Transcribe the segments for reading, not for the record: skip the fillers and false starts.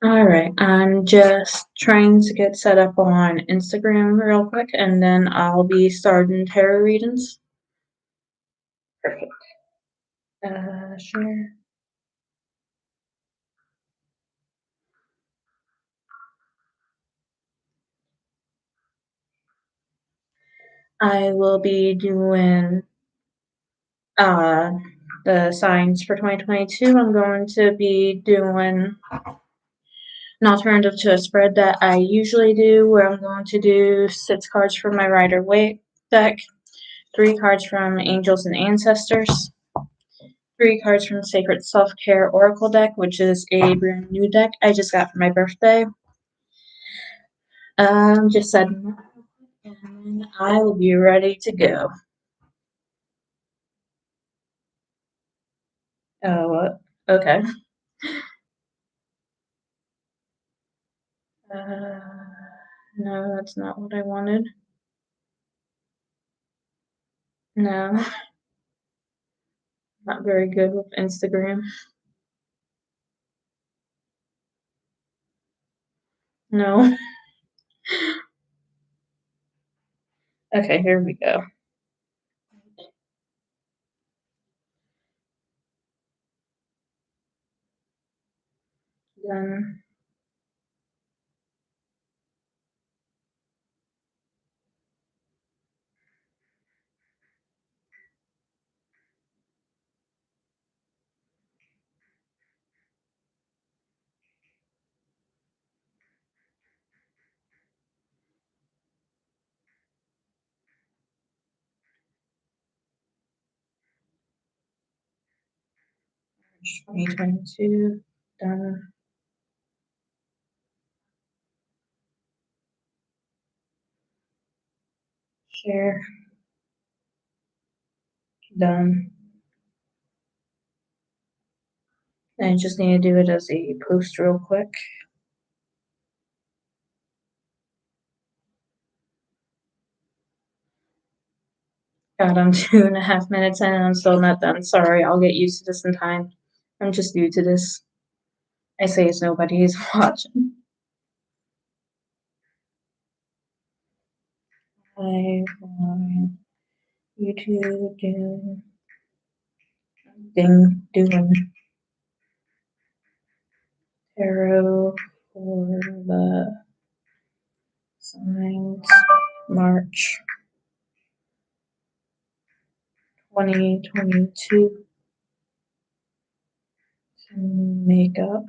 Alright, I'm just trying to get set up on Instagram real quick, and then I'll be starting tarot readings. Perfect. Sure. I will be doing uh the signs for 2022. I'm going to be doing an alternative to a spread that I usually do, where I'm going to do 6 cards from my Rider-Waite deck, 3 cards from Angels and Ancestors, 3 cards from Sacred Self-Care Oracle deck, which is a brand new deck I just got for my birthday. Just setting that up, and I will be ready to go. Oh, what? Okay. Uh, no, that's not what I wanted. No, not very good with Instagram. No. Okay, here we go. Done. March 2022. Done. Share. Done. I just need to do it as a post real quick. God, I'm 2.5 minutes in and I'm still not done. Sorry, I'll get used to this in time. I'm just new to this. I say it's nobody is watching. I want YouTube doing tarot for the signs March 2022 to make up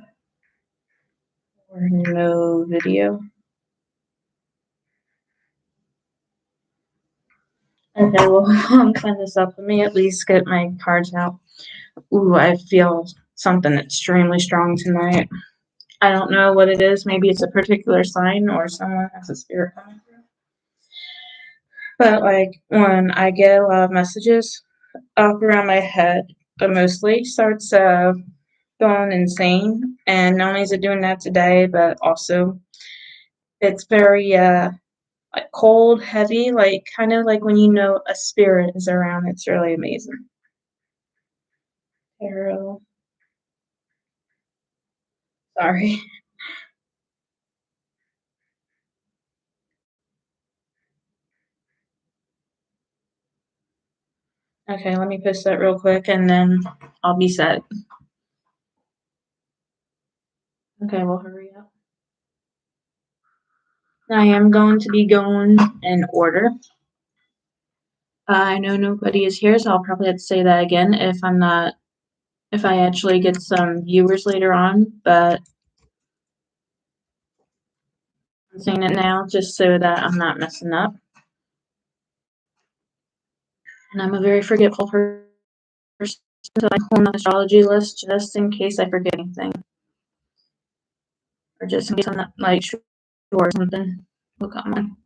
or no video. Okay, well, I'm clean this up. Let me at least get my cards out. Ooh, I feel something extremely strong tonight. I don't know what it is. Maybe it's a particular sign or someone has a spirit coming through. But like when I get a lot of messages up around my head, it mostly starts going insane. And not only is it doing that today, but also it's very like cold, heavy, like kind of like when you know a spirit is around. It's really amazing. Tarot. Sorry. Okay, let me post that real quick and then I'll be set. Okay, well, hurry up. I am going to be going in order. I know nobody is here, so I'll probably have to say that again if I actually get some viewers later on, but I'm saying it now just so that I'm not messing up. And I'm a very forgetful person, so I pull an astrology list just in case I forget anything. Or just in case I'm not, like, sure or something will come on.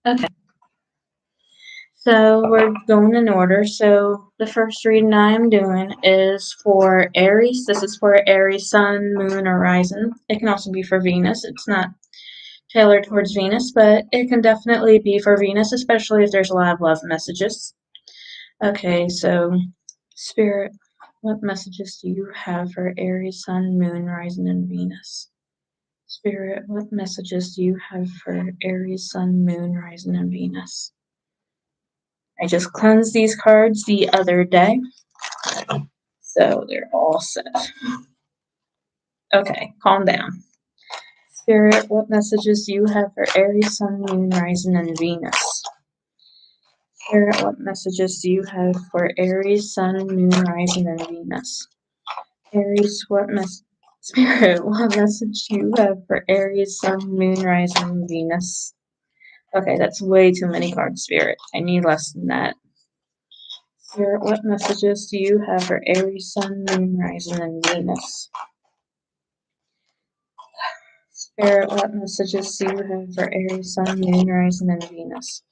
Okay. So we're going in order. So the first reading I'm doing is for Aries. This is for Aries Sun, Moon, or Rising. It can also be for Venus. It's not tailored towards Venus, but it can definitely be for Venus, especially if there's a lot of love messages. Okay, so Spirit, what messages do you have for Aries, Sun, Moon, Rising, and Venus? Spirit, what messages do you have for Aries, Sun, Moon, Rising, and Venus? I just cleansed these cards the other day, so they're all set. Okay, calm down. Spirit, what messages do you have for Aries, Sun, Moon, Rising, and Venus? Spirit, what messages do you have for Aries, Sun, Moon, Rising, and Venus? Aries, Spirit, what message do you have for Aries, Sun, Moon, Rising, and Venus? Okay, that's way too many cards, Spirit. I need less than that. Spirit, what messages do you have for Aries, Sun, Moon, Rising, and Venus? Spirit, what messages do you have for Aries, Sun, Moon, Rising, and Venus?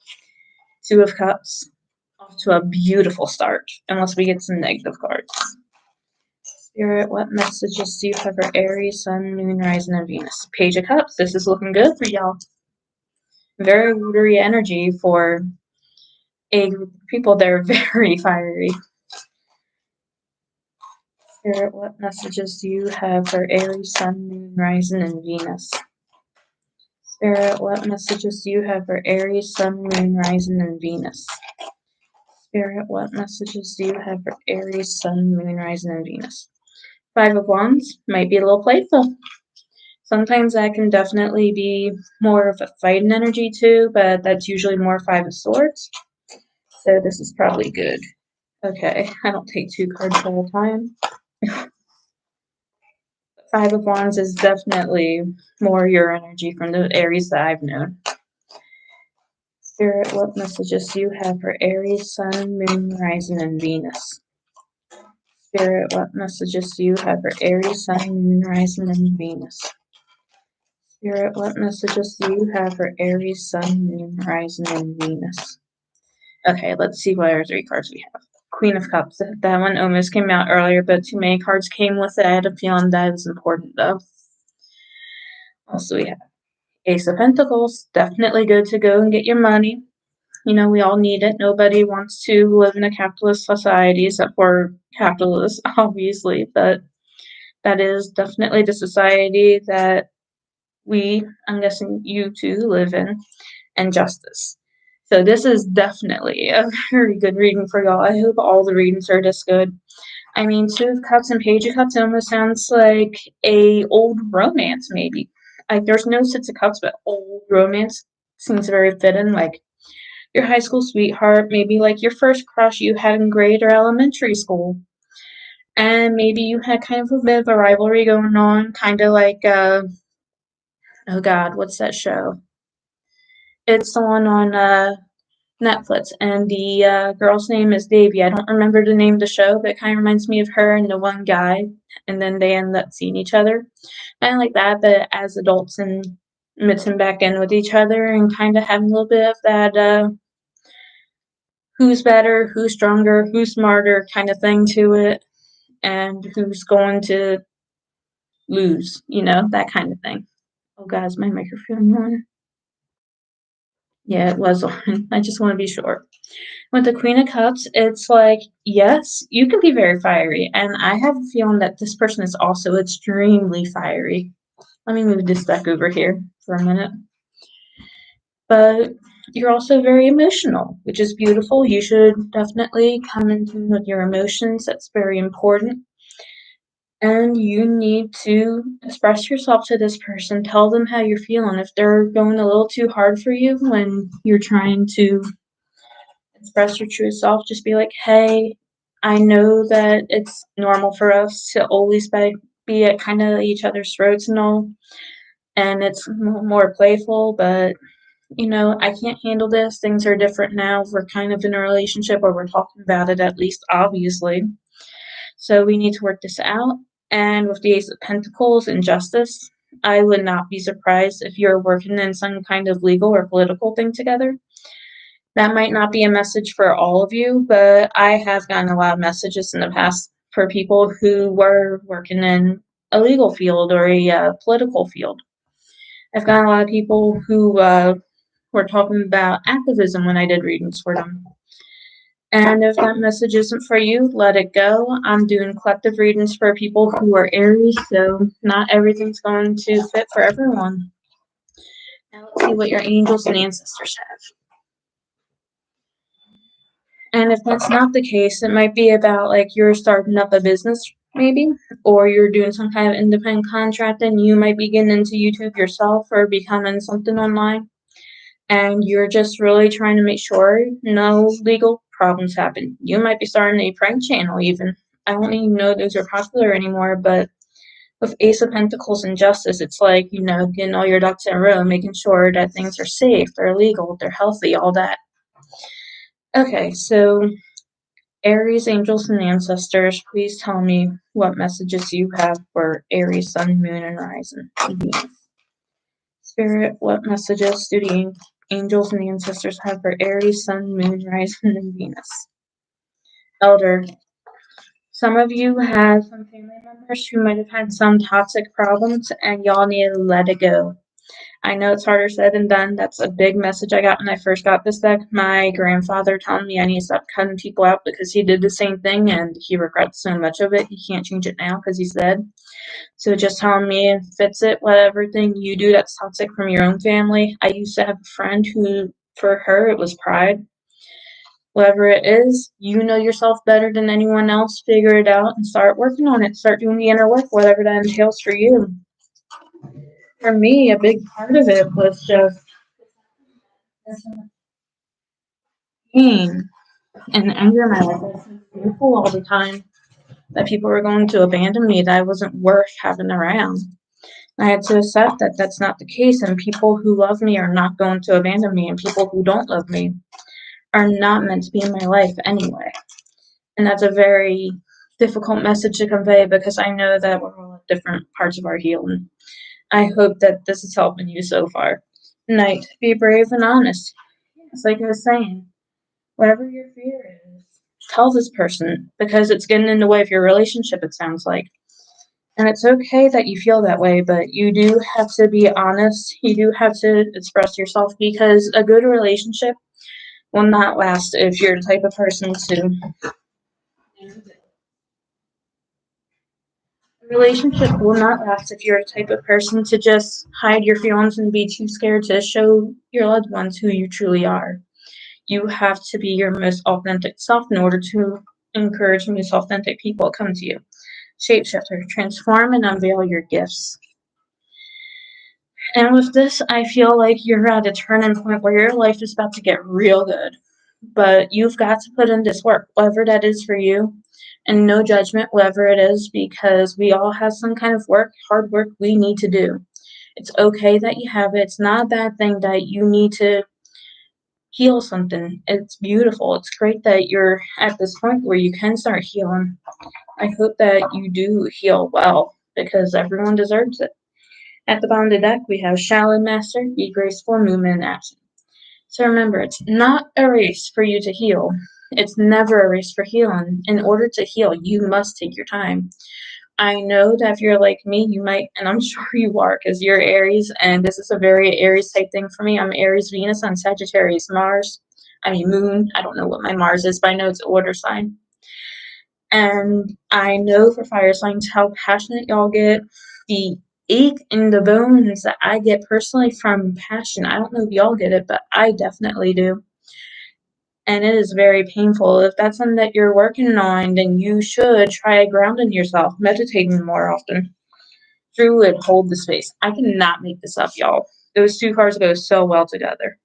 Two of Cups. Off to a beautiful start, unless we get some negative cards. Spirit, what messages do you have for Aries, Sun, Moon, Rising, and Venus? Page of Cups. This is looking good for y'all. Very watery energy for a group of people that are very fiery. Spirit, what messages do you have for Aries, Sun, Moon, Rising, and Venus? Spirit, what messages do you have for Aries, Sun, Moon, Rising, and Venus? Spirit, what messages do you have for Aries, Sun, Moon, Rising, and Venus? Five of Wands might be a little playful. Sometimes that can definitely be more of a fighting energy too, but that's usually more Five of Swords. So this is probably good. Okay, I don't take two cards at a time. Five of Wands is definitely more your energy from the Aries that I've known. Spirit, what messages do you have for Aries, Sun, Moon, Rising, and Venus? Spirit, what messages do you have for Aries, Sun, Moon, Rising, and Venus? Spirit, what messages do you have for Aries, Sun, Moon, Rising, and Venus? Okay, let's see what other three cards we have. Queen of Cups. That one almost came out earlier, but too many cards came with it. I had a feeling that is important, though. Also, we have Ace of Pentacles. Definitely good to go and get your money. You know, we all need it. Nobody wants to live in a capitalist society except for capitalists, obviously, but that is definitely the society that I'm guessing you too, live in, and justice. So this is definitely a very good reading for y'all. I hope all the readings are this good. I mean, Two of Cups and Page of Cups almost sounds like a old romance, maybe. Like, there's no Six of Cups, but old romance seems very fitting. Like, your high school sweetheart, maybe like your first crush you had in grade or elementary school. And maybe you had kind of a bit of a rivalry going on, kind of like, oh God, what's that show? It's the one on Netflix, and the girl's name is Davy. I don't remember the name of the show, but it kind of reminds me of her and the one guy, and then they end up seeing each other. Kind of like that, but as adults and mixing back in with each other and kind of having a little bit of that who's better, who's stronger, who's smarter kind of thing to it, and who's going to lose, that kind of thing. Oh, guys, my microphone on. Yeah, it was on. I just want to be sure. With the Queen of Cups, it's like, yes, you can be very fiery, and I have a feeling that this person is also extremely fiery. Let me move this back over here for a minute. But you're also very emotional, which is beautiful. You should definitely come in tune with your emotions. That's very important. And you need to express yourself to this person. Tell them how you're feeling. If they're going a little too hard for you when you're trying to express your true self, just be like, hey, I know that it's normal for us to always be at kind of each other's throats and all, and it's more playful, but I can't handle this. Things are different now. We're kind of in a relationship, or we're talking about it at least, obviously. So we need to work this out. And with the Ace of Pentacles and Justice, I would not be surprised if you're working in some kind of legal or political thing together. That might not be a message for all of you, but I have gotten a lot of messages in the past for people who were working in a legal field or a political field. I've gotten a lot of people who were talking about activism when I did readings for them. And if that message isn't for you, let it go. I'm doing collective readings for people who are Aries, so not everything's going to fit for everyone. Now let's see what your angels and ancestors have. And if that's not the case, it might be about like you're starting up a business, maybe, or you're doing some kind of independent contract and you might be getting into YouTube yourself or becoming something online. And you're just really trying to make sure no legal problems happen. You might be starting a prank channel even. I don't even know those are popular anymore, but with Ace of Pentacles and Justice, it's like, getting all your ducks in a row, making sure that things are safe, they're legal, they're healthy, all that. Okay, so Aries, angels, and ancestors, please tell me what messages you have for Aries, Sun, Moon, and Rising. Venus. Spirit, what messages do the angels and ancestors have for Aries, Sun, Moon, Rising, and Venus? Elder, some of you have some family members who might have had some toxic problems and y'all need to let it go. I know it's harder said than done. That's a big message I got when I first got this deck. My grandfather telling me I need to stop cutting people out because he did the same thing and he regrets so much of it. He can't change it now because he's dead. So just telling me, fix it, whatever thing you do that's toxic from your own family. I used to have a friend who, for her, it was pride. Whatever it is, you know yourself better than anyone else. Figure it out and start working on it. Start doing the inner work, whatever that entails for you. For me, a big part of it was just pain and anger in my life. I was fearful all the time that people were going to abandon me, that I wasn't worth having around. I had to accept that that's not the case, and people who love me are not going to abandon me, and people who don't love me are not meant to be in my life anyway. And that's a very difficult message to convey because I know that we're all at different parts of our healing. I hope that this is helping you so far. Knight, be brave and honest. It's like I was saying, whatever your fear is, tell this person because it's getting in the way of your relationship, it sounds like. And it's okay that you feel that way, but you do have to be honest. You do have to express yourself because a good relationship will not last if you're the type of person to. A relationship will not last if you're the type of person to just hide your feelings and be too scared to show your loved ones who you truly are. You have to be your most authentic self in order to encourage the most authentic people to come to you. Shapeshifter, transform and unveil your gifts. And with this, I feel like you're at a turning point where your life is about to get real good. But you've got to put in this work, whatever that is for you. And no judgment, whatever it is, because we all have some kind of work, hard work we need to do. It's okay that you have it. It's not a bad thing that you need to heal something. It's beautiful. It's great that you're at this point where you can start healing. I hope that you do heal well because everyone deserves it. At the bottom of the deck, we have Shallow Master, Be Graceful, Movement, and Action. So remember, it's not a race for you to heal. It's never a race for healing. In order to heal, you must take your time. I know that if you're like me, you might, and I'm sure you are, because you're Aries, and this is a very Aries type thing for me. I'm Aries, Venus, on Sagittarius, Moon. I don't know what my Mars is, but I know it's a water sign. And I know for fire signs how passionate y'all get. The ache in the bones that I get personally from passion. I don't know if y'all get it, but I definitely do. And it is very painful. If that's something that you're working on, then you should try grounding yourself, meditating more often. Druid, hold the space. I cannot make this up, y'all. Those two cards go so well together.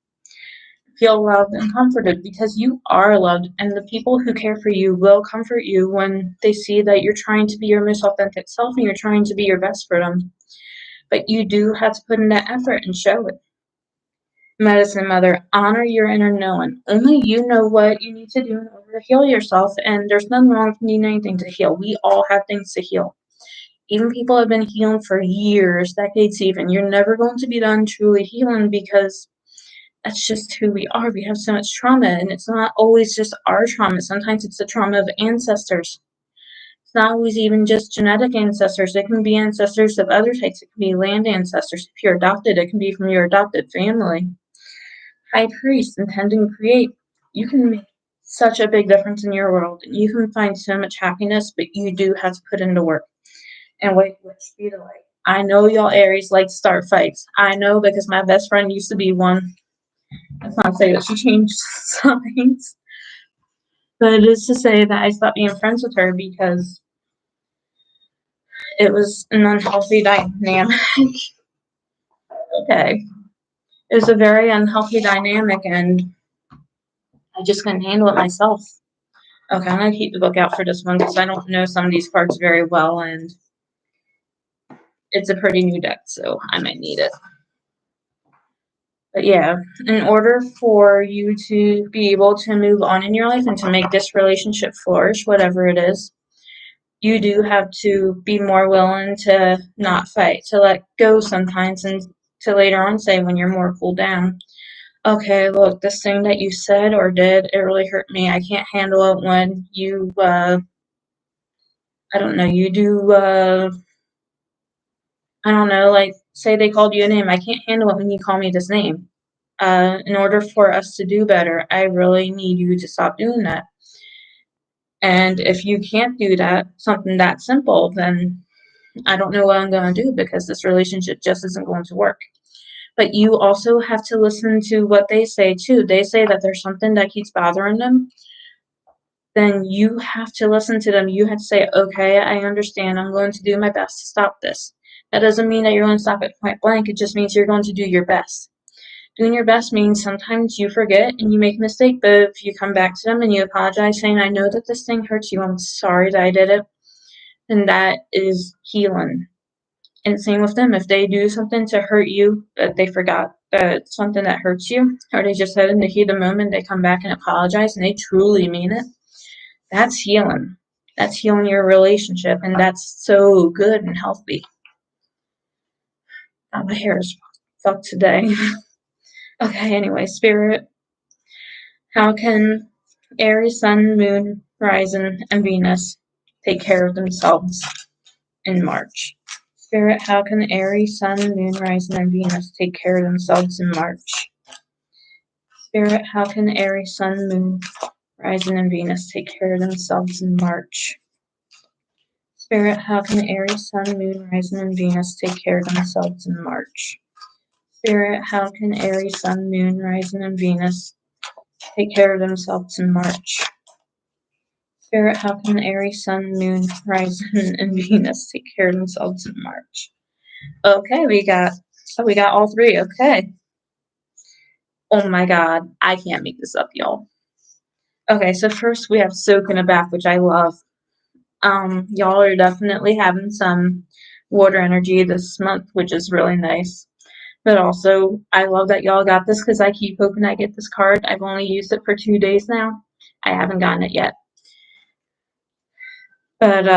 Feel loved and comforted because you are loved, and the people who care for you will comfort you when they see that you're trying to be your most authentic self and you're trying to be your best for them. But you do have to put in that effort and show it. Medicine Mother, honor your inner knowing. Only you know what you need to do in order to heal yourself, and there's nothing wrong with needing anything to heal. We all have things to heal. Even people have been healing for years, decades even. You're never going to be done truly healing because that's just who we are. We have so much trauma, and it's not always just our trauma. Sometimes it's the trauma of ancestors. It's not always even just genetic ancestors. It can be ancestors of other types. It can be land ancestors. If you're adopted, it can be from your adopted family. High Priest, intend and create. You can make such a big difference in your world. And you can find so much happiness, but you do have to put into work and wait for it to be the light. I know y'all Aries like to start fights. I know because my best friend used to be one. That's not to say that she changed signs, but it is to say that I stopped being friends with her because it was an unhealthy dynamic. Okay. It was a very unhealthy dynamic, and I just couldn't handle it myself. Okay, I'm going to keep the book out for this one because I don't know some of these cards very well, and it's a pretty new deck, so I might need it. But yeah, in order for you to be able to move on in your life and to make this relationship flourish, whatever it is, you do have to be more willing to not fight, to let go sometimes, and to later on say when you're more cooled down, okay, look, this thing that you said or did, it really hurt me. I can't handle it when you, I don't know, you do, I don't know, like, say they called you a name. I can't handle it when you call me this name. In order for us to do better, I really need you to stop doing that. And if you can't do that, something that simple, then I don't know what I'm going to do because this relationship just isn't going to work. But you also have to listen to what they say too. They say that there's something that keeps bothering them. Then you have to listen to them. You have to say, okay, I understand. I'm going to do my best to stop this. That doesn't mean that you're going to stop at point blank. It just means you're going to do your best. Doing your best means sometimes you forget and you make a mistake, but if you come back to them and you apologize saying, I know that this thing hurts you, I'm sorry that I did it, then that is healing. And same with them. If they do something to hurt you that they forgot that something that hurts you, or they just said in the heat of the moment, they come back and apologize and they truly mean it, that's healing. That's healing your relationship, and that's so good and healthy. Oh, my hair is fucked today. Okay, anyway, Spirit, how can Aries, Sun, Moon, Rising, and Venus take care of themselves in March? Spirit, how can Aries, Sun, Moon, Rising, and Venus take care of themselves in March? Spirit, how can Aries, Sun, Moon, Rising, and Venus take care of themselves in March? Spirit, how can Aries, Sun, Moon, Rising, and Venus take care of themselves in March? Spirit, how can Aries, Sun, Moon, Rising, and Venus take care of themselves in March? Spirit, how can Aries, Sun, Moon, Rising, and Venus take care of themselves in March? Okay, we got all three. Okay. Oh my God, I can't make this up, y'all. Okay, so first we have soak in a bath, which I love. Y'all are definitely having some water energy this month, which is really nice. But also, I love that y'all got this because I keep hoping I get this card. I've only used it for 2 days now. I haven't gotten it yet. But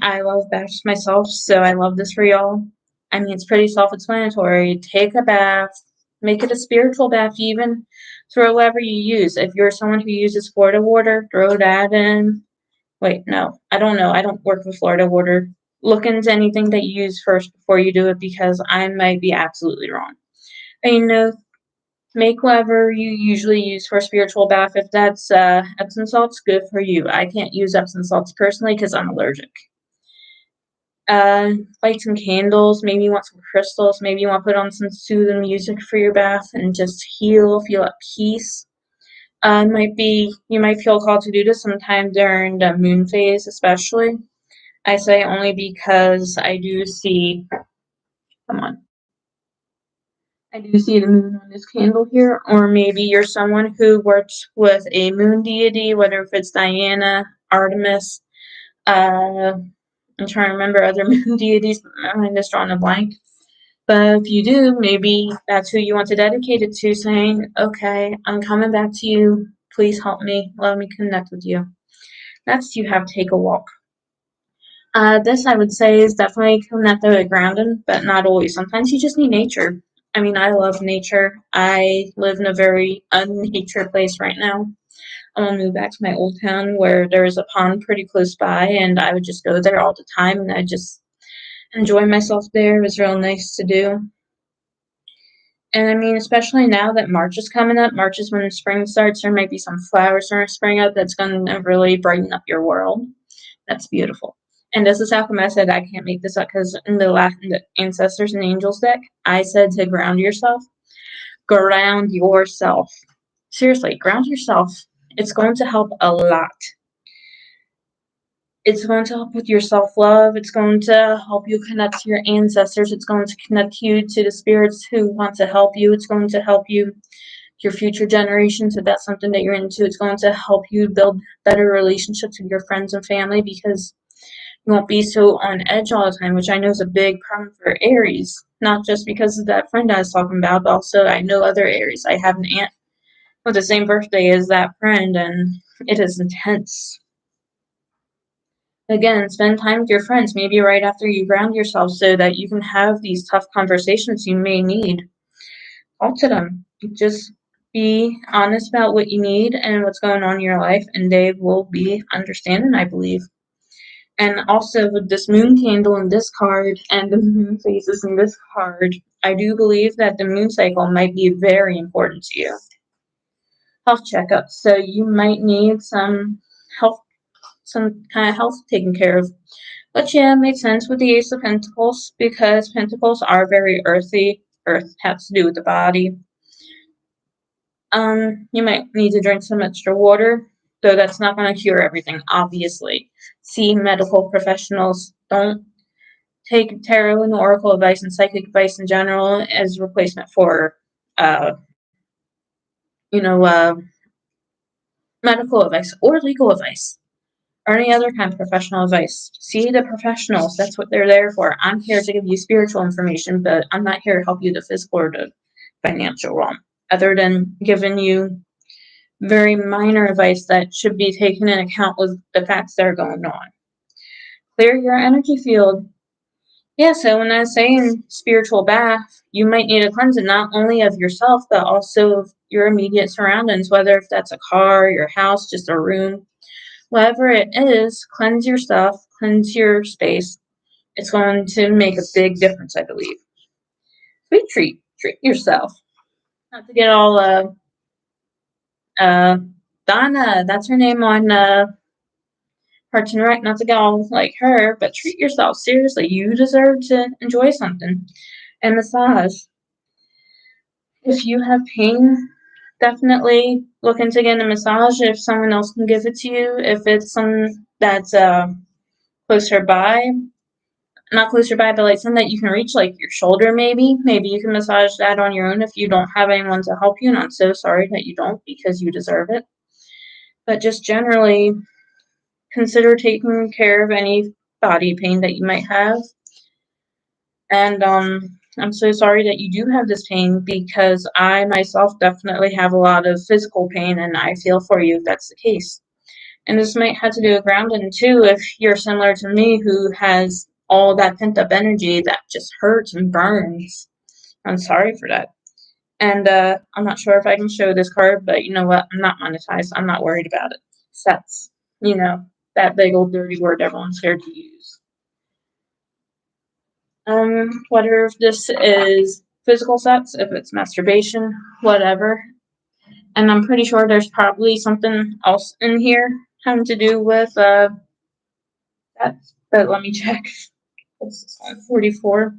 I love baths myself, so I love this for y'all. I mean, it's pretty self-explanatory. Take a bath, make it a spiritual bath even. Throw whatever you use. If you're someone who uses Florida water, throw that in. Wait, no, I don't know. I don't work with Florida water. Look into anything that you use first before you do it because I might be absolutely wrong. And you know, make whatever you usually use for a spiritual bath. If that's Epsom salts, good for you. I can't use Epsom salts personally because I'm allergic. Light some candles. Maybe you want some crystals. Maybe you want to put on some soothing music for your bath and just heal, feel at peace. You might feel called to do this sometime during the moon phase, especially. I say only because I do see, come on, I do see the moon on this candle here, or maybe you're someone who works with a moon deity, whether if it's Diana, Artemis, I'm trying to remember other moon deities, I'm just drawing a blank. But if you do, maybe that's who you want to dedicate it to, saying, okay, I'm coming back to you, please help me, let me connect with you. Next, you have take a walk. This I would say is definitely connected with grounding, but not always. Sometimes you just need nature. I mean, I love nature. I live in a very unnature place right now. I'm gonna move back to my old town where there's a pond pretty close by, and I would just go there all the time, and I just enjoy myself there. It was real nice to do. And I mean, especially now that March is coming up, March is when spring starts. There might be some flowers starting to spring up that's going to really brighten up your world. That's beautiful. And this is how come I said I can't make this up, because in the Ancestors and Angels deck, I said to ground yourself. Ground yourself. Seriously, ground yourself. It's going to help a lot. It's going to help with your self-love. It's going to help you connect to your ancestors. It's going to connect you to the spirits who want to help you. It's going to help you, your future generations, if that's something that you're into. It's going to help you build better relationships with your friends and family, because you won't be so on edge all the time, which I know is a big problem for Aries. Not just because of that friend I was talking about, but also I know other Aries. I have an aunt with the same birthday as that friend, and it is intense. Again, spend time with your friends, maybe right after you ground yourself, so that you can have these tough conversations you may need. Talk to them. Just be honest about what you need and what's going on in your life, and they will be understanding, I believe. And also with this moon candle in this card and the moon phases in this card, I do believe that the moon cycle might be very important to you. Health checkups. So you might need some kind of health taken care of. But yeah, it makes sense with the Ace of Pentacles, because Pentacles are very earthy. Earth has to do with the body. You might need to drink some extra water, though that's not going to cure everything, obviously. See medical professionals. Don't take tarot and oracle advice and psychic advice in general as replacement for, medical advice or legal advice or any other kind of professional advice. See the professionals. That's what they're there for. I'm here to give you spiritual information, but I'm not here to help you the physical or the financial realm, other than giving you very minor advice that should be taken into account with the facts that are going on. Clear your energy field. Yeah, so when I was saying spiritual bath, you might need a cleansing not only of yourself, but also of your immediate surroundings, whether if that's a car, your house, just a room, whatever it is. Cleanse your stuff, cleanse your space. It's going to make a big difference, I believe. Sweet treat yourself. Not to get all, Donna, that's her name on, Parks and Rec, not to get all like her, but treat yourself. Seriously, you deserve to enjoy something. And massage. If you have pain, definitely look into getting a massage if someone else can give it to you. If it's something that's closer by, not closer by, but like something that you can reach, like your shoulder maybe. Maybe you can massage that on your own if you don't have anyone to help you. And I'm so sorry that you don't, because you deserve it. But just generally, consider taking care of any body pain that you might have. And I'm so sorry that you do have this pain, because I myself definitely have a lot of physical pain, and I feel for you if that's the case. And this might have to do with grounding too, if you're similar to me, who has all that pent up energy that just hurts and burns. I'm sorry for that. And I'm not sure if I can show this card, but you know what? I'm not monetized. I'm not worried about it. Sets. That big old dirty word everyone's scared to use. Whether if this is physical sex, if it's masturbation, whatever. And I'm pretty sure there's probably something else in here having to do with that. But let me check. It's 44.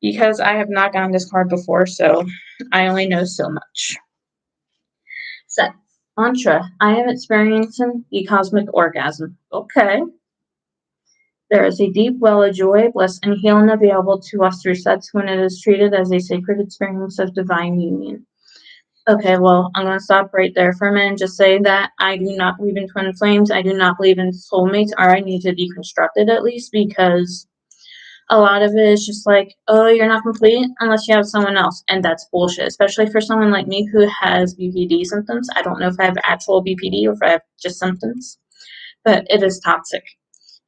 Because I have not gotten this card before, so I only know so much. Sex. Mantra. I am experiencing the cosmic orgasm. Okay. There is a deep well of joy, bliss, and healing available to us through sex when it is treated as a sacred experience of divine union. Okay, well, I'm going to stop right there for a minute and just say that I do not believe in twin flames. I do not believe in soulmates, or I need to deconstruct it at least, because a lot of it is just like, oh, you're not complete unless you have someone else. And that's bullshit, especially for someone like me who has BPD symptoms. I don't know if I have actual BPD or if I have just symptoms, but it is toxic.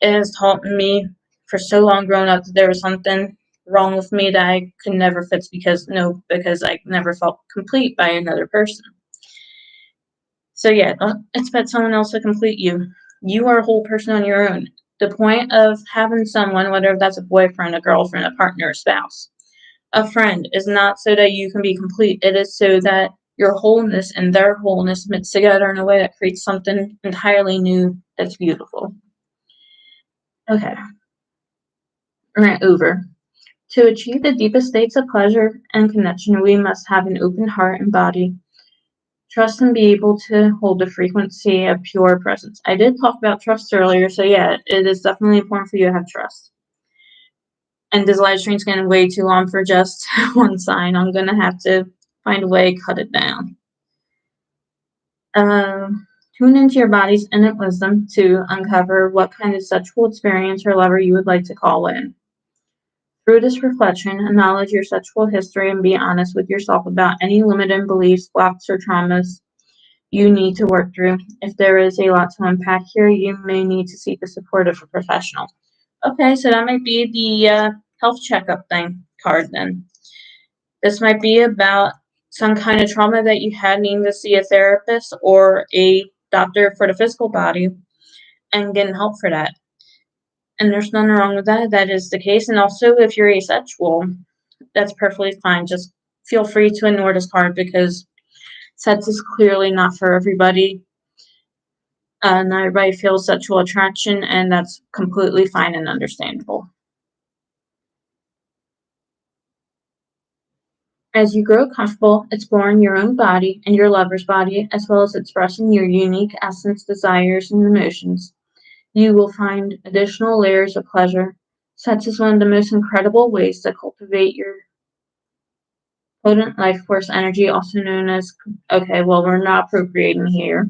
It has taught me for so long growing up that there was something wrong with me that I could never fix, because I never felt complete by another person. So yeah, don't expect someone else to complete you. You are a whole person on your own. The point of having someone, whether that's a boyfriend, a girlfriend, a partner, a spouse, a friend is not so that you can be complete. It is so that your wholeness and their wholeness mixed together in a way that creates something entirely new that's beautiful. Okay. Rant over. To achieve the deepest states of pleasure and connection, we must have an open heart and body. Trust and be able to hold the frequency of pure presence. I did talk about trust earlier, so yeah, it is definitely important for you to have trust. And this live stream's getting way too long for just one sign. I'm gonna have to find a way to cut it down. Tune into your body's innate wisdom to uncover what kind of sexual experience or lover you would like to call in. Through this reflection, acknowledge your sexual history and be honest with yourself about any limiting beliefs, blocks, or traumas you need to work through. If there is a lot to unpack here, you may need to seek the support of a professional. Okay, so that might be the health checkup card then. This might be about some kind of trauma that you had needing to see a therapist or a doctor for the physical body and getting help for that. And there's nothing wrong with that. That is the case. And also, if you're asexual, that's perfectly fine. Just feel free to ignore this card because sex is clearly not for everybody. Not everybody feels sexual attraction, and that's completely fine and understandable. As you grow comfortable exploring your own body and your lover's body, as well as expressing your unique essence, desires, and emotions, you will find additional layers of pleasure. Sex is one of the most incredible ways to cultivate your potent life force energy, also known as, okay, well, we're not procreating here.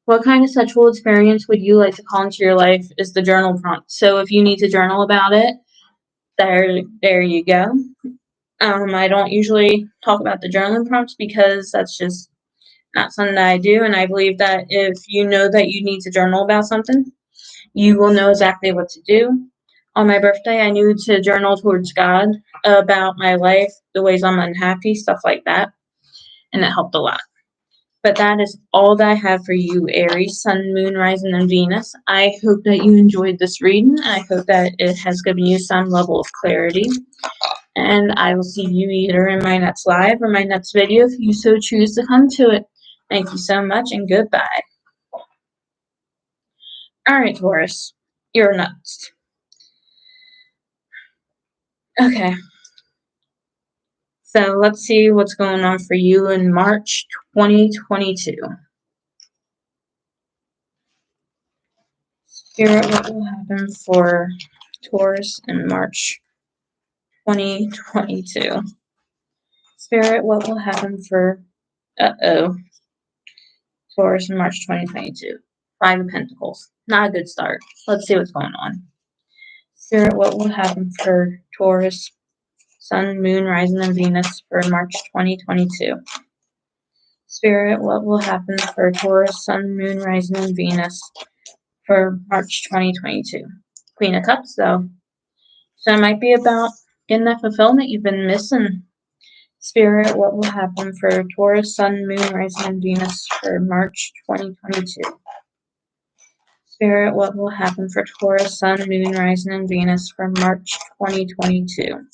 What kind of sexual experience would you like to call into your life is the journal prompt. So if you need to journal about it, there you go. I don't usually talk about the journaling prompts because that's just not something that I do. And I believe that if you know that you need to journal about something, you will know exactly what to do. On my birthday, I knew to journal towards God about my life, the ways I'm unhappy, stuff like that. And it helped a lot. But that is all that I have for you, Aries, Sun, Moon, Rising, and Venus. I hope that you enjoyed this reading. I hope that it has given you some level of clarity. And I will see you either in my next live or my next video if you so choose to come to it. Thank you so much and goodbye. Alright, Taurus, you're next. Okay. So let's see what's going on for you in March 2022. Spirit, what will happen for Taurus in March 2022? Spirit, what will happen for Taurus in March 2022? Five of Pentacles. Not a good start. Let's see what's going on. Spirit, what will happen for Taurus, Sun, Moon, Rising, and Venus for March 2022? Spirit, what will happen for Taurus, Sun, Moon, Rising, and Venus for March 2022? Queen of Cups, though. So it might be about getting that fulfillment you've been missing. Spirit, what will happen for Taurus, Sun, Moon, Rising, and Venus for March 2022? Spirit, what will happen for Taurus, Sun, Moon, Rising, and Venus for March 2022?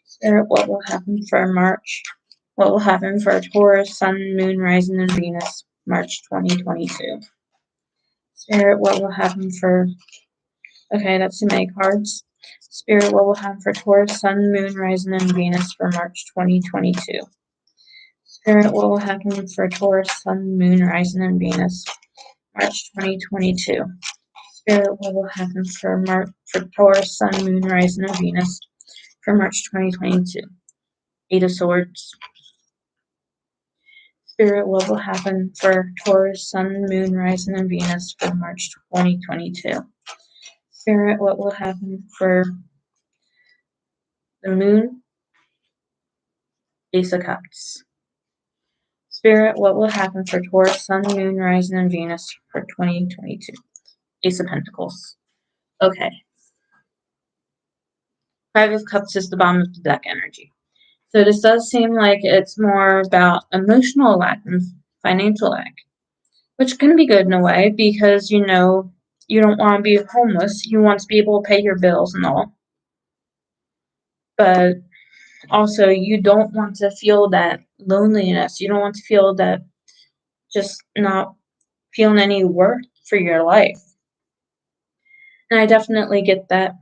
Spirit, what will happen for March? What will happen for Taurus, Sun, Moon, Rising, and Venus, March 2022? Spirit, what will happen for... Okay, that's too many cards. Spirit, what will happen for Taurus, Sun, Moon, Rising, and Venus for March 2022? Spirit, what will happen for Taurus, Sun, Moon, Rising, and Venus, March 2022? Spirit, what will happen for Taurus, Sun, Moon, Rising, and Venus for March 2022? Eight of Swords. Spirit, what will happen for Taurus, Sun, Moon, Rising, and Venus for March 2022? Spirit, what will happen for the Moon? Ace of Cups. Spirit, what will happen for Taurus, Sun, Moon, Rising, and Venus for 2022? Ace of Pentacles. Okay. Five of Cups is the bottom of the deck energy. So this does seem like it's more about emotional lack and financial lack, which can be good in a way because, you know, you don't want to be homeless. You want to be able to pay your bills and all. But Also, you don't want to feel that loneliness. You don't want to feel that just not feeling any worth for your life. And I definitely get that.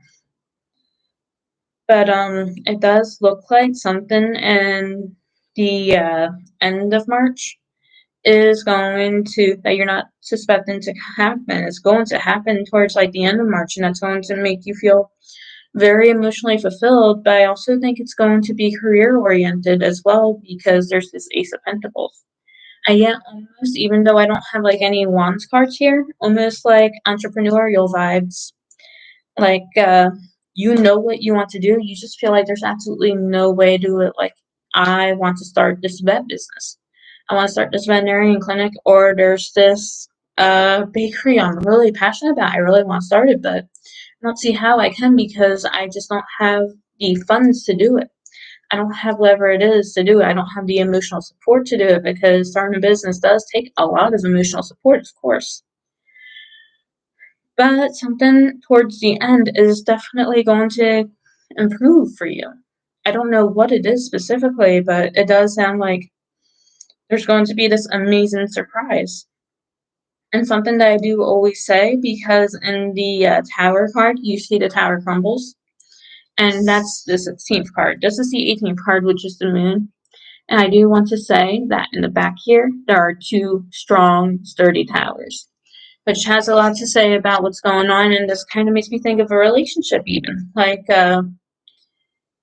But it does look like something in the end of March is going to that you're not suspecting to happen. It's going to happen towards like the end of March, and that's going to make you feel very emotionally fulfilled. But I also think it's going to be career oriented as well because there's this Ace of Pentacles. I get almost, even though I don't have like any wands cards here, almost like entrepreneurial vibes. Like, you know what you want to do. You just feel like there's absolutely no way to do it. Like, I want to start this vet business. I want to start this veterinarian clinic, or there's this bakery I'm really passionate about. I really want to start it, but I don't see how I can because I just don't have the funds to do it. I don't have whatever it is to do it. I don't have the emotional support to do it because starting a business does take a lot of emotional support, of course. But something towards the end is definitely going to improve for you. I don't know what it is specifically, but it does sound like there's going to be this amazing surprise. And something that I do always say, because in the Tower card, you see the Tower crumbles, and that's the 16th card. This is the 18th card, which is the Moon. And I do want to say that in the back here, there are two strong, sturdy towers, which has a lot to say about what's going on, and this kind of makes me think of a relationship even. Like,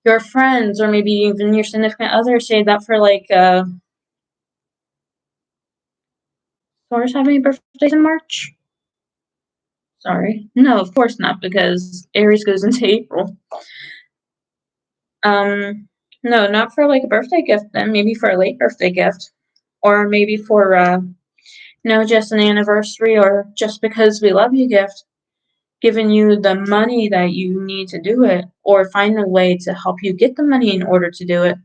your friends, or maybe even your significant other, say that for, like, Taurus have any birthdays in March? Sorry. No, of course not, because Aries goes into April. No, not for, like, a birthday gift then, maybe for a late birthday gift. Or maybe for, no, just an anniversary, or just because we love you gift, giving you the money that you need to do it, or find a way to help you get the money in order to do it.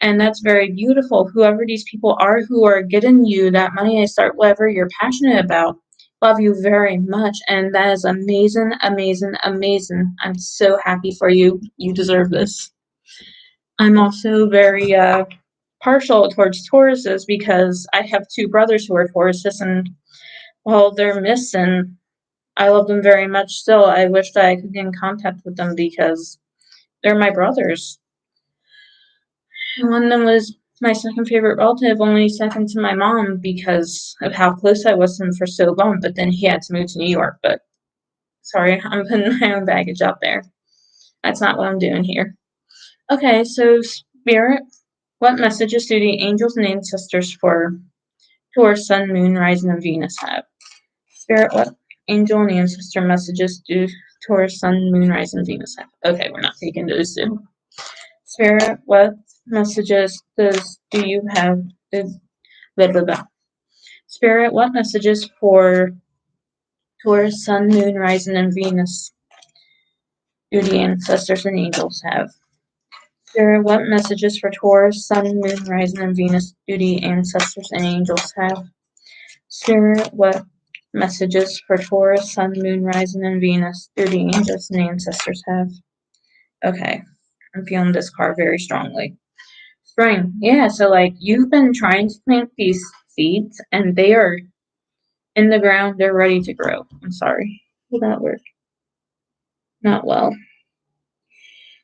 And that's very beautiful. Whoever these people are who are getting you that money to start whatever you're passionate about, love you very much. And that is amazing, amazing, amazing. I'm so happy for you. You deserve this. I'm also very partial towards Tauruses because I have two brothers who are Tauruses, and while they're missing, I love them very much still. I wish that I could get in contact with them because they're my brothers. One of them was my second favorite relative, only second to my mom because of how close I was to him for so long, but then he had to move to New York. But sorry, I'm putting my own baggage out there. That's not what I'm doing here. Okay, so Spirit, what messages do the angels and ancestors for Taurus, Sun, Moon, Rising, and Venus have? Spirit, what angel and ancestor messages do Taurus, Sun, Moon, Rising, and Venus have? Okay, we're not taking those two. Spirit, what messages do you have? Blah, blah, blah. Spirit, what messages for Taurus, Sun, Moon, Rising, and Venus do the ancestors and angels have? Spirit, what messages for Taurus, Sun, Moon, Rising, and Venus do the ancestors and angels have? Spirit, what messages for Taurus, Sun, Moon, Rising, and Venus do the angels and ancestors have? Okay, I'm feeling this card very strongly. Spring, yeah, so like you've been trying to plant these seeds and they are in the ground, they're ready to grow. I'm sorry. Will that work? Not well.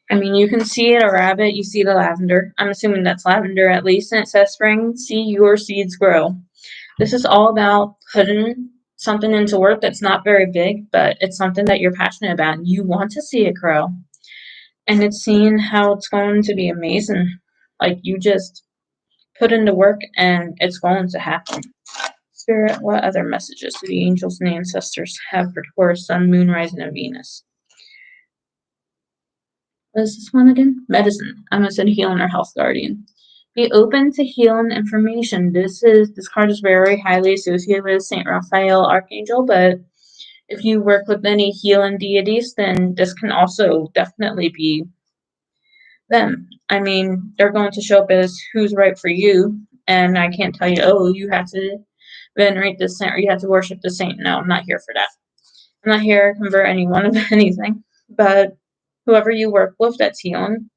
I mean, you can see it, a rabbit, you see the lavender. I'm assuming that's lavender at least, and it says spring, see your seeds grow. This is all about putting something into work that's not very big, but it's something that you're passionate about and you want to see it grow. And it's seeing how it's going to be amazing. Like, you just put into work and it's going to happen. Spirit, what other messages do the angels and ancestors have for Taurus, Sun, Moon, Rising, and Venus? What is this one again? Medicine. I'm gonna say healing or health guardian. Be open to healing information. This card is very highly associated with Saint Raphael Archangel, but if you work with any healing deities, then this can also definitely be them. I mean, they're going to show up as who's right for you, and I can't tell you, oh, you have to venerate this saint or you have to worship the saint. No, I'm not here for that. I'm not here to convert anyone of anything, but whoever you work with that's healing,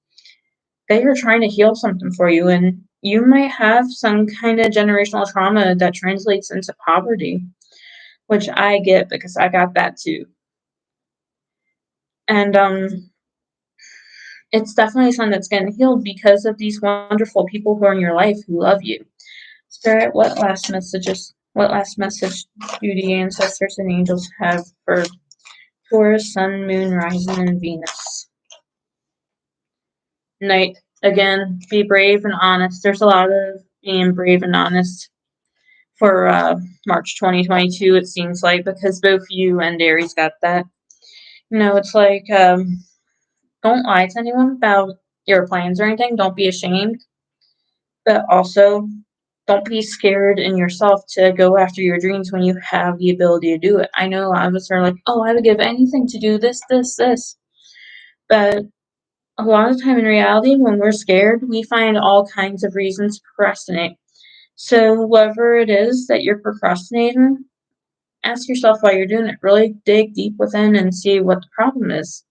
they are trying to heal something for you, and you might have some kind of generational trauma that translates into poverty, which I get because I got that too. And it's definitely something that's getting healed because of these wonderful people who are in your life who love you. Spirit, what last message do the ancestors and angels have for Taurus, Sun, Moon, Rising, and Venus? Knight, again, be brave and honest. There's a lot of being brave and honest for March 2022, it seems like, because both you and Aries got that. It's like, don't lie to anyone about your plans or anything. Don't be ashamed, but also don't be scared in yourself to go after your dreams when you have the ability to do it. I know a lot of us are like, oh, I would give anything to do this, this, this. But a lot of the time in reality, when we're scared, we find all kinds of reasons to procrastinate. So, whatever it is that you're procrastinating, ask yourself why you're doing it. Really dig deep within and see what the problem is.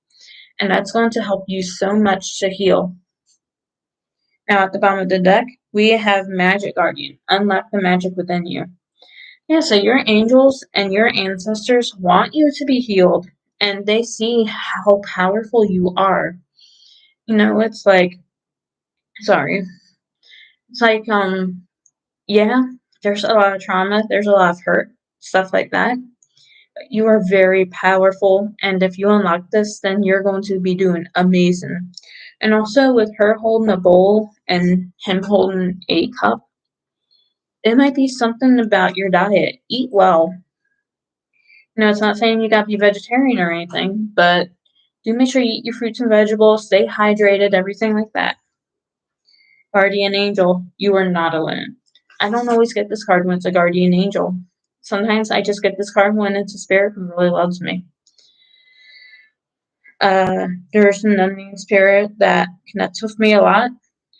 And that's going to help you so much to heal. Now, at the bottom of the deck, we have Magic Guardian. Unlock the magic within you. Yeah, so your angels and your ancestors want you to be healed, and they see how powerful you are. It's like, sorry, it's like, yeah, there's a lot of trauma, there's a lot of hurt, stuff like that. But you are very powerful, and if you unlock this, then you're going to be doing amazing. And also, with her holding a bowl and him holding a cup, it might be something about your diet. Eat well. It's not saying you gotta be vegetarian or anything, but do make sure you eat your fruits and vegetables, stay hydrated, everything like that. Guardian Angel, you are not alone. I don't always get this card when it's a Guardian Angel. Sometimes I just get this card when it's a spirit who really loves me. There's an unnamed spirit that connects with me a lot,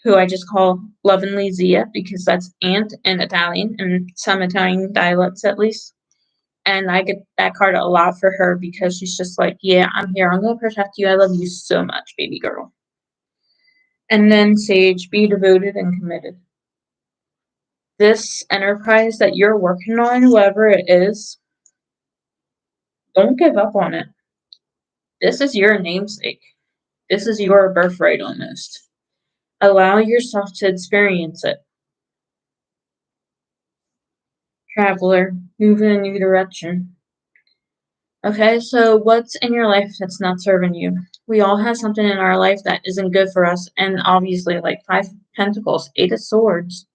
who I just call lovingly Zia, because that's aunt in Italian, and some Italian dialects at least. And I get that card a lot for her because she's just like, yeah, I'm here. I'm going to protect you. I love you so much, baby girl. And then Sage, be devoted and committed. This enterprise that you're working on, whoever it is, don't give up on it. This is your namesake. This is your birthright almost. Allow yourself to experience it. Traveler, move in a new direction. Okay, so what's in your life that's not serving you? We all have something in our life that isn't good for us, and obviously, like Five of Pentacles, Eight of Swords,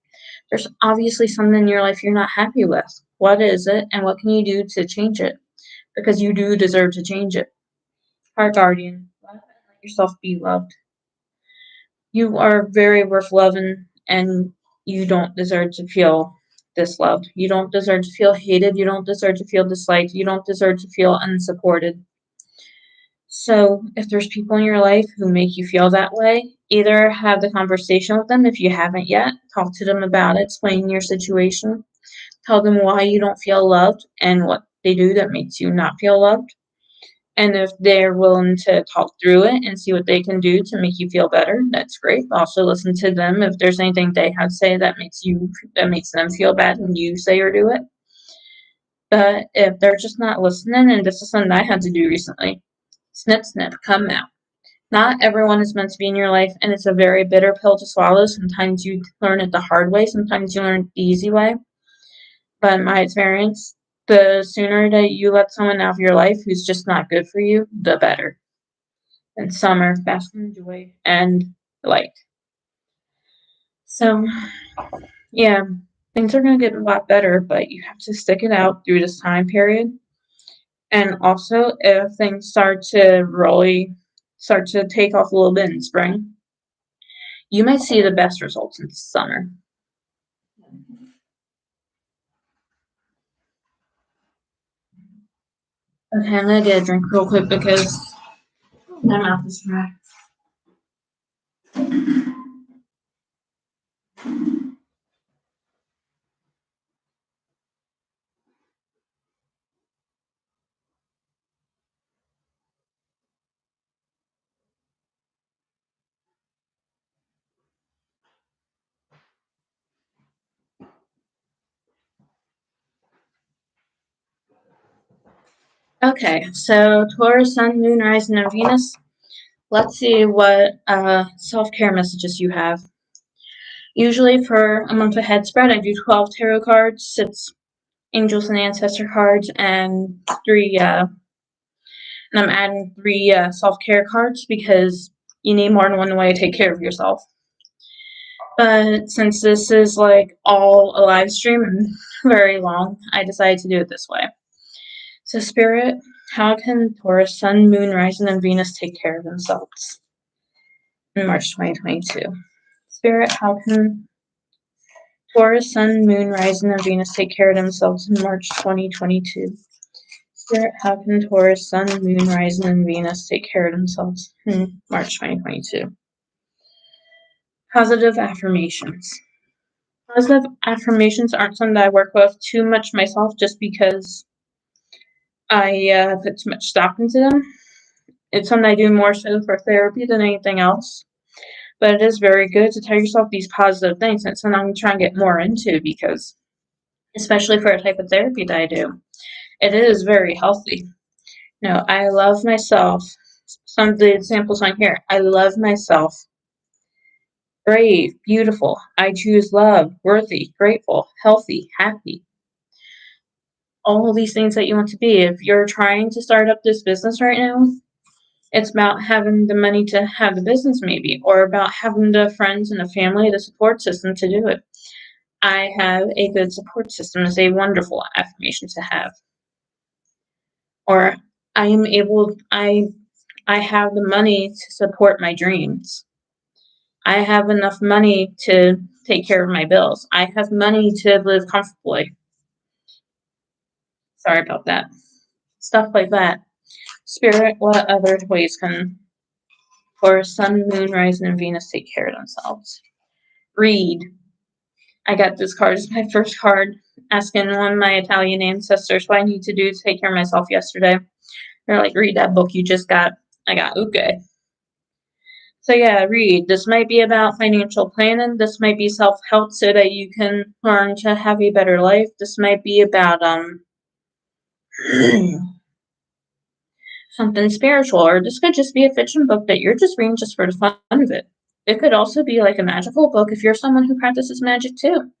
there's obviously something in your life you're not happy with. What is it, and what can you do to change it? Because you do deserve to change it. Heart Guardian, let yourself be loved. You are very worth loving, and you don't deserve to feel disloved. You don't deserve to feel hated. You don't deserve to feel disliked. You don't deserve to feel unsupported. So, if there's people in your life who make you feel that way, either have the conversation with them if you haven't yet, talk to them about it, explain your situation, tell them why you don't feel loved and what they do that makes you not feel loved. And if they're willing to talk through it and see what they can do to make you feel better, that's great. Also listen to them if there's anything they have to say that makes them feel bad when you say or do it. But if they're just not listening, and this is something I had to do recently, snip snip, come out. Not everyone is meant to be in your life, and it's a very bitter pill to swallow. Sometimes you learn it the hard way, sometimes you learn it the easy way. But in my experience, the sooner that you let someone out of your life who's just not good for you, the better. And summer, fast and joy, and light. So, yeah, things are going to get a lot better, but you have to stick it out through this time period. And also, if things start to take off a little bit in spring, you might see the best results in summer. Okay, I'm gonna get a drink real quick because my mouth is dry. Okay, so Taurus, Sun, Moon, Rising, and Venus. Let's see what self-care messages you have. Usually for a month ahead spread, I do 12 tarot cards. It's angels and ancestor cards and I'm adding three self-care cards because you need more than one way to take care of yourself. But since this is like all a live stream and very long, I decided to do it this way. So Spirit, how can Taurus, Sun, Moon, Rising, and Venus take care of themselves in March 2022? Spirit, how can Taurus, Sun, Moon, Rising, and Venus take care of themselves in March 2022? Spirit, how can Taurus, Sun, Moon, Rising, and Venus take care of themselves in March 2022? Positive affirmations. Positive affirmations aren't something that I work with too much myself just because I put too much stock into them. It's something I do more so for therapy than anything else. But it is very good to tell yourself these positive things. And it's something I'm trying to get more into because, especially for a type of therapy that I do, it is very healthy. I love myself. Some of the examples on here. I love myself. Brave, beautiful. I choose love, worthy, grateful, healthy, happy. All of these things that you want to be. If you're trying to start up this business right now, it's about having the money to have the business maybe, or about having the friends and the family, the support system to do it. I have a good support system is a wonderful affirmation to have. Or I have the money to support my dreams. I have enough money to take care of my bills. I have money to live comfortably. Sorry about that. Stuff like that. Spirit, what other ways can Taurus, Sun, Moon, Rising, and Venus take care of themselves? Read. I got this card. It's my first card asking one of my Italian ancestors what I need to do to take care of myself yesterday. They're like, read that book you just got. I got, okay. So yeah, read. This might be about financial planning. This might be self-help so that you can learn to have a better life. This might be about something spiritual, or this could just be a fiction book that you're just reading just for the fun of it. It could also be like a magical book if you're someone who practices magic too.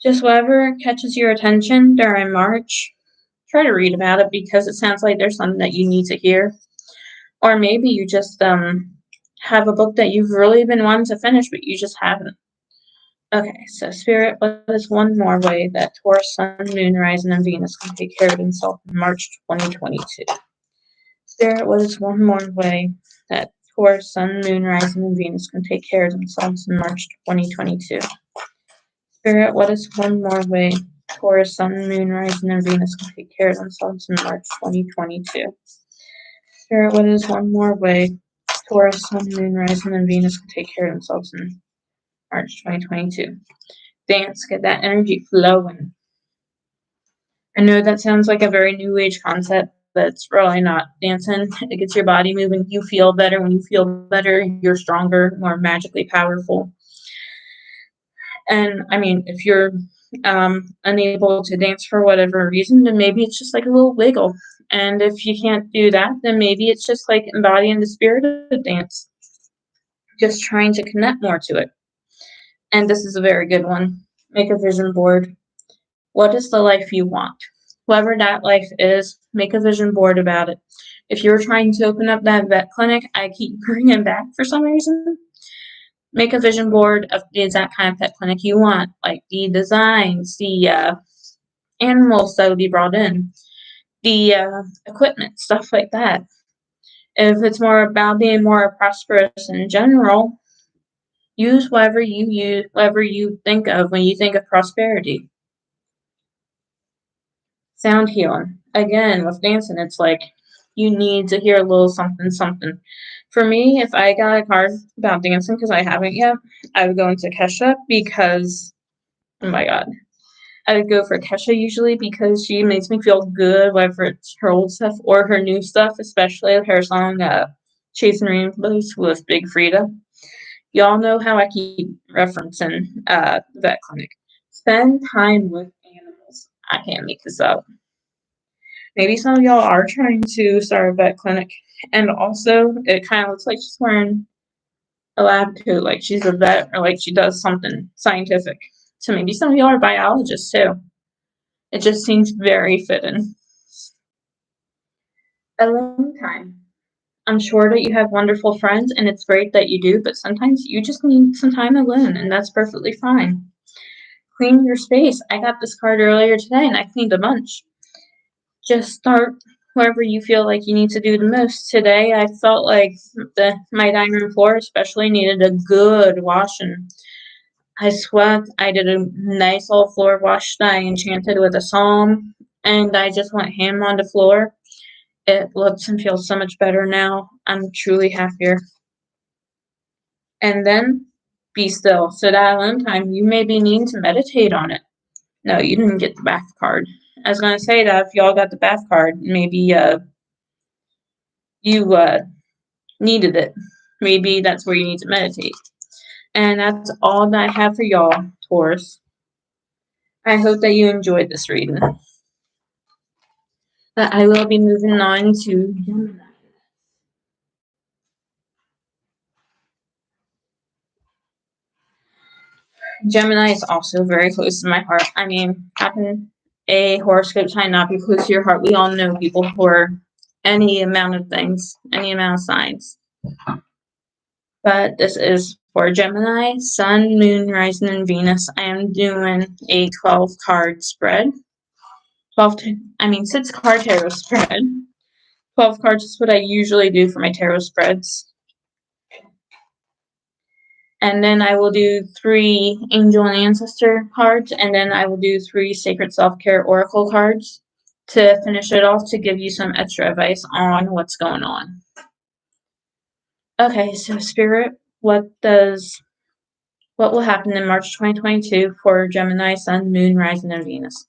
Just whatever catches your attention during March, try to read about it because it sounds like there's something that you need to hear. Or maybe you just have a book that you've really been wanting to finish, but you just haven't. Okay, so Spirit, what is one more way that Taurus, Sun, Moon, Rising, and Venus can take care of themselves in March 2022? Spirit, what is one more way that Taurus, Sun, Moon, Rising, and Venus can take care of themselves in March 2022? Spirit, what is one more way Taurus, Sun, Moon, Rising, and Venus can take care of themselves in March 2022? Spirit, what is one more way Taurus, Sun, Moon, Rising, and Venus can take care of themselves in March 2022? Dance, get that energy flowing. I know that sounds like a very new age concept, but it's really not. Dancing, it gets your body moving. You feel better. When you feel better, you're stronger, more magically powerful. And I mean, if you're unable to dance for whatever reason, then maybe it's just like a little wiggle. And if you can't do that, then maybe it's just like embodying the spirit of dance, just trying to connect more to it. And this is a very good one. Make a vision board. What is the life you want? Whoever that life is, make a vision board about it. If you're trying to open up that vet clinic, I keep bringing back for some reason. Make a vision board of the exact kind of pet clinic you want, like the designs, the animals that will be brought in, the equipment, stuff like that. If it's more about being more prosperous in general, use whatever you think of when you think of prosperity. Sound healing. Again, with dancing, it's like you need to hear a little something, something. For me, if I got a card about dancing, because I haven't yet, I would go into Kesha because, oh my god, I would go for Kesha usually because she makes me feel good, whether it's her old stuff or her new stuff, especially her song Chasing Rainbows with Big Frida. Y'all know how I keep referencing Vet Clinic. Spend time with animals. I can't make this up. Maybe some of y'all are trying to start a vet clinic. And also, it kind of looks like she's wearing a lab coat, like she's a vet or like she does something scientific. So maybe some of y'all are biologists too. It just seems very fitting. Alone time. I'm sure that you have wonderful friends and it's great that you do, but sometimes you just need some time alone and that's perfectly fine. Clean your space. I got this card earlier today and I cleaned a bunch. Just start wherever you feel like you need to do the most. Today I felt like my dining room floor especially needed a good washing. I swept, I did a nice old floor wash that I enchanted with a psalm, and I just went ham on the floor. It looks and feels so much better now. I'm truly happier. And then be still. So that alone time, you may be needing to meditate on it. No, you didn't get the bath card. I was gonna say that if y'all got the bath card, maybe you needed it. Maybe that's where you need to meditate. And that's all that I have for y'all, Taurus. I hope that you enjoyed this reading. But I will be moving on to Gemini. Gemini is also very close to my heart. I mean, how can a horoscope sign not be close to your heart? We all know people who are any amount of things, any amount of signs. But this is for Gemini, Sun, Moon, Rising, and Venus. I am doing a 12 card spread. 6 card tarot spread. 12 cards is what I usually do for my tarot spreads. And then I will do 3 Angel and Ancestor cards, and then I will do 3 Sacred Self-Care Oracle cards to finish it off to give you some extra advice on what's going on. Okay, so Spirit, what will happen in March 2022 for Gemini, Sun, Moon, Rising, and Venus?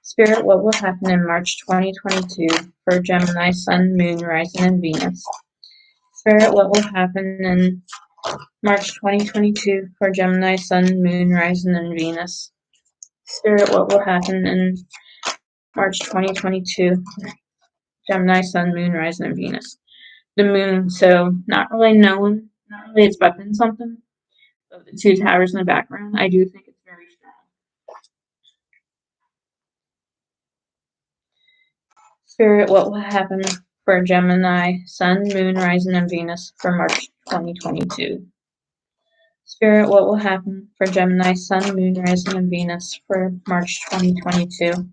Spirit, what will happen in March 2022 for Gemini, Sun, Moon, Rising, and Venus? Spirit, what will happen in March 2022 for Gemini, Sun, Moon, Rising, and Venus? Spirit, what will happen in March 2022? Gemini, Sun, Moon, Rising, and Venus. The Moon, so not really expecting something. But the 2 towers in the background, I do think it's very strong. Spirit, what will happen for Gemini, Sun, Moon, Rising, and Venus for March 2022? Spirit, what will happen for Gemini, Sun, Moon, Rising, and Venus for March 2022?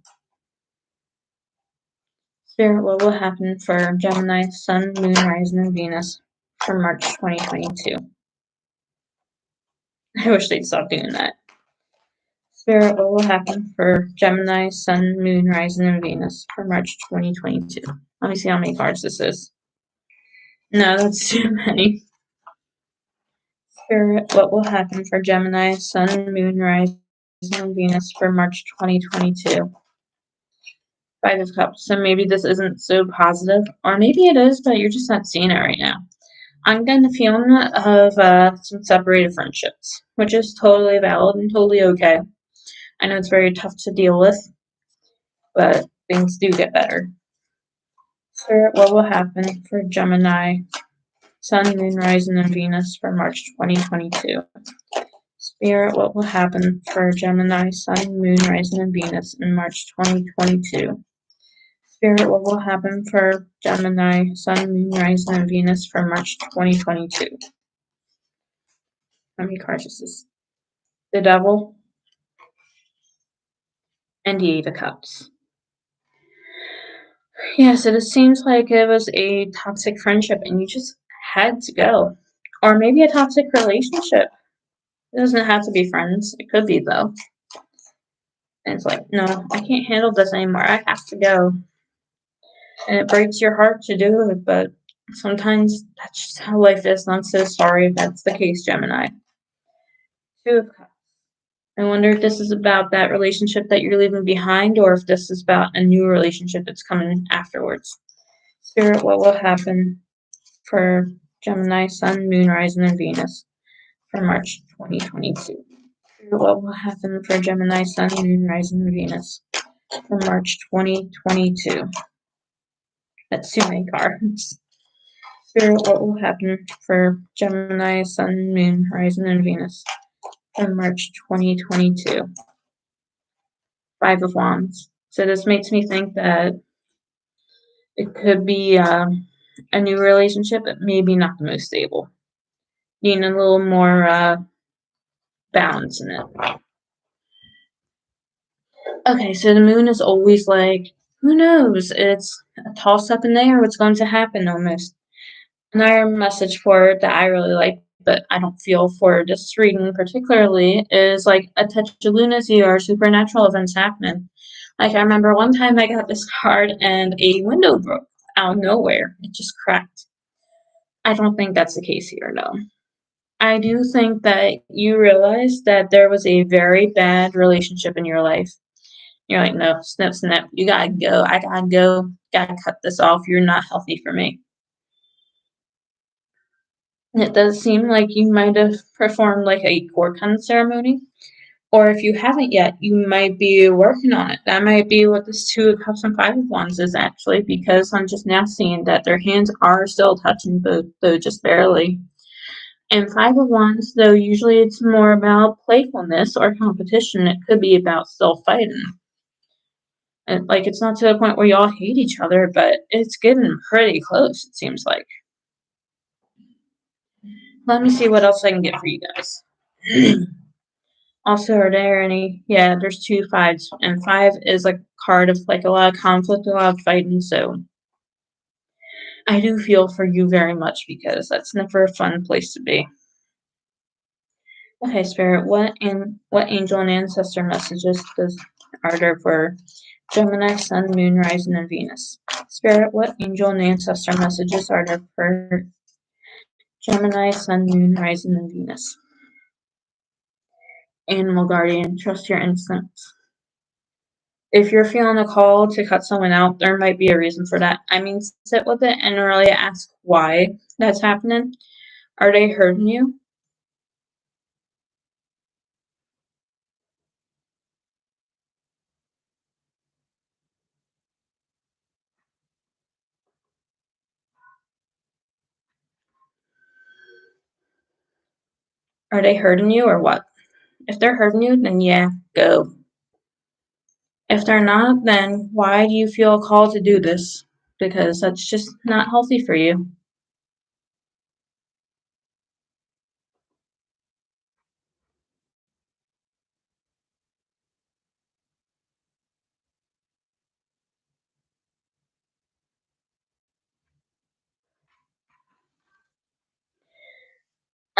Spirit, what will happen for Gemini, Sun, Moon, Rising, and Venus for March 2022? I wish they'd stop doing that. Spirit, what will happen for Gemini, Sun, Moon, Rising, and Venus for March 2022? Let me see how many cards this is. No, that's too many. Spirit, what will happen for Gemini, Sun, Moon, Rising, and Venus for March 2022? 5 of Cups. So maybe this isn't so positive, or maybe it is, but you're just not seeing it right now. I'm getting the feeling of some separated friendships, which is totally valid and totally okay. I know it's very tough to deal with, but things do get better. Spirit, what will happen for Gemini, Sun, Moon, Rising, and Venus for March 2022? Spirit, what will happen for Gemini, Sun, Moon, Rising, and Venus in March 2022? Spirit, what will happen for Gemini, Sun, Moon, Rising, and Venus for March 2022? How many cards is this? The Devil and the 8 of Cups. Yeah, so it seems like it was a toxic friendship and you just had to go. Or maybe a toxic relationship. It doesn't have to be friends. It could be, though. And it's like, no, I can't handle this anymore. I have to go. And it breaks your heart to do it, but sometimes that's just how life is. And I'm so sorry if that's the case, Gemini. 2 of Cups. I wonder if this is about that relationship that you're leaving behind or if this is about a new relationship that's coming afterwards. Spirit, what will happen for Gemini, Sun, Moon, Rising, and Venus for March 2022? Spirit, what will happen for Gemini, Sun, Moon, Rising, and Venus for March 2022? That's too many cards. Spirit, what will happen for Gemini, Sun, Moon, Horizon, and Venus from March 2022? Five of Wands. So this makes me think that it could be a new relationship, but maybe not the most stable. Needing a little more balance in it. Okay, so the moon is always like, who knows? It's a toss up in the air what's going to happen almost. Another message for it that I really like, but I don't feel for this reading particularly, is like a touch of lunacy or supernatural events happening. Like I remember one time I got this card and a window broke out of nowhere. It just cracked. I don't think that's the case here, no. I do think that you realize that there was a very bad relationship in your life. You're like, no, snip, snip, you gotta go. I gotta go. Gotta cut this off. You're not healthy for me. And it does seem like you might have performed like a core kind of ceremony. Or if you haven't yet, you might be working on it. That might be what this Two of Cups and Five of Wands is actually, because I'm just now seeing that their hands are still touching both, though just barely. And Five of Wands, though usually it's more about playfulness or competition, it could be about still fighting. And like it's not to the point where y'all hate each other, but it's getting pretty close, it seems like. Let me see what else I can get for you guys. Also, are there any? Yeah, there's two fives, and five is a card of like a lot of conflict, a lot of fighting. So I do feel for you very much because that's never a fun place to be. Okay, Spirit, what angel and ancestor messages are there for Gemini, Sun, Moon, Rising, and Venus? Spirit, what angel and ancestor messages are there for Gemini, Sun, Moon, Rising, and Venus? Animal guardian, trust your instincts. If you're feeling a call to cut someone out, there might be a reason for that. I mean, sit with it and really ask why that's happening. Are they hurting you? Are they hurting you or what? If they're hurting you, then yeah, go. If they're not, then why do you feel called to do this? Because that's just not healthy for you.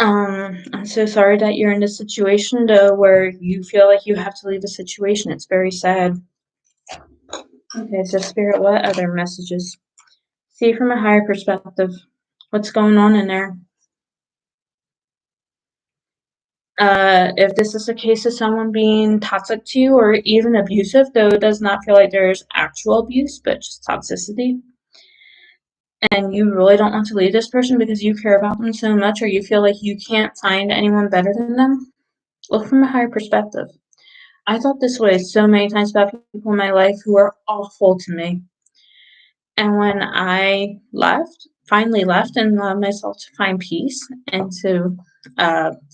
I'm so sorry that you're in this situation though where you feel like you have to leave the situation. It's very sad. Okay, so Spirit, what other messages? See from a higher perspective. What's going on in there? If this is a case of someone being toxic to you or even abusive, though it does not feel like there's actual abuse, but just toxicity, and you really don't want to leave this person because you care about them so much or you feel like you can't find anyone better than them, look from a higher perspective. I thought this way so many times about people in my life who were awful to me. And when I finally left and allowed myself to find peace and to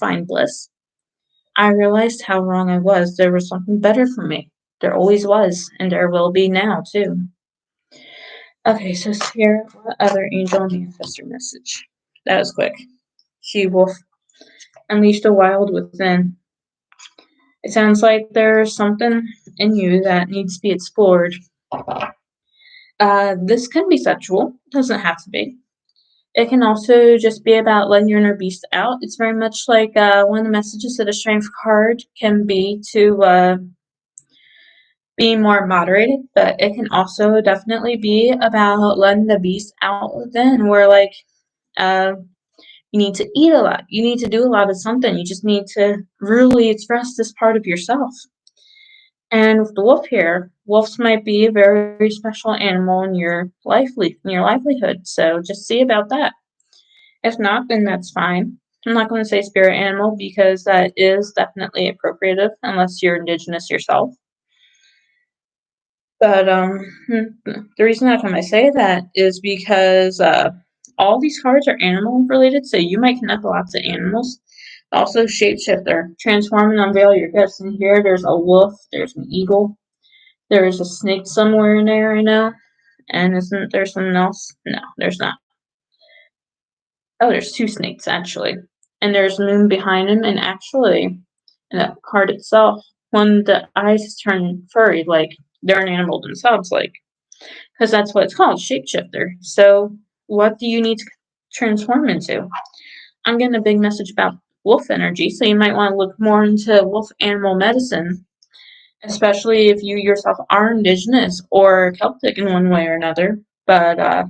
find bliss, I realized how wrong I was. There was something better for me. There always was, and there will be now, too. Okay, so Spirit, what other angel manifestor message? That was quick. She wolf unleashed the wild within. It sounds like there's something in you that needs to be explored. This can be sexual, doesn't have to be. It can also just be about letting your inner beast out. It's very much like one of the messages that a strength card can be to be more moderated, but it can also definitely be about letting the beast out within, where like uh, you need to eat a lot, you need to do a lot of something, you just need to really express this part of yourself. And with the wolf here, wolves might be a very special animal in your livelihood. So just see about that. If not, then that's fine. I'm not going to say spirit animal because that is definitely appropriative unless you're indigenous yourself. But the reason how come I say that is because all these cards are animal related, so you might connect lots of animals. Also, shapeshifter, transform and unveil your gifts. And here, there's a wolf, there's an eagle, there's a snake somewhere in there, I know. And isn't there something else? No, there's not. Oh, there's two snakes actually, and there's moon behind him. And actually, in that card itself, when the eyes turn furry, like they're an animal themselves, like because that's what it's called, shapeshifter. So, what do you need to transform into? I'm getting a big message about wolf energy, so you might want to look more into wolf animal medicine, especially if you yourself are indigenous or Celtic in one way or another. But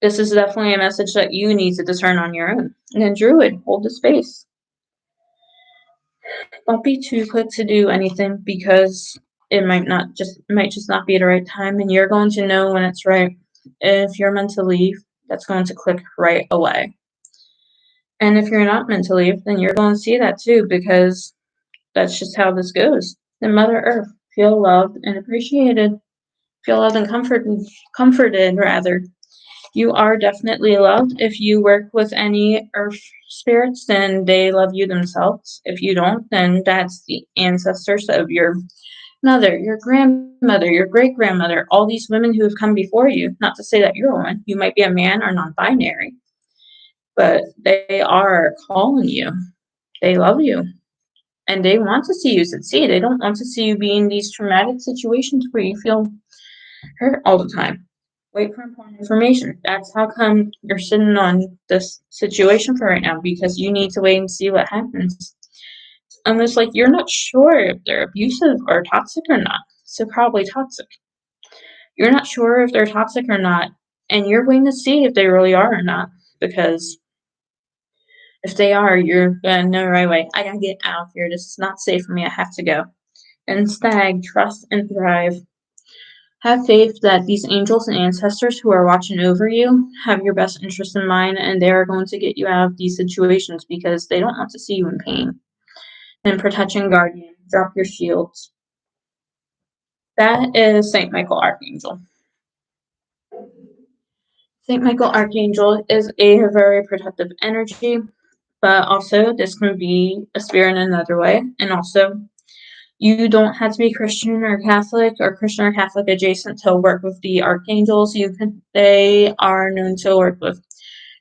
this is definitely a message that you need to discern on your own. And then Druid, hold the space. Don't be too quick to do anything because it might just not be the right time, and you're going to know when it's right. If you're meant to leave, that's going to click right away. And if you're not meant to leave, then you're going to see that too, because that's just how this goes. Then Mother Earth, feel loved and appreciated. Feel loved and comforted rather. You are definitely loved. If you work with any earth spirits, then they love you themselves. If you don't, then that's the ancestors of your mother, your grandmother, your great grandmother, all these women who have come before you. Not to say that you're a woman, you might be a man or non binary, but they are calling you. They love you. And they want to see you succeed. They don't want to see you be in these traumatic situations where you feel hurt all the time. Wait for important information. That's how come you're sitting on this situation for right now, because you need to wait and see what happens. Almost like you're not sure if they're abusive or toxic or not. So probably toxic. You're not sure if they're toxic or not, and you're waiting to see if they really are or not. Because if they are, you're gonna know right away. I gotta get out of here. This is not safe for me. I have to go. And Stag, trust and thrive. Have faith that these angels and ancestors who are watching over you have your best interest in mind, and they are going to get you out of these situations because they don't want to see you in pain. And protection guardian, drop your shields. That is Saint Michael Archangel. Saint Michael Archangel is a very protective energy, but also this can be a spirit in another way. And also, you don't have to be Christian or Catholic adjacent to work with the archangels. They are known to work with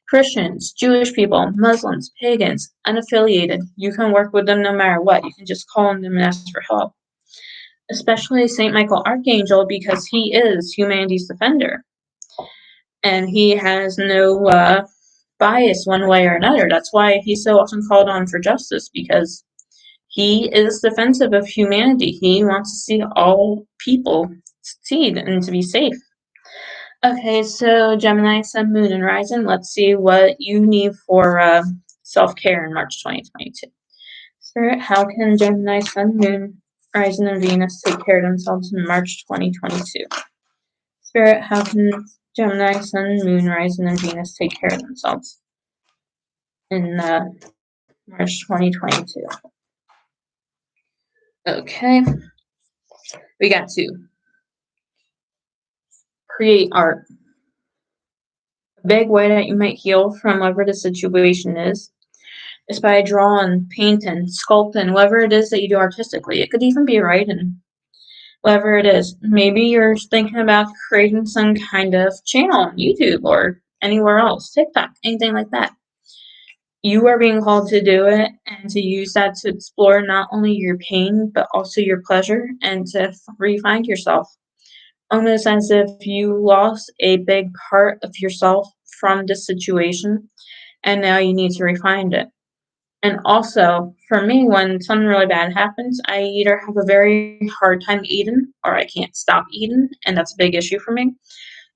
Christians, Jewish people, Muslims, pagans, unaffiliated. You can work with them no matter what. You can just call on them and ask for help. Especially Saint Michael Archangel, because he is humanity's defender. And he has no bias one way or another. That's why he's so often called on for justice, because he is defensive of humanity. He wants to see all people succeed and to be safe. Okay, so Gemini, Sun, Moon, and Rising. Let's see what you need for self-care in March 2022. Spirit, how can Gemini, Sun, Moon, Rising, and Venus take care of themselves in March 2022? Spirit, how can Gemini, Sun, Moon, Rising, and Venus take care of themselves in March 2022? Okay, we got two. Create art. A big way that you might heal from whatever the situation is by drawing, painting, sculpting, whatever it is that you do artistically. It could even be writing, whatever it is. Maybe you're thinking about creating some kind of channel on YouTube or anywhere else, TikTok, anything like that. You are being called to do it and to use that to explore not only your pain, but also your pleasure, and to re-find yourself. Almost as if you lost a big part of yourself from this situation, and now you need to refine it. And also, for me, when something really bad happens, I either have a very hard time eating or I can't stop eating, and that's a big issue for me.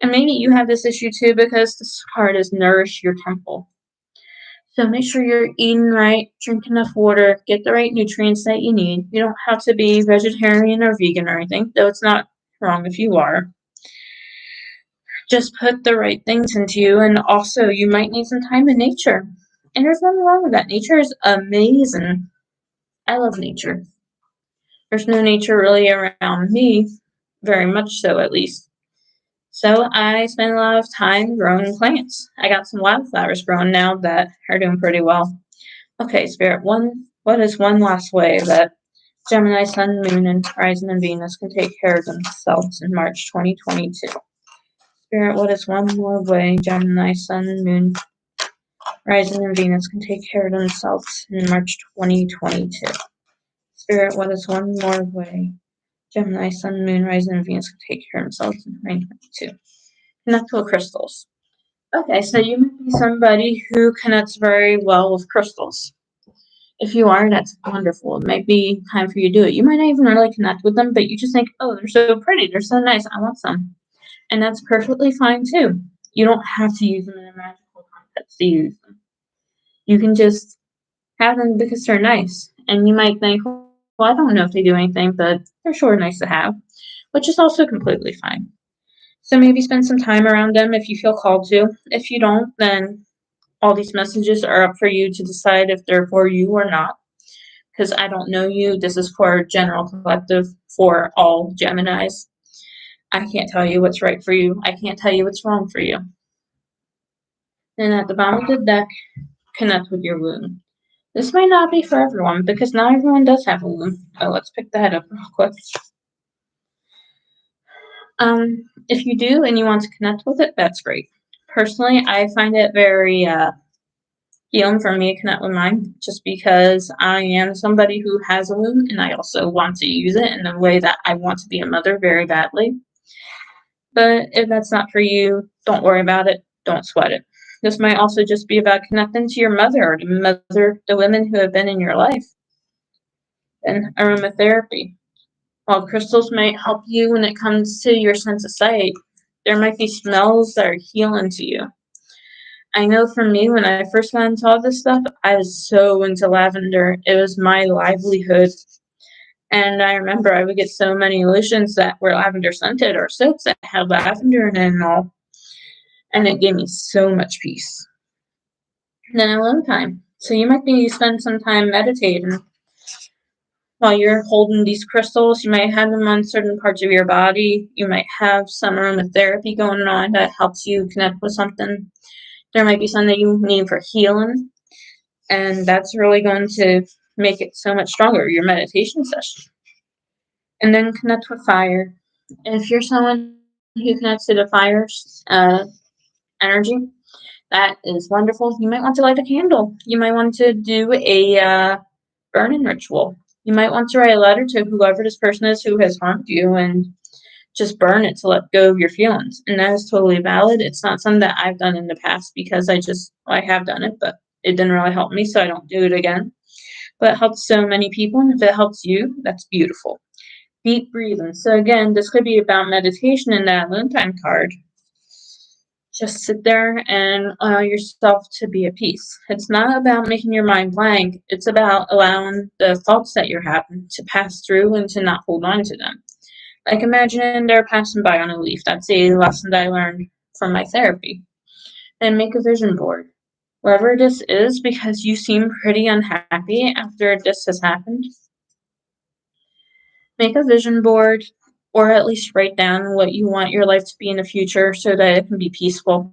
And maybe you have this issue too, because this card is nourish your temple. So make sure you're eating right, drink enough water, get the right nutrients that you need. You don't have to be vegetarian or vegan or anything, though it's not wrong if you are. Just put the right things into you, and also you might need some time in nature. And there's nothing wrong with that. Nature is amazing. I love nature. There's no nature really around me, very much so at least. So I spend a lot of time growing plants. I got some wildflowers growing now that are doing pretty well. Okay, Spirit, what is one last way that Gemini, Sun, Moon, and Horizon and Venus can take care of themselves in March 2022? Spirit, what is one more way Gemini, Sun, Moon, Horizon, and Venus can take care of themselves in March 2022? Spirit, what is one more way Gemini, Sun, Moon, Horizon, and Venus can take care of themselves in 2022? Connect with crystals. Okay, so you might be somebody who connects very well with crystals. If you are, that's wonderful. It might be time for you to do it. You might not even really connect with them, but you just think, oh, they're so pretty, they're so nice, I want some. And that's perfectly fine too. You don't have to use them in a magical context to use them. You can just have them because they're nice. And you might think, well, I don't know if they do anything, but they're sure nice to have, which is also completely fine. So maybe spend some time around them if you feel called to. If you don't, then all these messages are up for you to decide if they're for you or not. Because I don't know you. This is for general collective for all Geminis. I can't tell you what's right for you. I can't tell you what's wrong for you. And at the bottom of the deck, connect with your womb. This might not be for everyone because not everyone does have a womb. Oh, let's pick that up real quick. If you do and you want to connect with it, that's great. Personally, I find it very healing for me to connect with mine just because I am somebody who has a womb and I also want to use it in a way that I want to be a mother very badly. But if that's not for you, don't worry about it. Don't sweat it. This might also just be about connecting to your mother or the women who have been in your life. And aromatherapy. While crystals might help you when it comes to your sense of sight, there might be smells that are healing to you. I know for me, when I first got into all this stuff, I was so into lavender. It was my livelihood. And I remember I would get so many lotions that were lavender scented or soaps that had lavender in it and all. And it gave me so much peace. And then alone time. So you might be spend some time meditating while you're holding these crystals. You might have them on certain parts of your body. You might have some aromatherapy going on that helps you connect with something. There might be something that you need for healing. And that's really going to make it so much stronger, your meditation session. And then connect with fire. If you're someone who connects to the fire energy, that is wonderful. You might want to light a candle. You might want to do a burning ritual. You might want to write a letter to whoever this person is who has harmed you and just burn it to let go of your feelings. And that is totally valid. It's not something that I've done in the past because I have done it, but it didn't really help me, so I don't do it again. But it helps so many people, and if it helps you, that's beautiful. Deep breathing. So again, this could be about meditation in that alone time card. Just sit there and allow yourself to be at peace. It's not about making your mind blank. It's about allowing the thoughts that you're having to pass through and to not hold on to them. Like imagine they're passing by on a leaf. That's a lesson that I learned from my therapy. And make a vision board. Whatever this is, because you seem pretty unhappy after this has happened, make a vision board or at least write down what you want your life to be in the future so that it can be peaceful.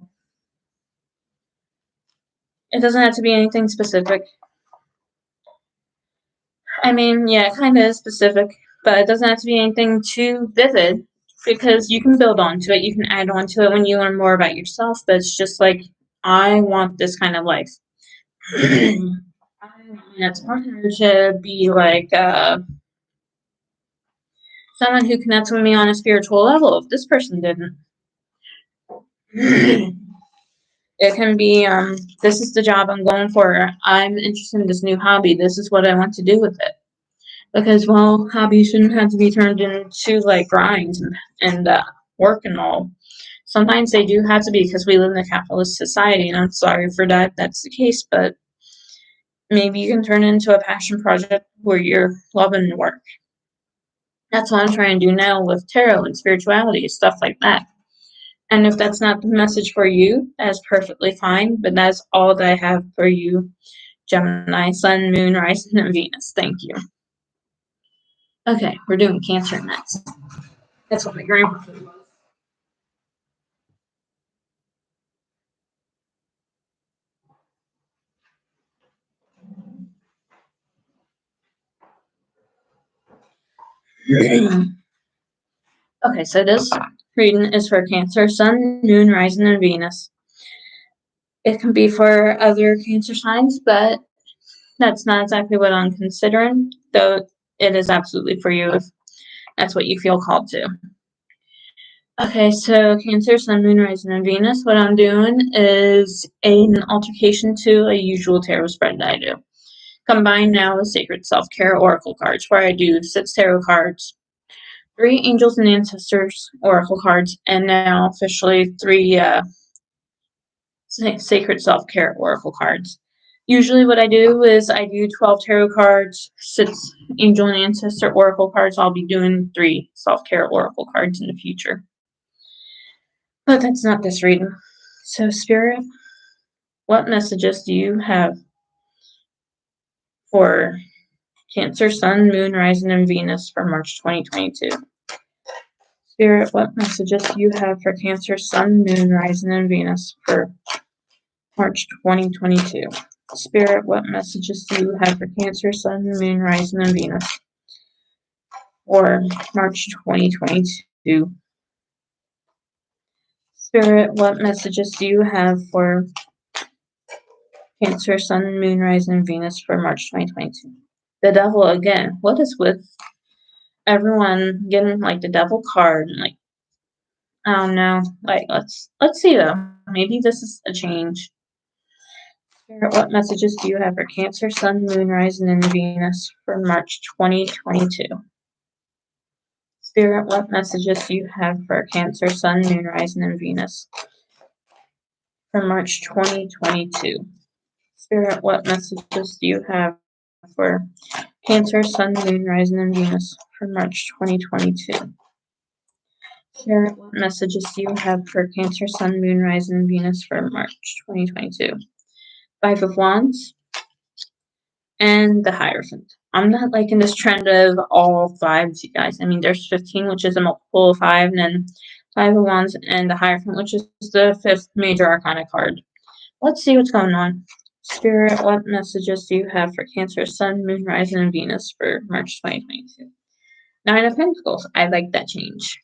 It doesn't have to be anything specific. I mean, yeah, it kind of is specific, but it doesn't have to be anything too vivid because you can build onto it. You can add on to it when you learn more about yourself, but it's just like, I want this kind of life. I want my next partner to be like someone who connects with me on a spiritual level if this person didn't. It can be, this is the job I'm going for. I'm interested in this new hobby. This is what I want to do with it. Because, well, hobbies shouldn't have to be turned into, like, grinds and work and all. Sometimes they do have to be because we live in a capitalist society, and I'm sorry for that. That's the case, but maybe you can turn it into a passion project where you're loving the work. That's what I'm trying to do now with tarot and spirituality, stuff like that. And if that's not the message for you, that's perfectly fine, but that's all that I have for you, Gemini, Sun, Moon, Rising, and Venus. Thank you. Okay, we're doing Cancer next. That's what my grandpa was. Okay, so this reading is for Cancer, Sun, Moon, Rising, and Venus. It can be for other Cancer signs, but that's not exactly what I'm considering, though it is absolutely for you if that's what you feel called to. Okay, so Cancer, Sun, Moon, Rising, and Venus. What I'm doing is an altercation to a usual tarot spread that I do. Combined now with Sacred Self-Care Oracle cards, where I do 6 tarot cards, 3 Angels and Ancestors Oracle cards, and now officially 3 Sacred Self-Care Oracle cards. Usually what I do is I do 12 tarot cards, 6 Angel and Ancestor Oracle cards. I'll be doing 3 Self-Care Oracle cards in the future. But that's not this reading. So, Spirit, what messages do you have for Cancer, Sun, Moon, Rising, and Venus for March 2022? Spirit, what messages do you have for Cancer, Sun, Moon, Rising, and Venus for March 2022? Spirit, what messages do you have for Cancer, Sun, Moon, Rising, and Venus for March 2022? Spirit, what messages do you have for Cancer, Sun, Moon, Rising, and Venus for March 2022? The Devil again. What is with everyone getting like the Devil card? Like, I don't know. Like, let's see though. Maybe this is a change. Spirit, what messages do you have for Cancer, Sun, Moon, Rising, and Venus for March 2022? Spirit, what messages do you have for Cancer, Sun, Moon, Rising, and Venus for March 2022? Spirit, what messages do you have for Cancer, Sun, Moon, Rising, and Venus for March 2022? Spirit, what messages do you have for Cancer, Sun, Moon, Rising, and Venus for March 2022? 5 of Wands and the Hierophant. I'm not liking this trend of all 5s, you guys. I mean, there's 15, which is a multiple of 5, and then 5 of Wands and the Hierophant, which is the 5th major arcana card. Let's see what's going on. Spirit, what messages do you have for Cancer, Sun, Moon, Rising, and Venus for March 2022? 9 of Pentacles. I like that change.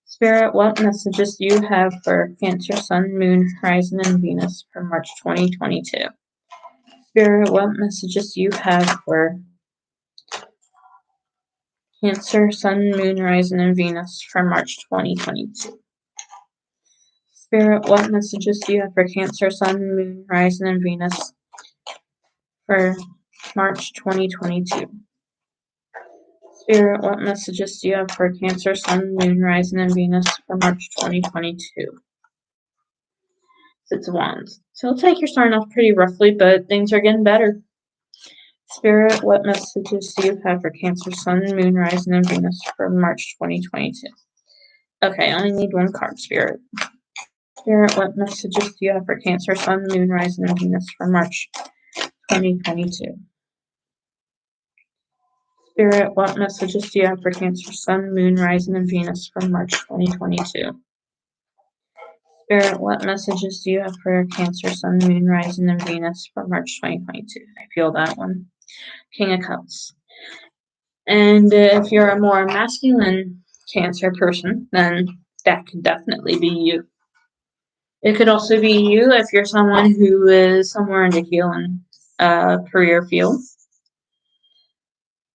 Spirit, what messages do you have for Cancer, Sun, Moon, Rising, and Venus for March 2022? Spirit, what messages do you have for Cancer, Sun, Moon, Rising, and Venus for March 2022? Spirit, what messages do you have for Cancer, Sun, Moon, Rising, and Venus for March 2022? Spirit, what messages do you have for Cancer, Sun, Moon, Rising, and Venus for March 2022? 6 of Wands. So it looks like you're starting off pretty roughly, but things are getting better. Spirit, what messages do you have for Cancer, Sun, Moon, Rising, and Venus for March 2022? Okay, I only need 1 card, Spirit. Spirit, what messages do you have for Cancer, Sun, Moon, Rising, and Venus for March 2022? Spirit, what messages do you have for Cancer, Sun, Moon, Rising, and Venus for March 2022? Spirit, what messages do you have for Cancer, Sun, Moon, Rising, and Venus for March 2022? I feel that one. King of Cups. And if you're a more masculine Cancer person, then that could definitely be you. It could also be you if you're someone who is somewhere in the healing career field.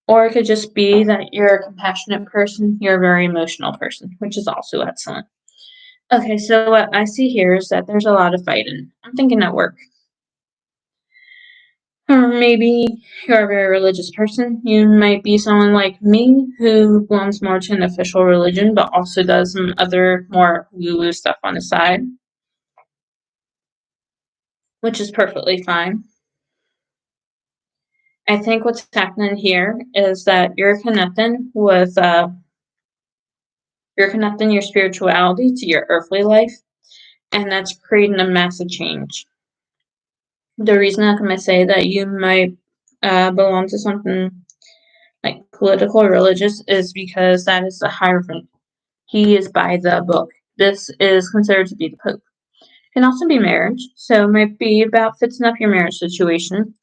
Or it could just be that you're a compassionate person, you're a very emotional person, which is also excellent. Okay, so what I see here is that there's a lot of fighting. I'm thinking at work. Or maybe you're a very religious person. You might be someone like me who belongs more to an official religion, but also does some other more woo-woo stuff on the side, which is perfectly fine. I think what's happening here is that you're connecting with you're connecting your spirituality to your earthly life, and that's creating a massive change. The reason I'm going to say that you might belong to something like political or religious, is because that is the Hierophant. He is by the book. This is considered to be the Pope. Can also be marriage, so it might be about fixing up your marriage situation.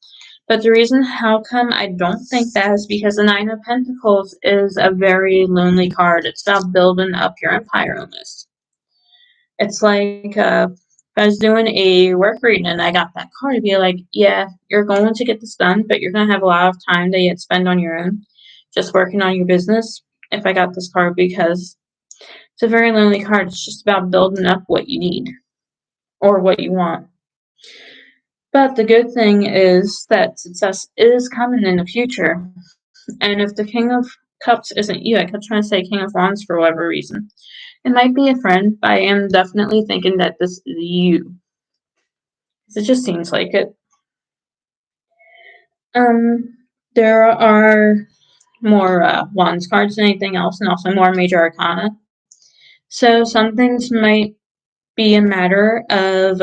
But the reason how come I don't think that is because the Nine of Pentacles is a very lonely card. It's about building up your empire almost. It's like if I was doing a work reading and I got that card, it'd be like, yeah, you're going to get this done, but you're going to have a lot of time that you spend on your own, just working on your business. If I got this card, because it's a very lonely card. It's just about building up what you need or what you want. But the good thing is that success is coming in the future. And if the King of Cups isn't you, I kept trying to say King of Wands for whatever reason. It might be a friend, but I am definitely thinking that this is you. It just seems like it. There are more Wands cards than anything else, and also more Major Arcana. So some things might be a matter of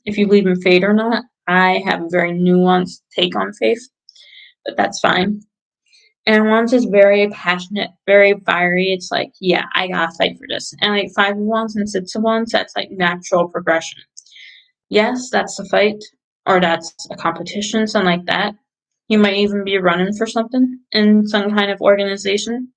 if you believe in fate or not. I have a very nuanced take on faith, but that's fine. And Wands is very passionate, very fiery. It's like, yeah, I gotta fight for this. And like Five of Wands and Six of Wands, that's like natural progression. Yes, that's a fight, or that's a competition, something like that. You might even be running for something in some kind of organization.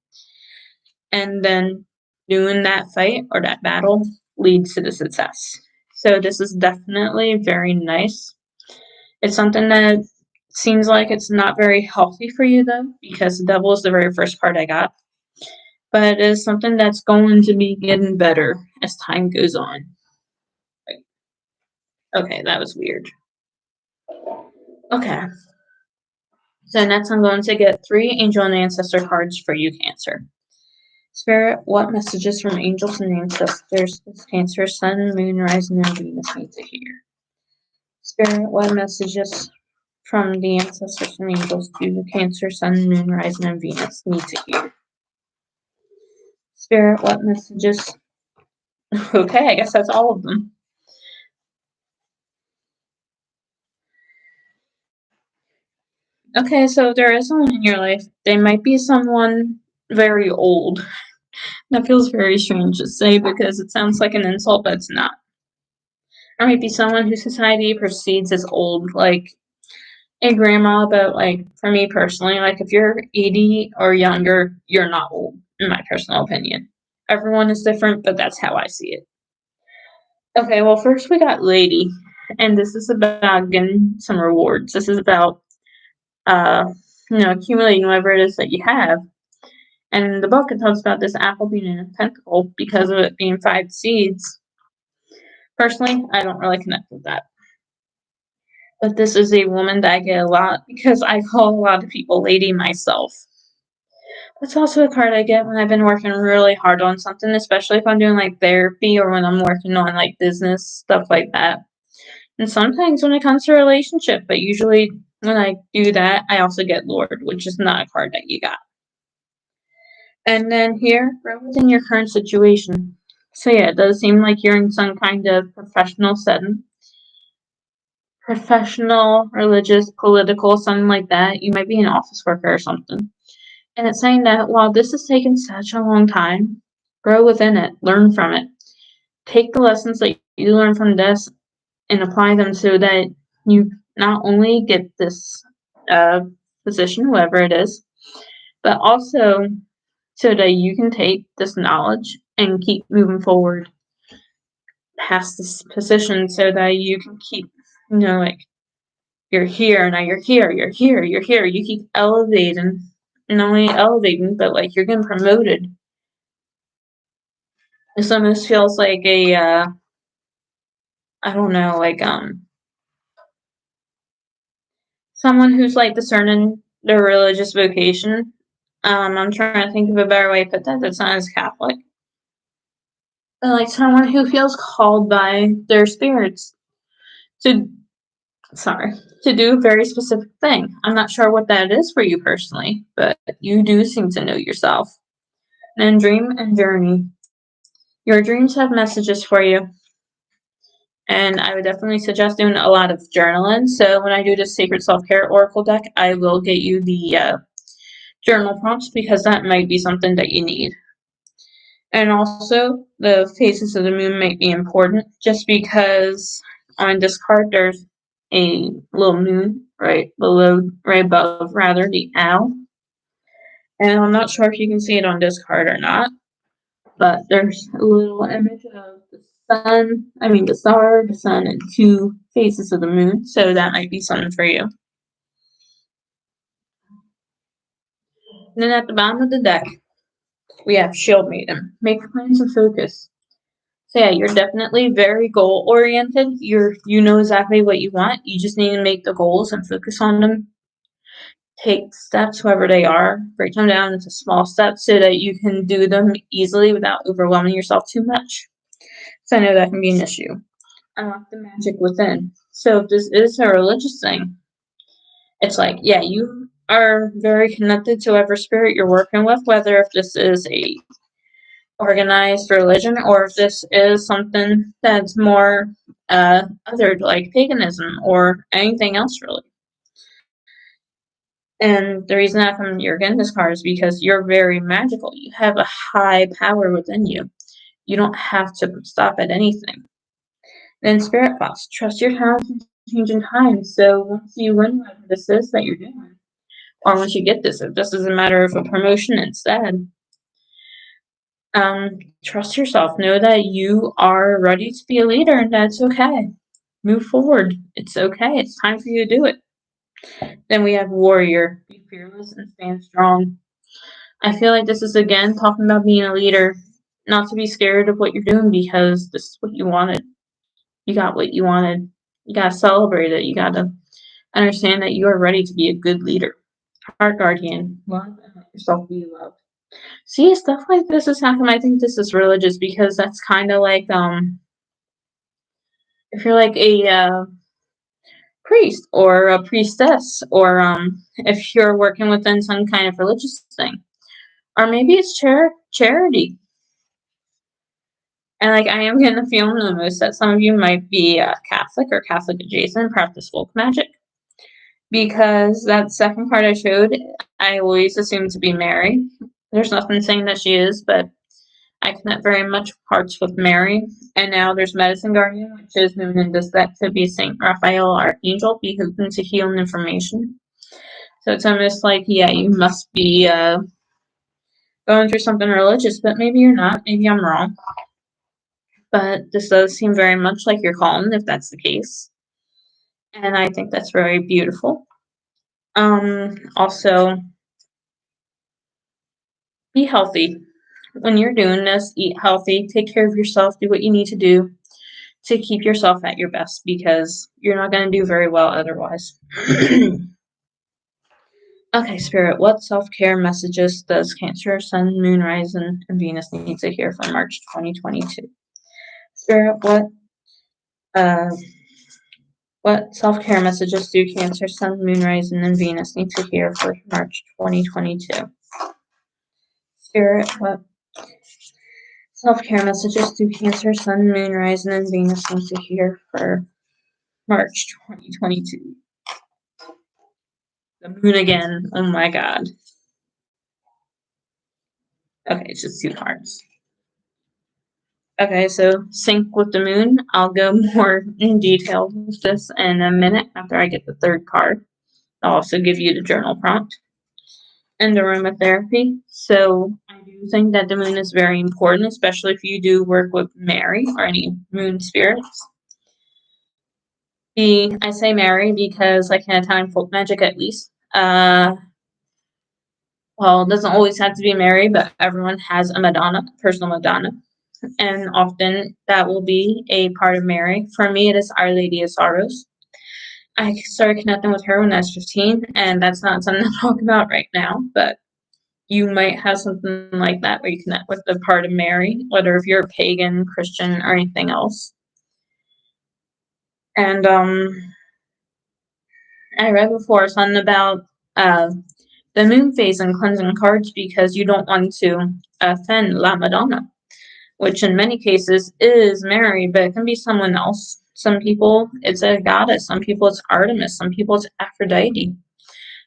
And then doing that fight or that battle leads to the success. So this is definitely very nice. It's something that seems like it's not very healthy for you though, because the Devil is the very first card I got. But it is something that's going to be getting better as time goes on. Okay, that was weird. Okay. So next I'm going to get 3 Angel and Ancestor cards for you, Cancer. Spirit, what messages from angels and ancestors does Cancer, Sun, Moon, Rising, and Venus need to hear? Spirit, what messages from the ancestors and angels do the Cancer, Sun, Moon, Rising, and Venus need to hear? Spirit, what messages? Okay, I guess that's all of them. Okay, so there is someone in your life. They might be someone very old. That feels very strange to say because it sounds like an insult, but it's not. Or might be someone who society perceives as old, like a grandma, but like for me personally, like if you're 80 or younger, you're not old, in my personal opinion. Everyone is different, but that's how I see it. Okay, well, first we got Lady, and this is about getting some rewards. This is about, accumulating whatever it is that you have. And in the book, it talks about this apple being in a pentacle because of it being 5 seeds. Personally, I don't really connect with that. But this is a woman that I get a lot because I call a lot of people lady myself. That's also a card I get when I've been working really hard on something, especially if I'm doing like therapy or when I'm working on like business, stuff like that. And sometimes when it comes to a relationship, but usually when I do that, I also get Lord, which is not a card that you got. And then here, grow within your current situation. So yeah, it does seem like you're in some kind of professional setting. Professional, religious, political, something like that. You might be an office worker or something. And it's saying that while this has taken such a long time, grow within it, learn from it. Take the lessons that you learn from this and apply them so that you not only get this position, whatever it is, but also so that you can take this knowledge and keep moving forward past this position so that you can keep, like, you're here, now you're here, you're here, you're here. You keep elevating, not only elevating, but like you're getting promoted. This almost feels like a, I don't know, like, someone who's like discerning their religious vocation. I'm trying to think of a better way to put that that's not as Catholic. But like someone who feels called by their spirits to do a very specific thing. I'm not sure what that is for you personally, but you do seem to know yourself. And then dream and journey. Your dreams have messages for you. And I would definitely suggest doing a lot of journaling. So when I do the Sacred Self-Care Oracle deck, I will get you the journal prompts because that might be something that you need. And also, the phases of the moon might be important just because on this card there's a little moon right above, the owl. And I'm not sure if you can see it on this card or not, but there's a little image of the star, the sun, and two phases of the moon. So that might be something for you. And then at the bottom of the deck, we have Shield Maiden. Make plans and focus. So yeah, you're definitely very goal oriented. You know exactly what you want. You just need to make the goals and focus on them. Take steps, whoever they are, break them down into small steps so that you can do them easily without overwhelming yourself too much. So I know that can be an issue. Unlock the magic within. So if this is a religious thing, it's like, yeah, you are very connected to whatever spirit you're working with, whether if this is a organized religion or if this is something that's more other, like paganism or anything else really. And the reason that you're getting this card is because you're very magical. You have a high power within you. You don't have to stop at anything. Then Spirit Box, trust your talents and changing times. So once you win whatever this is that you're doing, or once you get this, if this is a matter of a promotion instead, trust yourself. Know that you are ready to be a leader, and that's okay. Move forward. It's okay. It's time for you to do it. Then we have Warrior. Be fearless and stand strong. I feel like this is again talking about being a leader, not to be scared of what you're doing because this is what you wanted. You got what you wanted. You gotta celebrate it. You gotta understand that you are ready to be a good leader. Heart Guardian. Love and let yourself be loved. See, stuff like this is happening. I think this is religious because that's kind of like if you're like a priest or a priestess, or if you're working within some kind of religious thing, or maybe it's charity. And like I am getting the feeling the most that some of you might be Catholic or Catholic adjacent, practice folk magic, because that second card I showed, I always assume to be Mary. There's nothing saying that she is, but I connect very much parts with Mary. And now there's Medicine Guardian, which is moving into that to be Saint Raphael Archangel, be hoping to heal information. So it's almost like, yeah, you must be going through something religious, but maybe you're not. Maybe I'm wrong. But this does seem very much like your calling, if that's the case. And I think that's very beautiful. Also, be healthy. When you're doing this, eat healthy, take care of yourself, do what you need to do to keep yourself at your best, because you're not going to do very well otherwise. Okay, Spirit, what self-care messages does Cancer, Sun, Moon, Rising, and Venus need to hear for March 2022? Spirit, what self-care messages do Cancer, Sun, Moon, Rising, and Venus need to hear for March 2022? Spirit, what self-care messages do Cancer, Sun, Moon, Rising, and Venus need to hear for March 2022? The moon again. Oh my god. Okay, it's just 2 cards. Okay, so sync with the moon. I'll go more in detail with this in a minute after I get the 3rd card. I'll also give you the journal prompt and the aromatherapy. So I do think that the moon is very important, especially if you do work with Mary or any moon spirits. I say Mary because I can Italian folk magic at least. Well, it doesn't always have to be Mary, but everyone has a Madonna, personal Madonna. And often that will be a part of Mary. For me, it is Our Lady of Sorrows. I started connecting with her when I was 15, and that's not something to talk about right now, but you might have something like that where you connect with the part of Mary, whether if you're a pagan, Christian, or anything else. And I read before something about the moon phase and cleansing cards because you don't want to offend La Madonna, which in many cases is Mary, but it can be someone else. Some people it's a goddess, some people it's Artemis, some people it's Aphrodite,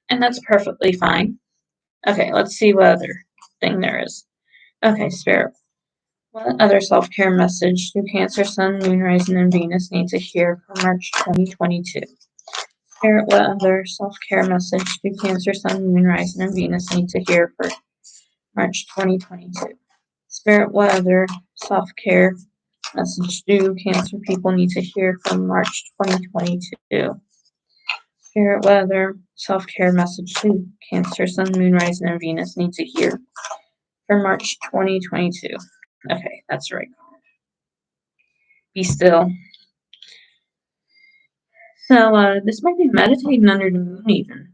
and that's perfectly fine. Okay, let's see what other thing there is. Okay, Spirit. What other self-care message do Cancer, Sun, Moon, Rising, and Venus need to hear for March 2022? Spirit, what other self-care message do Cancer, Sun, Moon, Rising, and Venus need to hear for March 2022? Spirit, what other self-care message do Cancer people need to hear from March 2022? Spirit, what other self-care message do Cancer, Sun, Moon, Rising, and Venus need to hear for March 2022? Okay, that's right. Be still. So, this might be meditating under the moon even.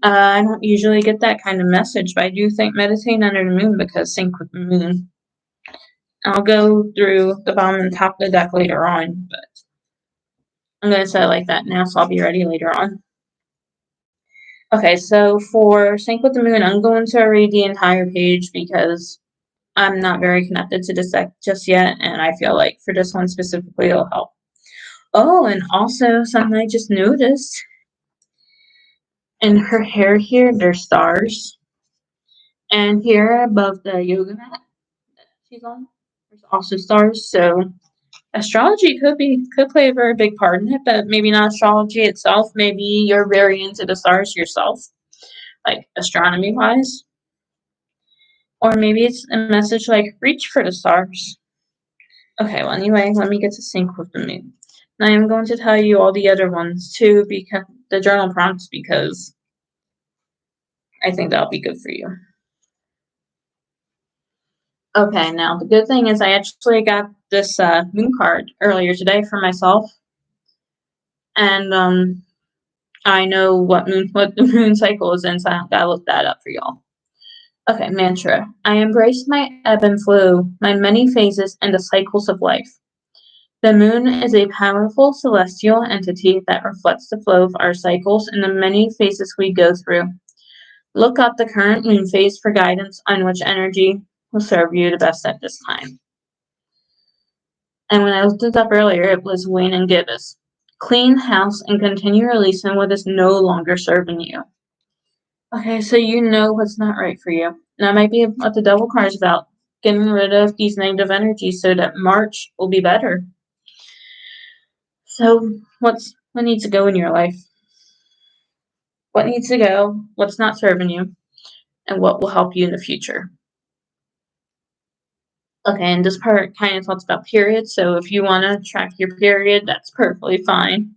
I don't usually get that kind of message, but I do think meditating under the moon because sync with the moon. I'll go through the bottom and top of the deck later on, but I'm going to say it like that now, so I'll be ready later on. Okay, so for Sync with the Moon, I'm going to read the entire page because I'm not very connected to this deck just yet, and I feel like for this one specifically, it'll help. Oh, and also something I just noticed. In her hair here, there's stars. And here above the yoga mat that she's on, there's also stars. So astrology could play a very big part in it, but maybe not astrology itself. Maybe you're very into the stars yourself, like astronomy wise. Or maybe it's a message like reach for the stars. Okay, well anyway, let me get to sync with the moon. And I am going to tell you all the other ones too, because the journal prompts, because I think that'll be good for you. Okay, now the good thing is I actually got this moon card earlier today for myself, and I know what the moon cycle is in, so I gotta look that up for y'all. Okay, mantra. I embrace my ebb and flow, my many phases, and the cycles of life. The moon is a powerful celestial entity that reflects the flow of our cycles and the many phases we go through. Look up the current moon phase for guidance on which energy will serve you the best at this time. And when I looked this up earlier, it was Wayne and Gibbs. Clean house and continue releasing what is no longer serving you. Okay, so you know what's not right for you. That might be what the devil card is about. Getting rid of these negative energies so that March will be better. So what needs to go in your life? What needs to go? What's not serving you? And what will help you in the future? Okay, and this part kind of talks about periods, so if you want to track your period, that's perfectly fine.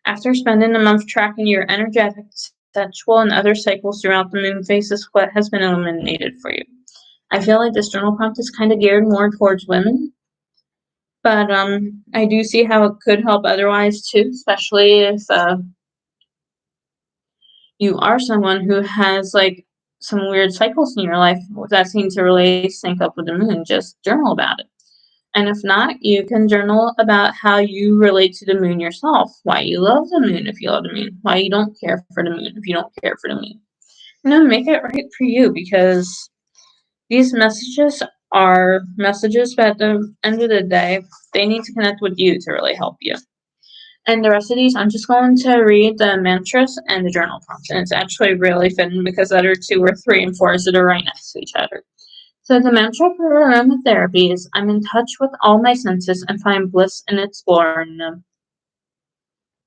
After spending a month tracking your energetic, sexual, and other cycles throughout the moon phases, what has been eliminated for you? I feel like this journal prompt is kind of geared more towards women, but I do see how it could help otherwise too, especially if you are someone who has like some weird cycles in your life that seem to really sync up with the moon. Just journal about it. And if not, you can journal about how you relate to the moon yourself. Why you love the moon if you love the moon. Why you don't care for the moon if you don't care for the moon. Make it right for you, because these messages are messages, but at the end of the day, they need to connect with you to really help you. And the rest of these, I'm just going to read the mantras and the journal prompts. And it's actually really fitting because the other 2 or 3 and 4 that are right next to each other. So the mantra for aromatherapy is, I'm in touch with all my senses and find bliss in exploring them.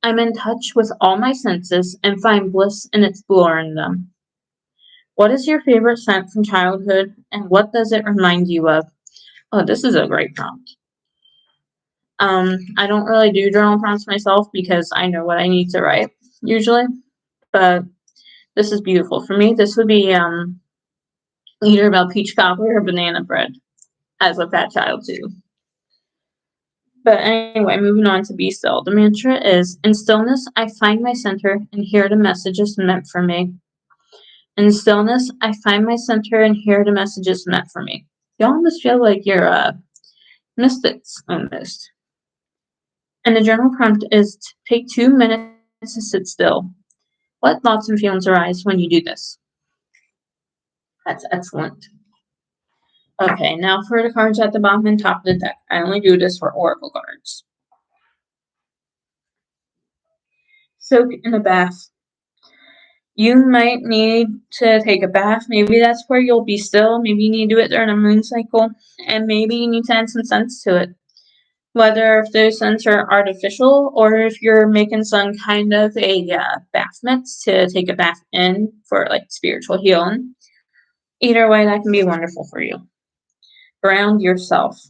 I'm in touch with all my senses and find bliss in exploring them. What is your favorite scent from childhood, and what does it remind you of? Oh, this is a great prompt. I don't really do journal prompts myself because I know what I need to write usually, but this is beautiful. For me, this would be either about peach cobbler or banana bread as a fat child too. But anyway, moving on to be still. The mantra is, in stillness, I find my center and hear the messages meant for me. In stillness, I find my center and hear the messages meant for me. You almost feel like you're mystics almost. And the journal prompt is to take 2 minutes to sit still. What thoughts and feelings arise when you do this? That's excellent. Okay, now for the cards at the bottom and top of the deck. I only do this for oracle cards. Soak in a bath. You might need to take a bath. Maybe that's where you'll be still. Maybe you need to do it during a moon cycle. And maybe you need to add some scents to it. Whether if those scents are artificial or if you're making some kind of a bath mitts to take a bath in for like spiritual healing. Either way, that can be wonderful for you. Ground yourself.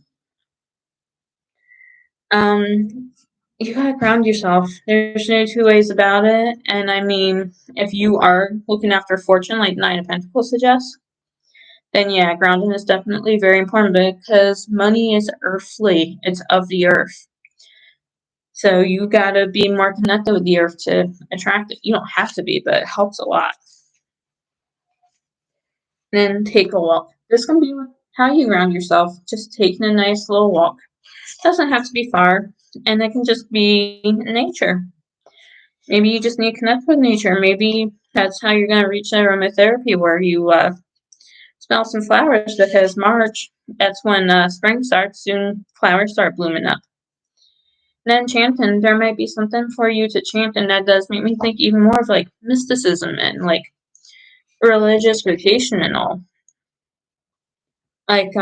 You gotta ground yourself. There's no two ways about it. And I mean, if you are looking after fortune, like Nine of Pentacles suggests, then yeah, grounding is definitely very important because money is earthly. It's of the earth. So you gotta be more connected with the earth to attract it. You don't have to be, but it helps a lot. Then take a walk. This can be how you ground yourself. Just taking a nice little walk. Doesn't have to be far, and it can just be nature. Maybe you just need to connect with nature. Maybe that's how you're going to reach aromatherapy, where you smell some flowers, because March, that's when spring starts. Soon flowers start blooming up. Then chanting, there might be something for you to chant, and that does make me think even more of like mysticism and like religious vocation and all. Like,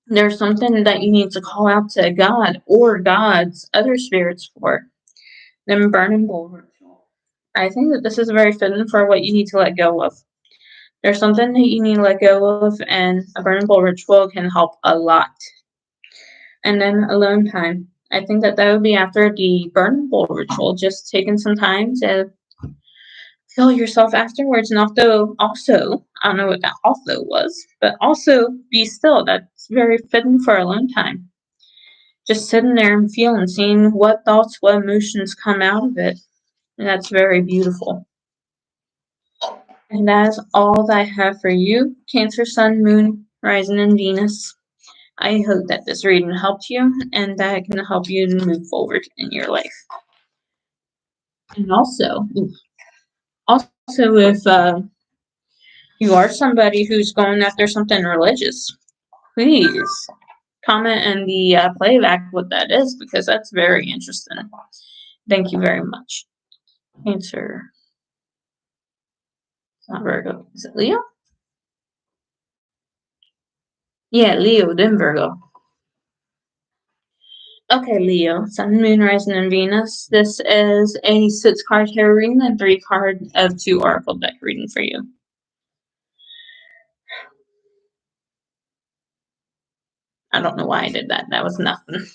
there's something that you need to call out to God or gods, other spirits for. Then burning bowl ritual. I think that this is very fitting for what you need to let go of. There's something that you need to let go of, and a burning bowl ritual can help a lot. And then alone time. I think that would be after the burning bowl ritual, just taking some time to feel yourself afterwards, and also, I don't know what that also was, but also be still. That's very fitting for alone time. Just sitting there and feeling, seeing what thoughts, what emotions come out of it. And that's very beautiful. And that is all that I have for you, Cancer, Sun, Moon, Rising, and Venus. I hope that this reading helped you and that it can help you to move forward in your life. And also if you are somebody who's going after something religious, please comment in the playback what that is, because that's very interesting. Thank you very much. Cancer. It's not Virgo. Is it Leo? Yeah, Leo, then Virgo. Okay, Leo, Sun, Moon, Rising, and Venus. This is a 6-card tarot reading and 3-card of 2 oracle deck reading for you. I don't know why I did that. That was nothing.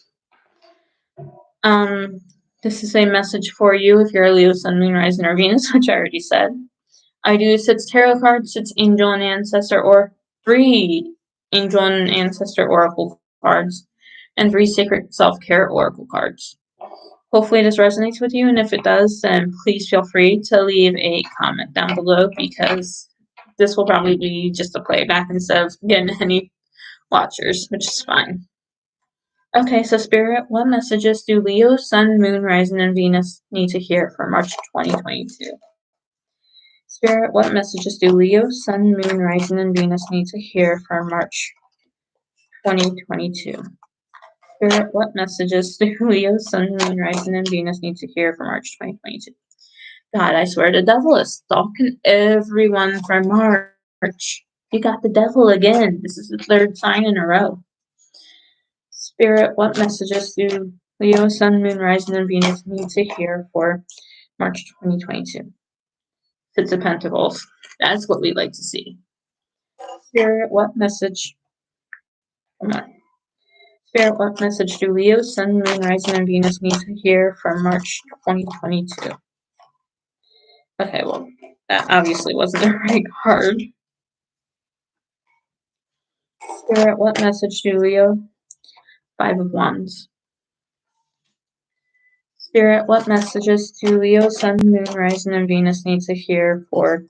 This is a message for you if you're a Leo, Sun, Moon, Rising, or Venus, which I already said. I do 6 tarot cards, 6 angel and ancestor, or 3 angel and ancestor oracle cards, and 3 sacred self-care oracle cards. Hopefully this resonates with you, and if it does, then please feel free to leave a comment down below, because this will probably be just a playback instead of getting any watchers, which is fine. Okay, so Spirit, what messages do Leo, Sun, Moon, Rising, and Venus need to hear for March 2022? Spirit, what messages do Leo, Sun, Moon, Rising, and Venus need to hear for March 2022? Spirit, what messages do Leo, Sun, Moon, Rising, and Venus need to hear for March 2022? God, I swear the devil is stalking everyone for March. You got the devil again. This is the 3rd sign in a row. Spirit, what messages do Leo, Sun, Moon, Rising, and Venus need to hear for March 2022? 6 of Pentacles. That's what we like to see. Spirit, what message? Come on. Spirit, what message do Leo, Sun, Moon, Rising, and Venus need to hear for March 2022? Okay, well, that obviously wasn't the right card. Spirit, what message do Leo? 5 of Wands. Spirit, what messages do Leo, Sun, Moon, Rising, and Venus need to hear for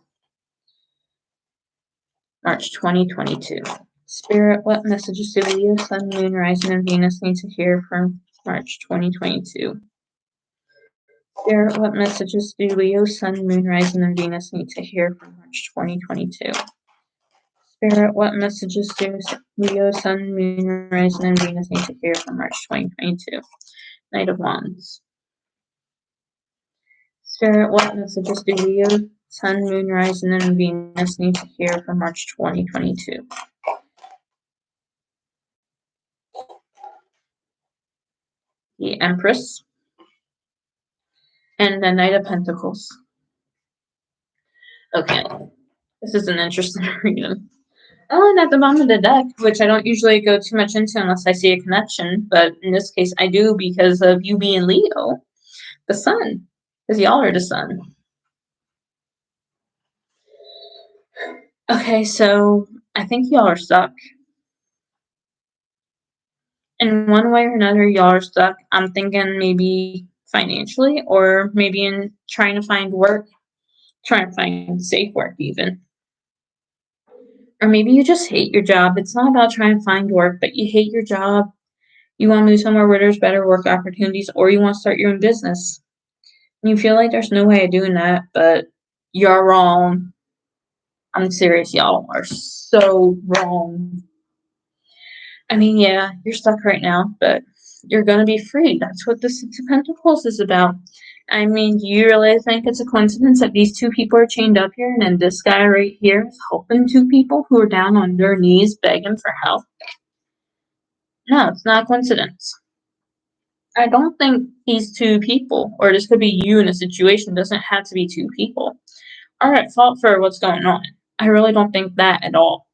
March 2022? Spirit, what messages do Leo, Sun, Moon, Rising, and Venus need to hear for March 2022? Spirit, what messages do Leo, Sun, Moon, Rising, and Venus need to hear for March 2022? Spirit, what messages do Leo, Sun, Moon, Rising, and Venus need to hear for March 2022? Knight of Wands. Spirit, what messages do Leo, Sun, Moon, Rising, and Venus need to hear for March 2022? The Empress and the Knight of Pentacles. Okay, this is an interesting reading. Oh, and at the bottom of the deck, which I don't usually go too much into unless I see a connection, but in this case I do because of you being Leo, the Sun, because y'all are the Sun. Okay, so I think y'all are stuck. In one way or another, y'all are stuck. I'm thinking maybe financially, or maybe in trying to find work, trying to find safe work even. Or maybe you just hate your job. It's not about trying to find work, but you hate your job. You want to move somewhere where there's better work opportunities, or you want to start your own business. And you feel like there's no way of doing that, but you're wrong. I'm serious, y'all are so wrong. I mean, yeah, you're stuck right now, but you're going to be free. That's what the Six of Pentacles is about. I mean, do you really think it's a coincidence that these two people are chained up here, and then this guy right here is helping two people who are down on their knees begging for help? No, it's not a coincidence. I don't think these two people, or this could be you in a situation, doesn't have to be two people, are at fault for what's going on. I really don't think that at all.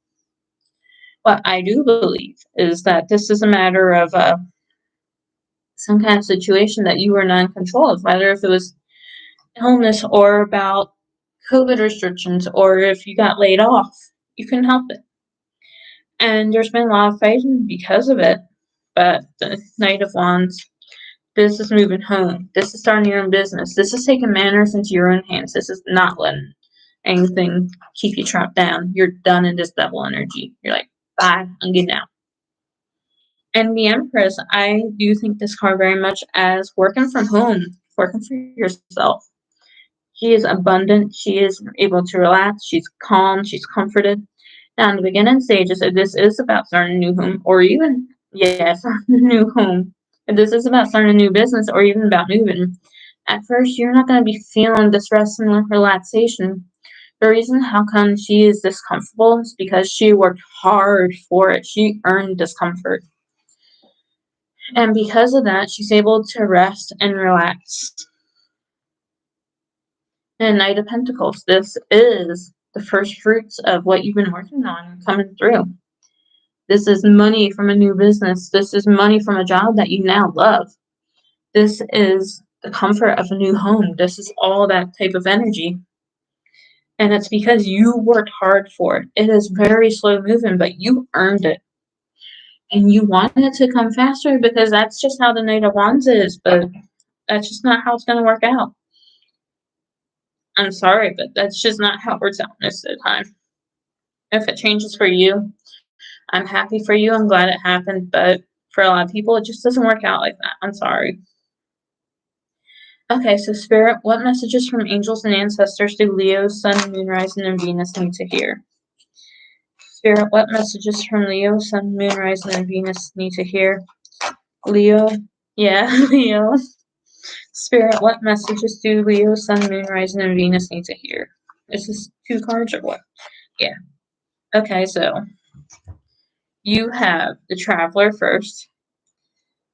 What I do believe is that this is a matter of some kind of situation that you were not in control of, whether if it was illness or about COVID restrictions, or if you got laid off, you couldn't help it. And there's been a lot of fighting because of it. But the Knight of Wands, this is moving home. This is starting your own business. This is taking manners into your own hands. This is not letting anything keep you trapped down. You're done in this devil energy. You're like, bye, I'm getting out. And the Empress, I do think this card very much as working from home, working for yourself. She is abundant. She is able to relax. She's calm. She's comforted. Now, in the beginning stages, if this is about starting a new home, or even, starting a new home, if this is about starting a new business, or even about moving, at first, you're not going to be feeling this rest and relaxation. The reason how come she is this comfortable is because she worked hard for it. She earned discomfort. And because of that, she's able to rest and relax. And Knight of Pentacles, this is the first fruits of what you've been working on coming through. This is money from a new business. This is money from a job that you now love. This is the comfort of a new home. This is all that type of energy. And it's because you worked hard for it. It is very slow moving, but you earned it. And you want it to come faster because that's just how the Knight of Wands is, but that's just not how it's going to work out. I'm sorry, but that's just not how it works out most of the time. If it changes for you, I'm happy for you. I'm glad it happened, but for a lot of people, it just doesn't work out like that. I'm sorry. Okay, so Spirit, what messages from angels and ancestors do Leo, Sun, Moon, Rising, and Venus need to hear? Spirit, what messages from Leo, Sun, Moon, Rising, and Venus need to hear? Leo, Leo. Spirit, what messages do Leo, Sun, Moon, Rising, and Venus need to hear? Is this two cards or what? Yeah. Okay, so you have the Traveler first,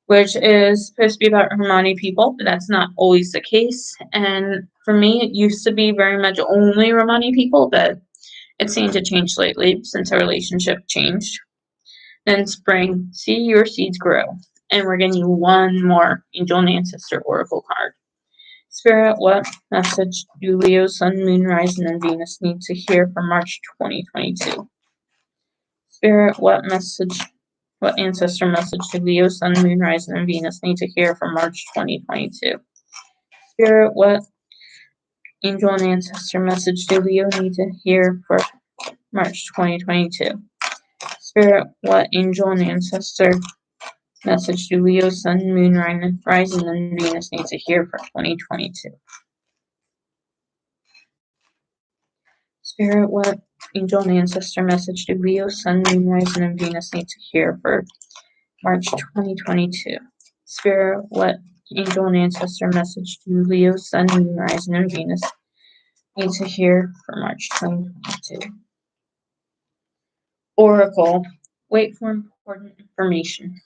which is supposed to be about Romani people, but that's not always the case. And for me, it used to be very much only Romani people, but it seemed to change lately since our relationship changed. Then Spring, see your seeds grow. And we're getting you one more Angel and Ancestor Oracle card. Spirit, what message do Leo, Sun, Moon, Rising, and Venus need to hear for March 2022? Spirit, what ancestor message do Leo, Sun, Moon, Rising, and Venus need to hear for March 2022? Spirit, what angel and ancestor message do Leo need to hear for March 2022? Spirit, what angel and ancestor message do Leo, Sun, Moon, Rising, and Venus need to hear for 2022? Spirit, what angel and ancestor message do Leo, Sun, Moon, Rising, and Venus need to hear for March 2022? Spirit, what angel and ancestor message do Leo, Sun, Moon, Rising, and Venus need to hear for March 2022? Oracle, wait for important information.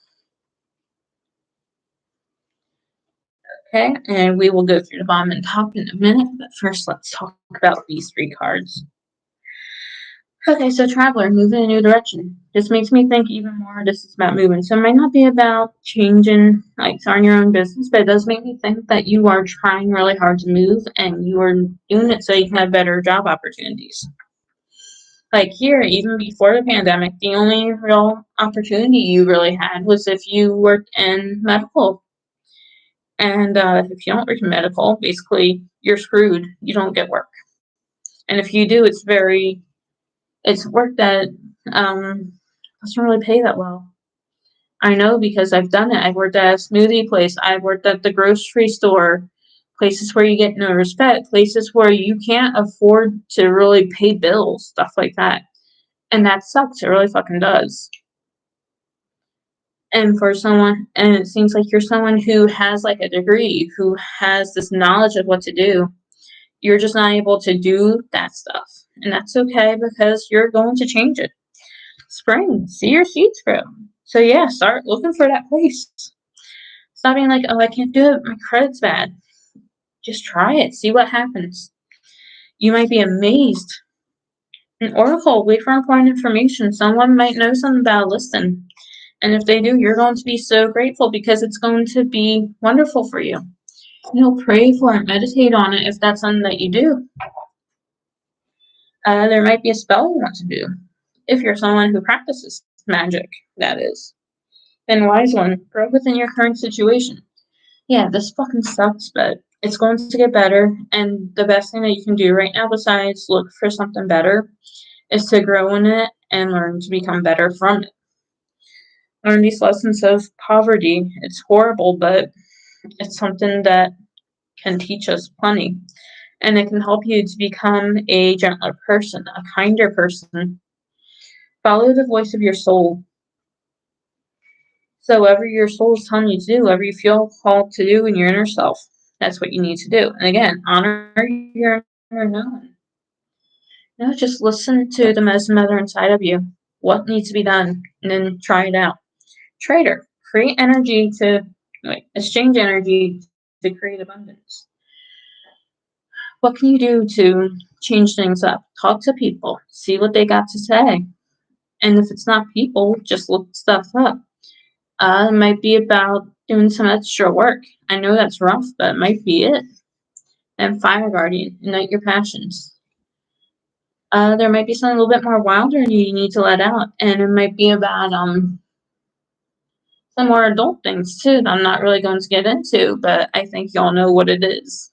Okay, and we will go through the bottom and top in a minute, but first let's talk about these 3 cards. Okay, so Traveler, moving in a new direction. This makes me think even more this is about moving. So it might not be about changing, like starting your own business, but it does make me think that you are trying really hard to move and you are doing it so you can have better job opportunities. Like here, even before the pandemic, the only real opportunity you really had was if you worked in medical. And if you don't work in medical, basically you're screwed. You don't get work. And if you do, it's work that doesn't really pay that well. I know because I've done it. I've worked at a smoothie place. I've worked at the grocery store. Places where you get no respect. Places where you can't afford to really pay bills. Stuff like that. And that sucks. It really fucking does. And it seems like you're someone who has like a degree, who has this knowledge of what to do. You're just not able to do that stuff. And that's okay because you're going to change it. Spring, see your seeds grow. So yeah, start looking for that place. Stop being like, oh, I can't do it. My credit's bad. Just try it. See what happens. You might be amazed. An oracle, wait for important information. Someone might know something about a listing. And if they do, you're going to be so grateful because it's going to be wonderful for you. You'll pray for it, meditate on it if that's something that you do. There might be a spell you want to do. If you're someone who practices magic, that is. Then wise one, grow within your current situation. Yeah, this fucking sucks, but it's going to get better. And the best thing that you can do right now besides look for something better is to grow in it and learn to become better from it. Learn these lessons of poverty. It's horrible, but it's something that can teach us plenty. And it can help you to become a gentler person, a kinder person. Follow the voice of your soul. So whatever your soul is telling you to do, whatever you feel called to do in your inner self, that's what you need to do. And again, honor your inner knowing. No, just listen to the medicine mother inside of you. What needs to be done, and then try it out. Trader, exchange energy to create abundance. What can you do to change things up? Talk to people. See what they got to say. And if it's not people, just look stuff up. It might be about doing some extra work. I know that's rough, but it might be it. And Fire Guardian, ignite your passions. There might be something a little bit more wilder you need to let out. And it might be about some more adult things too that I'm not really going to get into, but I think y'all know what it is.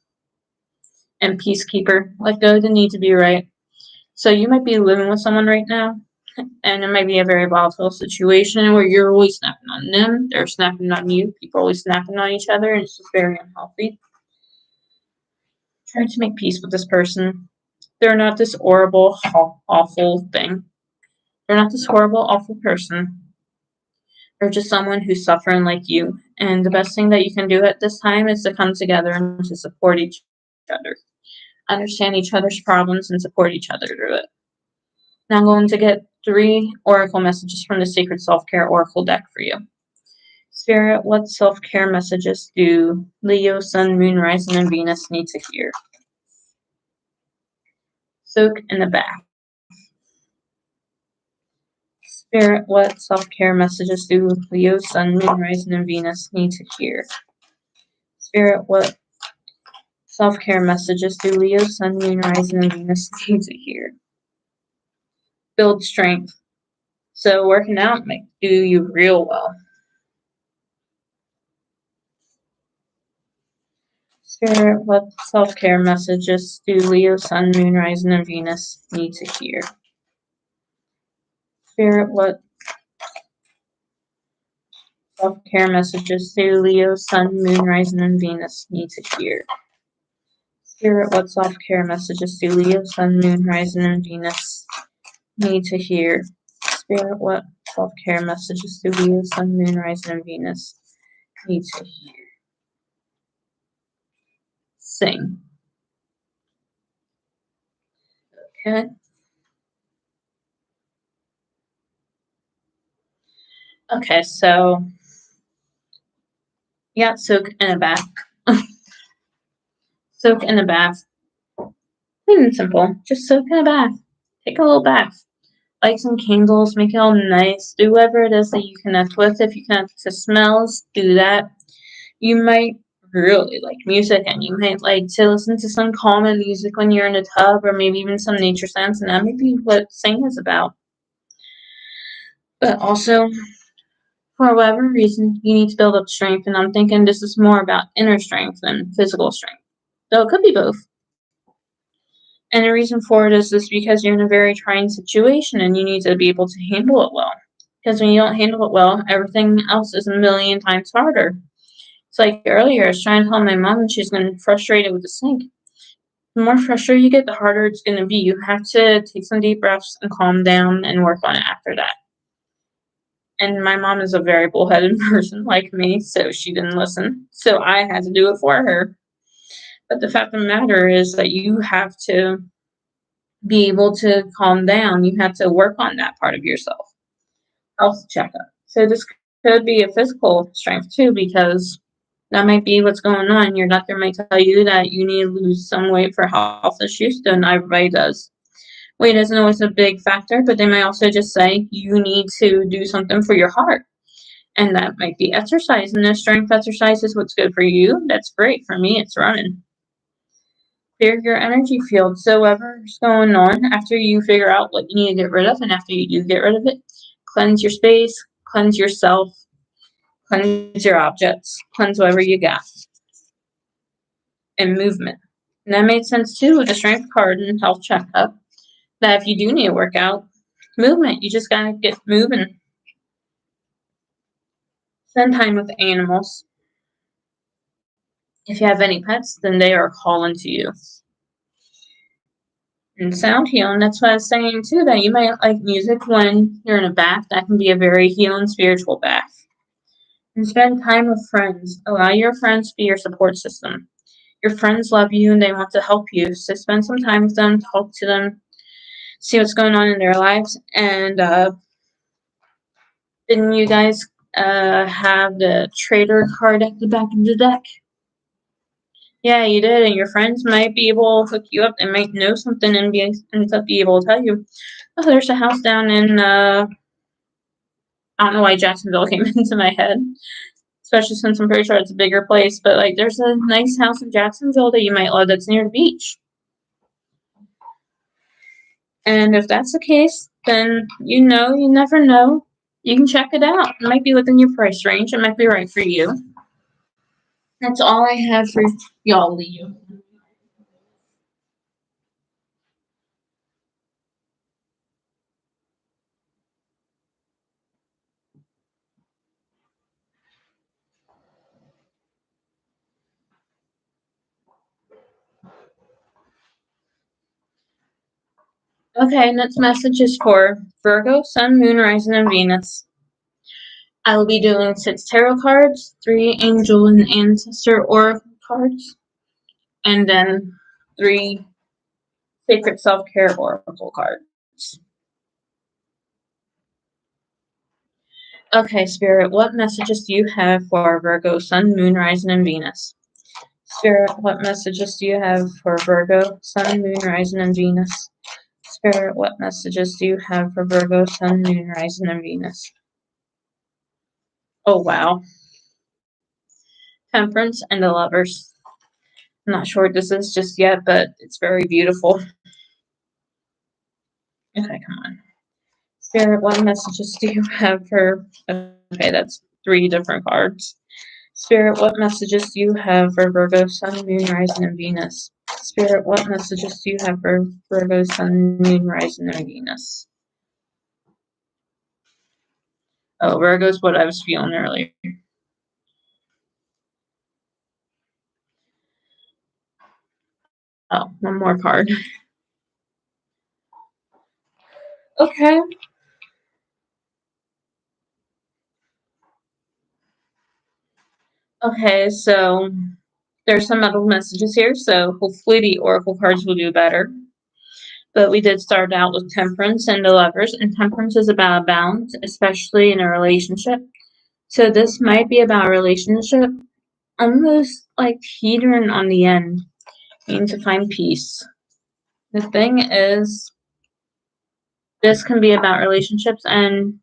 And Peacekeeper, let go of the need to be right. So you might be living with someone right now, and it might be a very volatile situation where you're always snapping on them, they're snapping on you, people are always snapping on each other, and it's just very unhealthy. Try to make peace with this person. They're not this horrible, awful thing. They're not this horrible, awful person. They're just someone who's suffering like you. And the best thing that you can do at this time is to come together and to support each other. Understand each other's problems and support each other through it. Now I'm going to get 3 oracle messages from the Sacred Self-Care Oracle deck for you. Spirit, what self-care messages do Leo, Sun, Moon, Rising, and Venus need to hear? Soak in the bath. Spirit, what self-care messages do Leo, Sun, Moon, Rising, and Venus need to hear? Spirit, what self-care messages do Leo, Sun, Moon, Rising, and Venus need to hear? Build strength. So working out might do you real well. Spirit, what self-care messages do Leo, Sun, Moon, Rising, and Venus need to hear? Spirit, what self-care messages do Leo, Sun, Moon, Rising, and Venus need to hear? Spirit, what self-care messages do Leo, Sun, Moon, Rising, and Venus need to hear? Spirit, what self-care messages do Leo, Sun, Moon, Rising, and Venus need to hear? sing. Okay. Okay, so yeah, soak in a bath. Soak in a bath. Plain and simple. Just soak in a bath. Take a little bath. Light some candles, make it all nice. Do whatever it is that you connect with. If you connect to smells, do that. You might really like music and you might like to listen to some calming music when you're in a tub or maybe even some nature sounds, and that may be what singing is about. But also, for whatever reason, you need to build up strength, and I'm thinking this is more about inner strength than physical strength. Though it could be both. And the reason for it is because you're in a very trying situation and you need to be able to handle it well. Because when you don't handle it well, everything else is a million times harder. It's like earlier, I was trying to tell my mom and she's getting frustrated with the sink. The more frustrated you get, the harder it's going to be. You have to take some deep breaths and calm down and work on it after that. And my mom is a very bullheaded person like me, so she didn't listen. So I had to do it for her. But the fact of the matter is that you have to be able to calm down. You have to work on that part of yourself. Health checkup. So this could be a physical strength too, because that might be what's going on. Your doctor might tell you that you need to lose some weight for health issues, and everybody does. Weight isn't always a big factor, but they might also just say you need to do something for your heart. And that might be exercise. And if strength exercise is what's good for you, that's great. For me, it's running. Clear your energy field. So whatever's going on, after you figure out what you need to get rid of, and after you do get rid of it, cleanse your space, cleanse yourself, cleanse your objects, cleanse whatever you got. And movement. And that made sense too with the strength card and health checkup. That if you do need a workout, movement. You just gotta get moving. Spend time with animals. If you have any pets, then they are calling to you. And sound healing, that's what I was saying too, that you might like music when you're in a bath. That can be a very healing spiritual bath. And spend time with friends. Allow your friends to be your support system. Your friends love you and they want to help you. So spend some time with them, talk to them, see what's going on in their lives. And didn't you guys have the trader card at the back of the deck? Yeah, you did, and your friends might be able to hook you up. They might know something and be able to tell you, oh, there's a house down in, I don't know why Jacksonville came into my head, especially since I'm pretty sure it's a bigger place, but like there's a nice house in Jacksonville that you might love that's near the beach. And if that's the case, then you never know. You can check it out. It might be within your price range. It might be right for you. That's all I have for y'all, Leo. Okay, next message is for Virgo, Sun, Moon, Rising, and Venus. I will be doing 6 tarot cards, 3 angel and ancestor oracle cards, and then 3 sacred self-care oracle cards. Okay, Spirit, what messages do you have for Virgo, Sun, Moon, Rising, and Venus? Spirit, what messages do you have for Virgo, Sun, Moon, Rising, and Venus? Spirit, what messages do you have for Virgo, Sun, Moon, Rising, and Venus? Oh, wow. Temperance and the Lovers. I'm not sure what this is just yet, but it's very beautiful. Okay, come on. Spirit, what messages do you have for... Okay, that's 3 different cards. Spirit, what messages do you have for Virgo, Sun, Moon, Rising, and Venus? Spirit, what messages do you have for Virgo, Sun, Moon, Rising, and Venus? Oh, Virgo's what I was feeling earlier. Oh, one more card. Okay. Okay, so There's some metal messages here, so hopefully the oracle cards will do better. But we did start out with Temperance and the Lovers, and Temperance is about balance, especially in a relationship. So this might be about a relationship almost like teetering on the end, needing to find peace. The thing is, this can be about relationships, and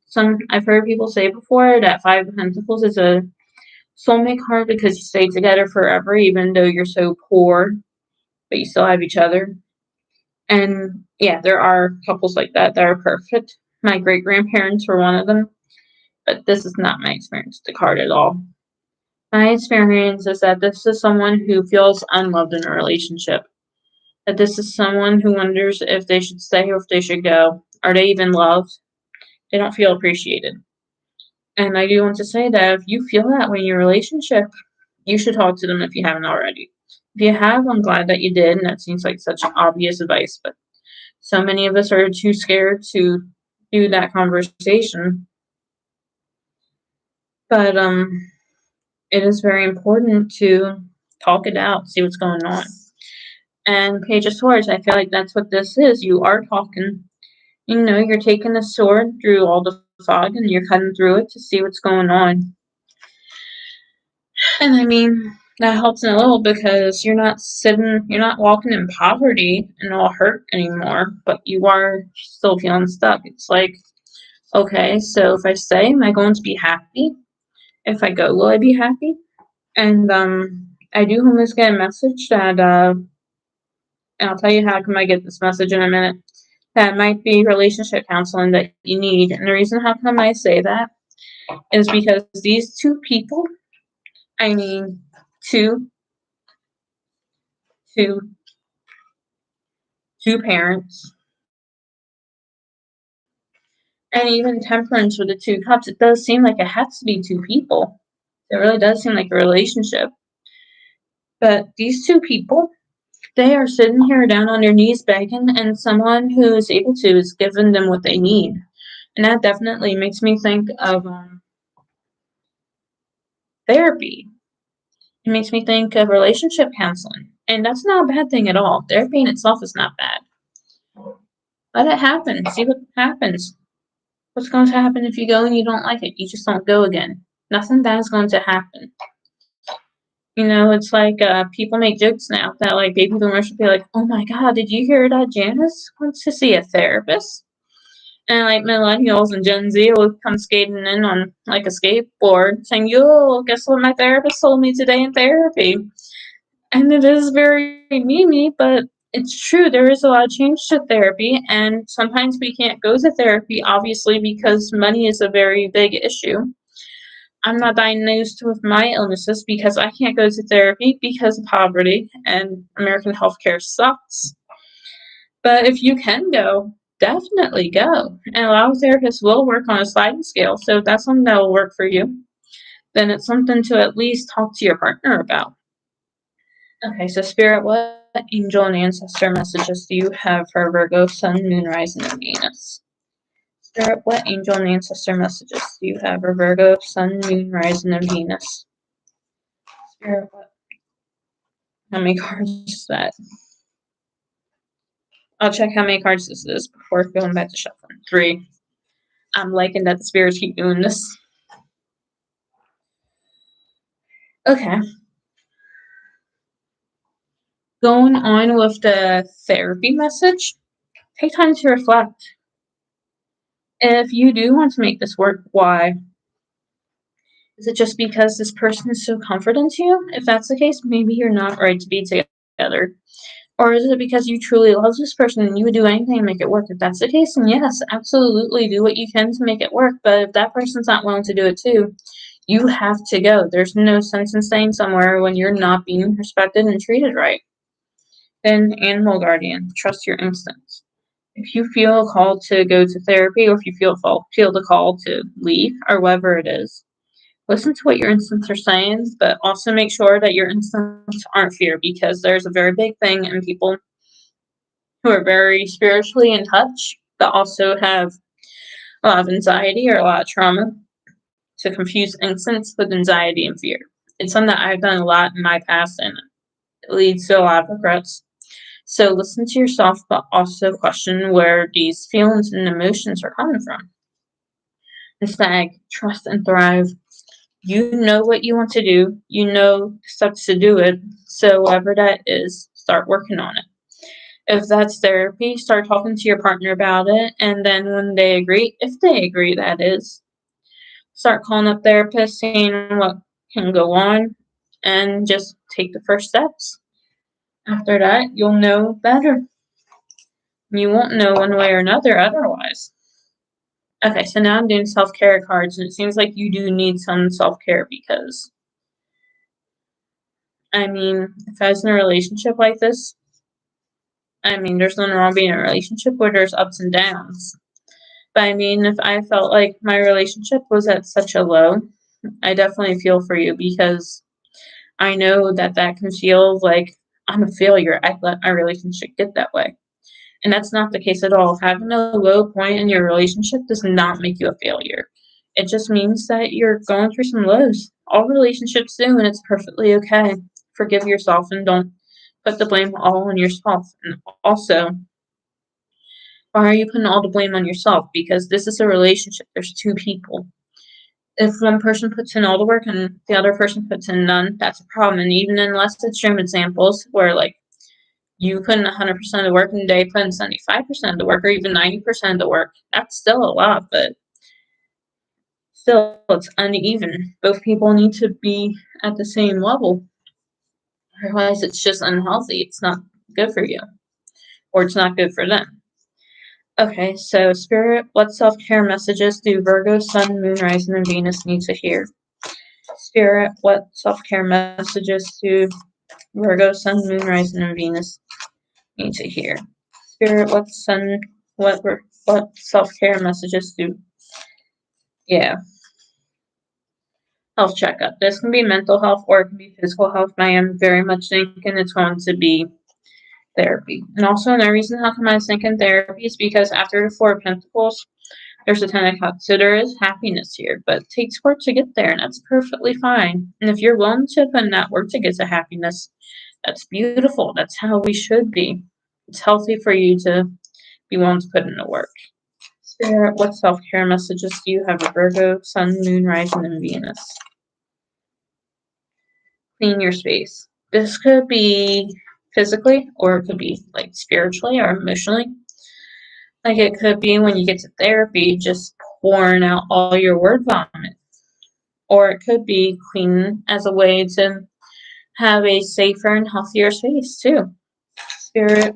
I've heard people say before that Five of Pentacles is a soulmate card because you stay together forever, even though you're so poor, but you still have each other. And yeah, there are couples like that are perfect. My great grandparents were one of them, but this is not my experience with the card at all. My experience is that this is someone who feels unloved in a relationship. That this is someone who wonders if they should stay or if they should go. Are they even loved? They don't feel appreciated. And I do want to say that if you feel that way in your relationship, you should talk to them if you haven't already. If you have, I'm glad that you did, and that seems like such obvious advice, but so many of us are too scared to do that conversation. But it is very important to talk it out, see what's going on. And Page of Swords, I feel like that's what this is. You are talking. You know, you're taking the sword through all the fog and you're cutting through it to see what's going on. And I mean, that helps in a little because you're not walking in poverty and all hurt anymore, but you are still feeling stuck. It's like, okay, so if I stay, am I going to be happy? If I go, will I be happy? And I do almost get a message that, and I'll tell you how come I get this message in a minute, that might be relationship counseling that you need. And the reason how come I say that is because these two people, I mean, two parents, and even Temperance with the two cups, it does seem like it has to be two people. It really does seem like a relationship. But these two people, they are sitting here down on their knees begging, and someone who is able to is giving them what they need. And that definitely makes me think of therapy. It makes me think of relationship counseling. And that's not a bad thing at all. Therapy in itself is not bad. Let it happen. See what happens. What's going to happen if you go and you don't like it? You just don't go again. Nothing bad is going to happen. You know, it's like people make jokes now that like baby boomers should be like, "Oh my God, did you hear that Janice wants to see a therapist?" And like millennials and Gen Z will come skating in on like a skateboard saying, "Yo, guess what my therapist told me today in therapy?" And it is very memey, but it's true. There is a lot of change to therapy, and sometimes we can't go to therapy, obviously, because money is a very big issue. I'm not diagnosed with my illnesses because I can't go to therapy because of poverty, and American healthcare sucks. But if you can go, definitely go. And a lot of therapists will work on a sliding scale, so if that's something that will work for you, then it's something to at least talk to your partner about. Okay, so Spirit, what angel and ancestor messages do you have for Virgo, Sun, Moon, Rising, and Venus? Spirit, what angel and ancestor messages do you have for Virgo, Sun, Moon, Rising, and Venus? Spirit, what? How many cards is that? I'll check how many cards this is before going back to shuffling. 3. I'm liking that the spirits keep doing this. Okay. Going on with the therapy message, take time to reflect. If you do want to make this work, why? Is it just because this person is so comforting to you? If that's the case, maybe you're not right to be together. Or is it because you truly love this person and you would do anything to make it work? If that's the case, then yes, absolutely do what you can to make it work. But if that person's not willing to do it too, you have to go. There's no sense in staying somewhere when you're not being respected and treated right. Then Animal Guardian, trust your instincts. If you feel called to go to therapy, or if you feel the call to leave, or whatever it is, listen to what your instincts are saying, but also make sure that your instincts aren't fear, because there's a very big thing in people who are very spiritually in touch, but also have a lot of anxiety or a lot of trauma, to confuse instincts with anxiety and fear. It's something that I've done a lot in my past, and It leads to a lot of regrets. So listen to yourself, but also question where these feelings and emotions are coming from. Instead, trust and thrive. You know what you want to do. You know the steps to do it. So whatever that is, start working on it. If that's therapy, start talking to your partner about it. And then when they agree, if they agree, that is, start calling up therapists, seeing what can go on, and just take the first steps. After that, you'll know better. You won't know one way or another otherwise. Okay, so now I'm doing self-care cards, and it seems like you do need some self-care because, I mean, if I was in a relationship like this, I mean, there's nothing wrong being in a relationship where there's ups and downs. But I mean, if I felt like my relationship was at such a low, I definitely feel for you because I know that that can feel like I'm a failure. I let my relationship get that way. And that's not the case at all. Having a low point in your relationship does not make you a failure. It just means that you're going through some lows. All relationships do, and it's perfectly okay. Forgive yourself and don't put the blame all on yourself. And also, why are you putting all the blame on yourself? Because this is a relationship. There's two people. If one person puts in all the work and the other person puts in none, that's a problem. And even in less extreme examples where like you put in 100% of the work and they put in 75% of the work or even 90% of the work, that's still a lot, but still it's uneven. Both people need to be at the same level. Otherwise it's just unhealthy. It's not good for you. Or it's not good for them. Okay, so Spirit, what self-care messages do Virgo, Sun, Moon, Rising, and Venus need to hear? Spirit, what self-care messages do Virgo, Sun, Moon, Rising, and Venus need to hear? Spirit, what self-care messages do? Yeah, health checkup. This can be mental health or it can be physical health, but I am very much thinking it's going to be therapy. And also another reason how come I was thinking therapy is because after the Four of Pentacles, there's a Ten of Cups. So there is happiness here, but it takes work to get there, and that's perfectly fine. And if you're willing to put in that work to get to happiness, that's beautiful. That's how we should be. It's healthy for you to be willing to put in the work. Spirit, what self-care messages do you have for Virgo, Sun, Moon, Rising, and Venus? Clean your space. This could be physically, or it could be like spiritually or emotionally. Like it could be when you get to therapy, just pouring out all your word vomit. Or it could be clean as a way to have a safer and healthier space too. Spirit,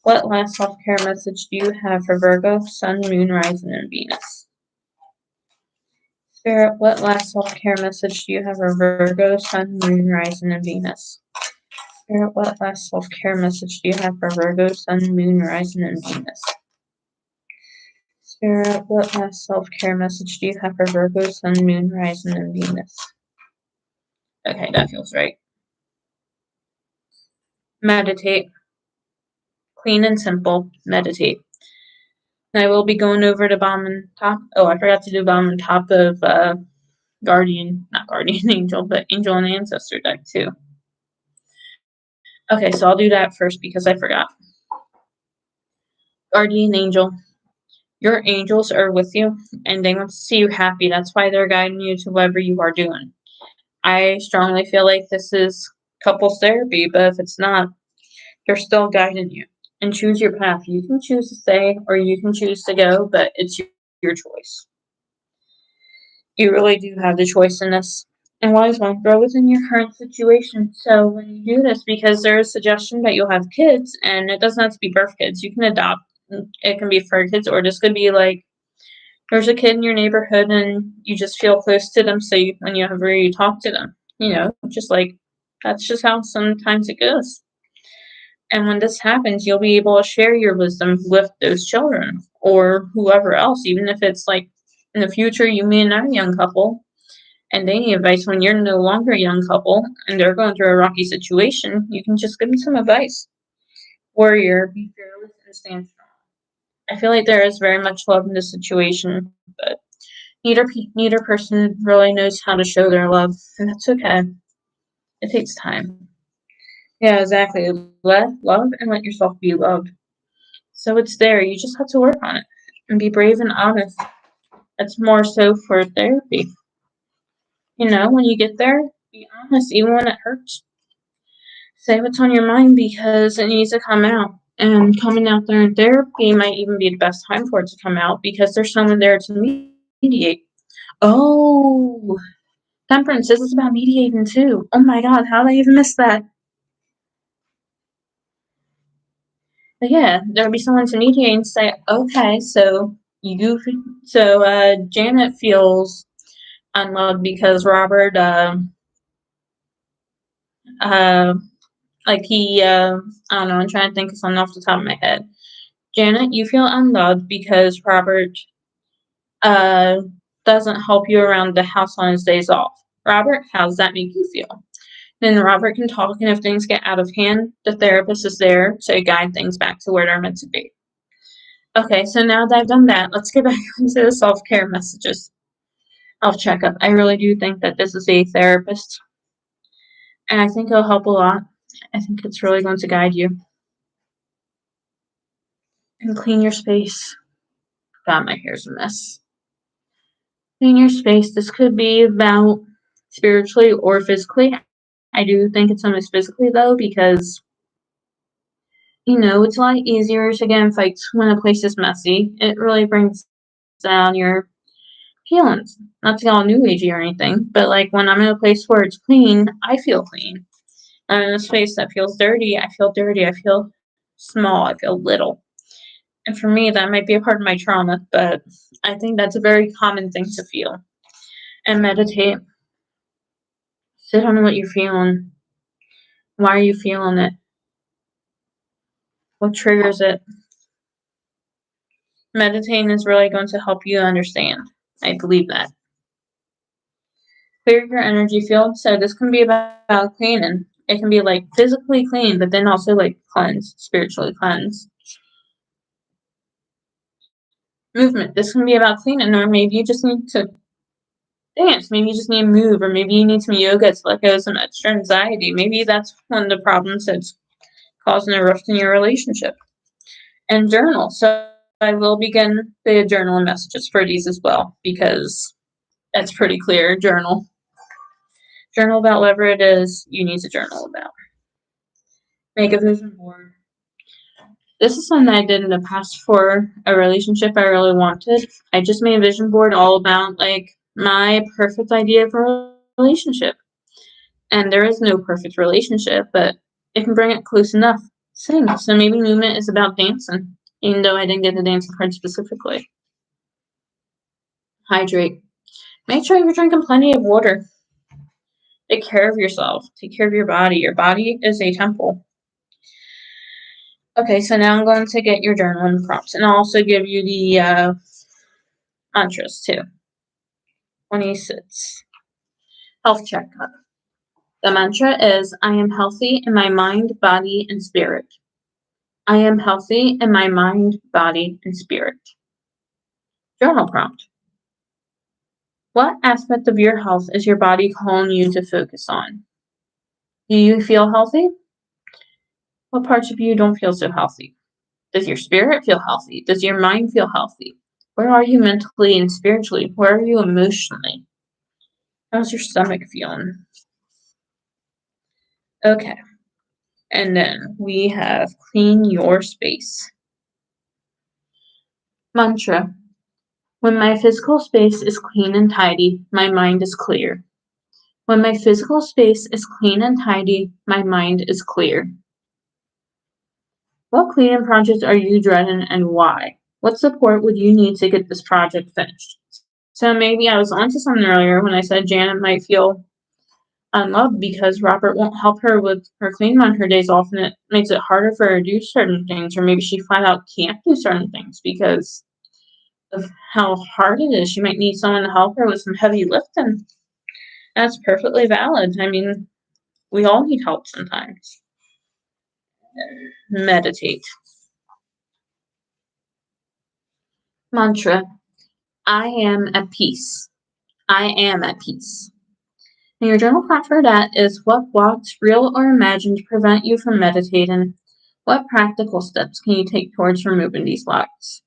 what last self-care message do you have for Virgo, Sun, Moon, Rising, and Venus? Spirit, what last self-care message do you have for Virgo, Sun, Moon, Rising, and Venus? Spirit, what last self-care message do you have for Virgo, Sun, Moon, Rising, and Venus? Spirit, what last self-care message do you have for Virgo, Sun, Moon, Rising, and Venus? Okay, that feels right. Meditate. Clean and simple. Meditate. And I will be going over to Bomb and Top. Oh, I forgot to do Bomb and Top of not Guardian Angel, but Angel and Ancestor deck too. Okay, so I'll do that first because I forgot. Guardian Angel. Your angels are with you and they want to see you happy. That's why they're guiding you to whatever you are doing. I strongly feel like this is couples therapy, but if it's not, they're still guiding you. And choose your path. You can choose to stay or you can choose to go, but it's your choice. You really do have the choice in this. And wise one, grow within your current situation. So when you do this, because there is a suggestion that you'll have kids, and it doesn't have to be birth kids. You can adopt. It can be fur kids, or this could be like there's a kid in your neighborhood, and you just feel close to them. So when you ever you talk to them, just like that's just how sometimes it goes. And when this happens, you'll be able to share your wisdom with those children or whoever else, even if it's like in the future you may not a young couple and they need advice when you're no longer a young couple and they're going through a rocky situation, you can just give them some advice. Warrior, be fearless and stand strong. I feel like there is very much love in this situation, but neither person really knows how to show their love, and that's okay. It takes time. Yeah, exactly. Love and let yourself be loved. So it's there. You just have to work on it and be brave and honest. That's more so for therapy. When you get there, be honest, even when it hurts. Say what's on your mind because it needs to come out. And coming out there in therapy might even be the best time for it to come out because there's someone there to mediate. Oh, temperance. This is about mediating too. Oh my God, how did I even miss that? But yeah, there'll be someone to mediate and say, okay, Janet feels unloved because Robert, uh, I don't know, I'm trying to think of something off the top of my head. Janet, you feel unloved because Robert, uh, doesn't help you around the house on his days off. Robert, how does that make you feel? Then Robert can talk, and if things get out of hand, the therapist is there to guide things back to where they're meant to be. Okay, so now that I've done that, let's get back into the self-care messages. Self-checkup. I really do think that this is a therapist, and I think it'll help a lot. I think it's really going to guide you. And clean your space. God, my hair's a mess. Clean your space. This could be about spiritually or physically. I do think it's almost physically, though, because, it's a lot easier to get in fights when a place is messy. It really brings down your feelings. Not to get all new agey or anything, but like when I'm in a place where it's clean, I feel clean. I'm in a space that feels dirty, I feel dirty. I feel small, I feel little. And for me, that might be a part of my trauma, but I think that's a very common thing to feel. And meditate. Sit on what you're feeling. Why are you feeling it? What triggers it? Meditating is really going to help you understand. I believe that. Clear your energy field. So this can be about cleaning. It can be like physically clean, but then also like cleanse, spiritually cleanse. Movement. This can be about cleaning, or maybe you just need to dance. Maybe you just need to move, or maybe you need some yoga to let go of some extra anxiety. Maybe that's one of the problems that's causing a rift in your relationship. And journal. So I will begin the journal messages for these as well, because that's pretty clear. Journal. Journal about whatever it is you need to journal about. Make a vision board. This is something I did in the past for a relationship I really wanted. I just made a vision board all about like my perfect idea of a relationship. And there is no perfect relationship, but it can bring it close enough. Sing. So maybe movement is about dancing, even though I didn't get the dancing part specifically. Hydrate. Make sure you're drinking plenty of water. Take care of yourself. Take care of your body. Your body is a temple. Okay, so now I'm going to get your journaling prompts, and I'll also give you the mantras too. 26. Health checkup. The mantra is, I am healthy in my mind, body, and spirit. I am healthy in my mind, body, and spirit. Journal prompt. What aspect of your health is your body calling you to focus on? Do you feel healthy? What parts of you don't feel so healthy? Does your spirit feel healthy? Does your mind feel healthy? Where are you mentally and spiritually? Where are you emotionally? How's your stomach feeling? Okay. And then we have clean your space. Mantra. When my physical space is clean and tidy, my mind is clear. When my physical space is clean and tidy, my mind is clear. What cleaning projects are you dreading and why? What support would you need to get this project finished? So maybe I was onto something earlier when I said Janet might feel unloved because Robert won't help her with her cleaning on her days off, and it makes it harder for her to do certain things, or maybe she flat out can't do certain things because of how hard it is. She might need someone to help her with some heavy lifting. That's perfectly valid. I mean, we all need help sometimes. Meditate. Mantra. I am at peace. I am at peace. And your journal prompt for that is, what blocks, real or imagined, prevent you from meditating? What practical steps can you take towards removing these blocks?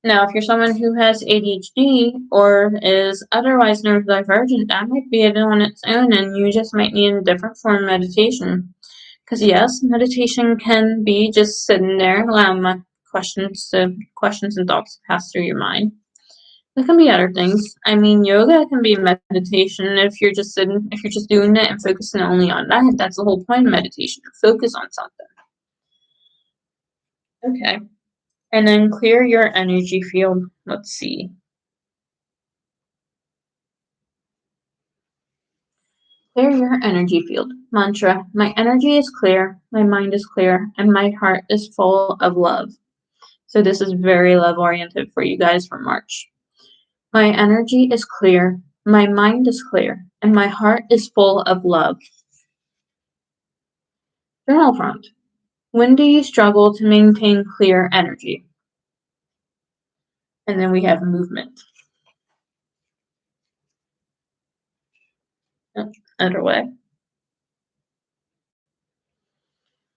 Now, if you're someone who has ADHD or is otherwise neurodivergent, that might be it on its own, and you just might need a different form of meditation. Because yes, meditation can be just sitting there and allowing my questions and thoughts to pass through your mind. There can be other things. I mean, yoga can be meditation if you're just doing it and focusing only on that. That's the whole point of meditation. Focus on something. Okay. And then clear your energy field. Let's see. Clear your energy field. Mantra. My energy is clear, my mind is clear, and my heart is full of love. So this is very love oriented for you guys for March. My energy is clear, my mind is clear, and my heart is full of love. Journal prompt. When do you struggle to maintain clear energy? And then we have movement. Other way.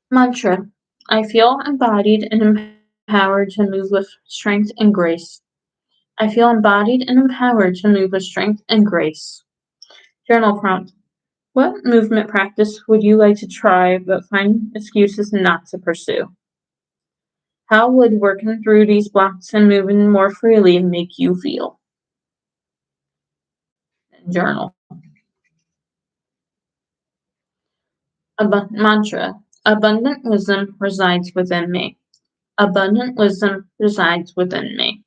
Mantra. I feel embodied and empowered to move with strength and grace. I feel embodied and empowered to move with strength and grace. Journal prompt. What movement practice would you like to try but find excuses not to pursue? How would working through these blocks and moving more freely make you feel? Journal. Mantra. Abundant wisdom resides within me. Abundant wisdom resides within me.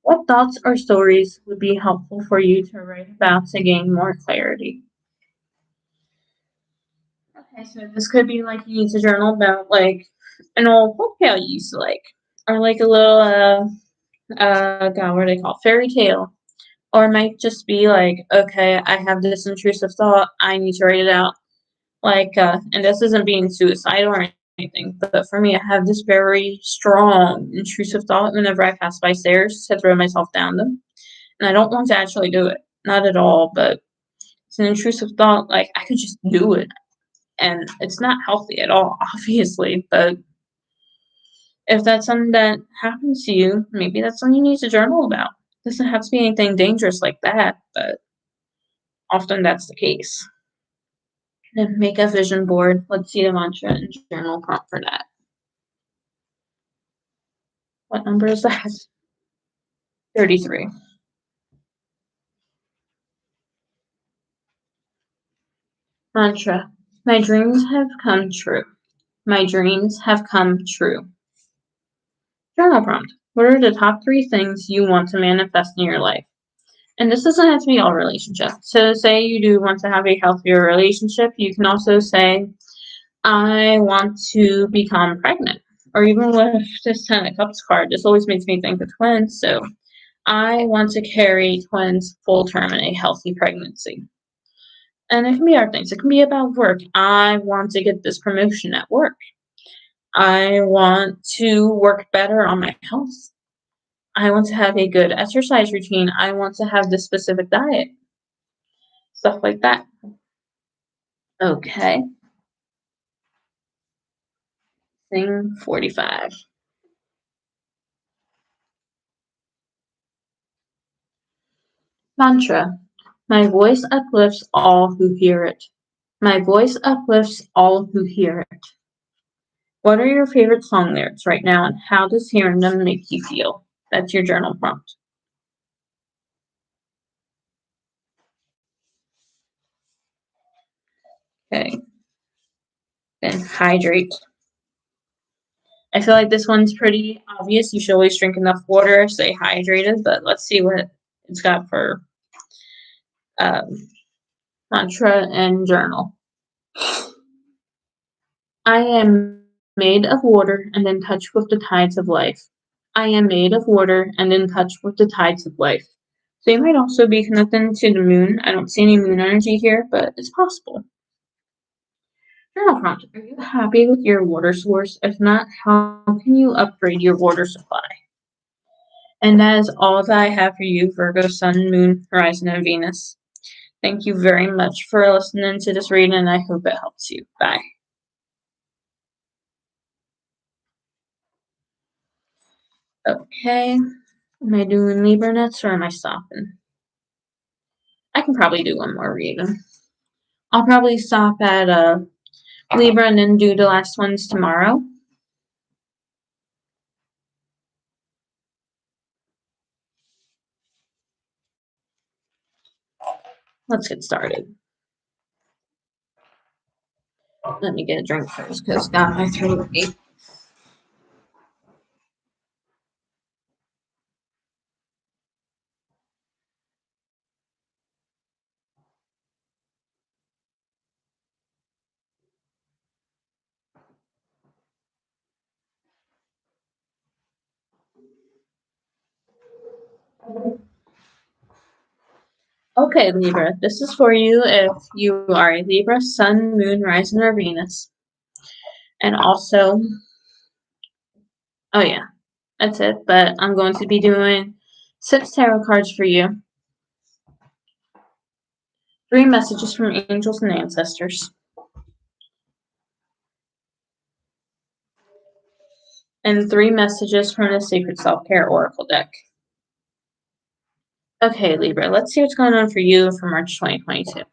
What thoughts or stories would be helpful for you to write about to gain more clarity? Okay, so this could be like you need to journal about like an old folktale you used to like, or like a little God, what are they called? Fairy tale. Or it might just be like, okay, I have this intrusive thought, I need to write it out. Like, and this isn't being suicidal or anything, but for me, I have this very strong intrusive thought whenever I pass by stairs to throw myself down them. And I don't want to actually do it. Not at all, but it's an intrusive thought, like I could just do it. And it's not healthy at all, obviously, but if that's something that happens to you, maybe that's something you need to journal about. It doesn't have to be anything dangerous like that, but often that's the case. Then make a vision board. Let's see the mantra and journal prompt for that. What number is that? 33. Mantra. My dreams have come true. My dreams have come true. Journal prompt. What are the top 3 things you want to manifest in your life? And this doesn't have to be all relationships. So say you do want to have a healthier relationship, you can also say, I want to become pregnant. Or even with this 10 of Cups card, this always makes me think of twins. So I want to carry twins full term in a healthy pregnancy. And it can be other things. It can be about work. I want to get this promotion at work. I want to work better on my health. I want to have a good exercise routine. I want to have this specific diet. Stuff like that. Okay. Thing 45. Mantra. My voice uplifts all who hear it. My voice uplifts all who hear it. What are your favorite song lyrics right now, and how does hearing them make you feel? That's your journal prompt. Okay. Then hydrate. I feel like this one's pretty obvious. You should always drink enough water, stay hydrated, but let's see what it's got for um, mantra and journal. I am made of water and in touch with the tides of life. I am made of water and in touch with the tides of life. So you might also be connecting to the moon. I don't see any moon energy here, but it's possible. Journal prompt. Are you happy with your water source? If not, how can you upgrade your water supply? And that is all that I have for you, Virgo, Sun, Moon, Horizon, and Venus. Thank you very much for listening to this reading, and I hope it helps you. Bye. Okay. Am I doing Libra next, or am I stopping? I can probably do one more reading. I'll probably stop at Libra and then do the last ones tomorrow. Let's get started. Let me get a drink first because got my throat ache. Okay, Libra, this is for you if you are a Libra, Sun, Moon, Rising, or Venus. And also, oh yeah, that's it. But I'm going to be doing 6 tarot cards for you. 3 messages from angels and ancestors. And 3 messages from the Sacred Self-Care Oracle deck. Okay, Libra, let's see what's going on for you for March 2022.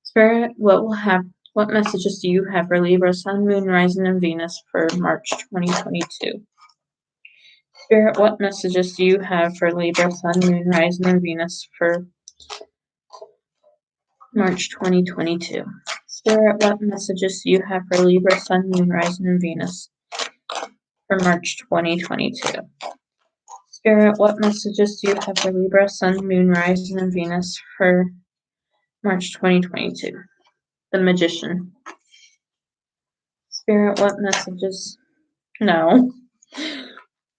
Spirit, what messages do you have for Libra, Sun, Moon, Rising, and Venus for March 2022? Spirit, what messages do you have for Libra, Sun, Moon, Rising, and Venus for March 2022? Spirit, what messages do you have for Libra, Sun, Moon, Rising, and Venus for March 2022? Spirit, what messages do you have for Libra, Sun, Moon, Rising, and Venus for March 2022? The Magician. Spirit, what messages? No.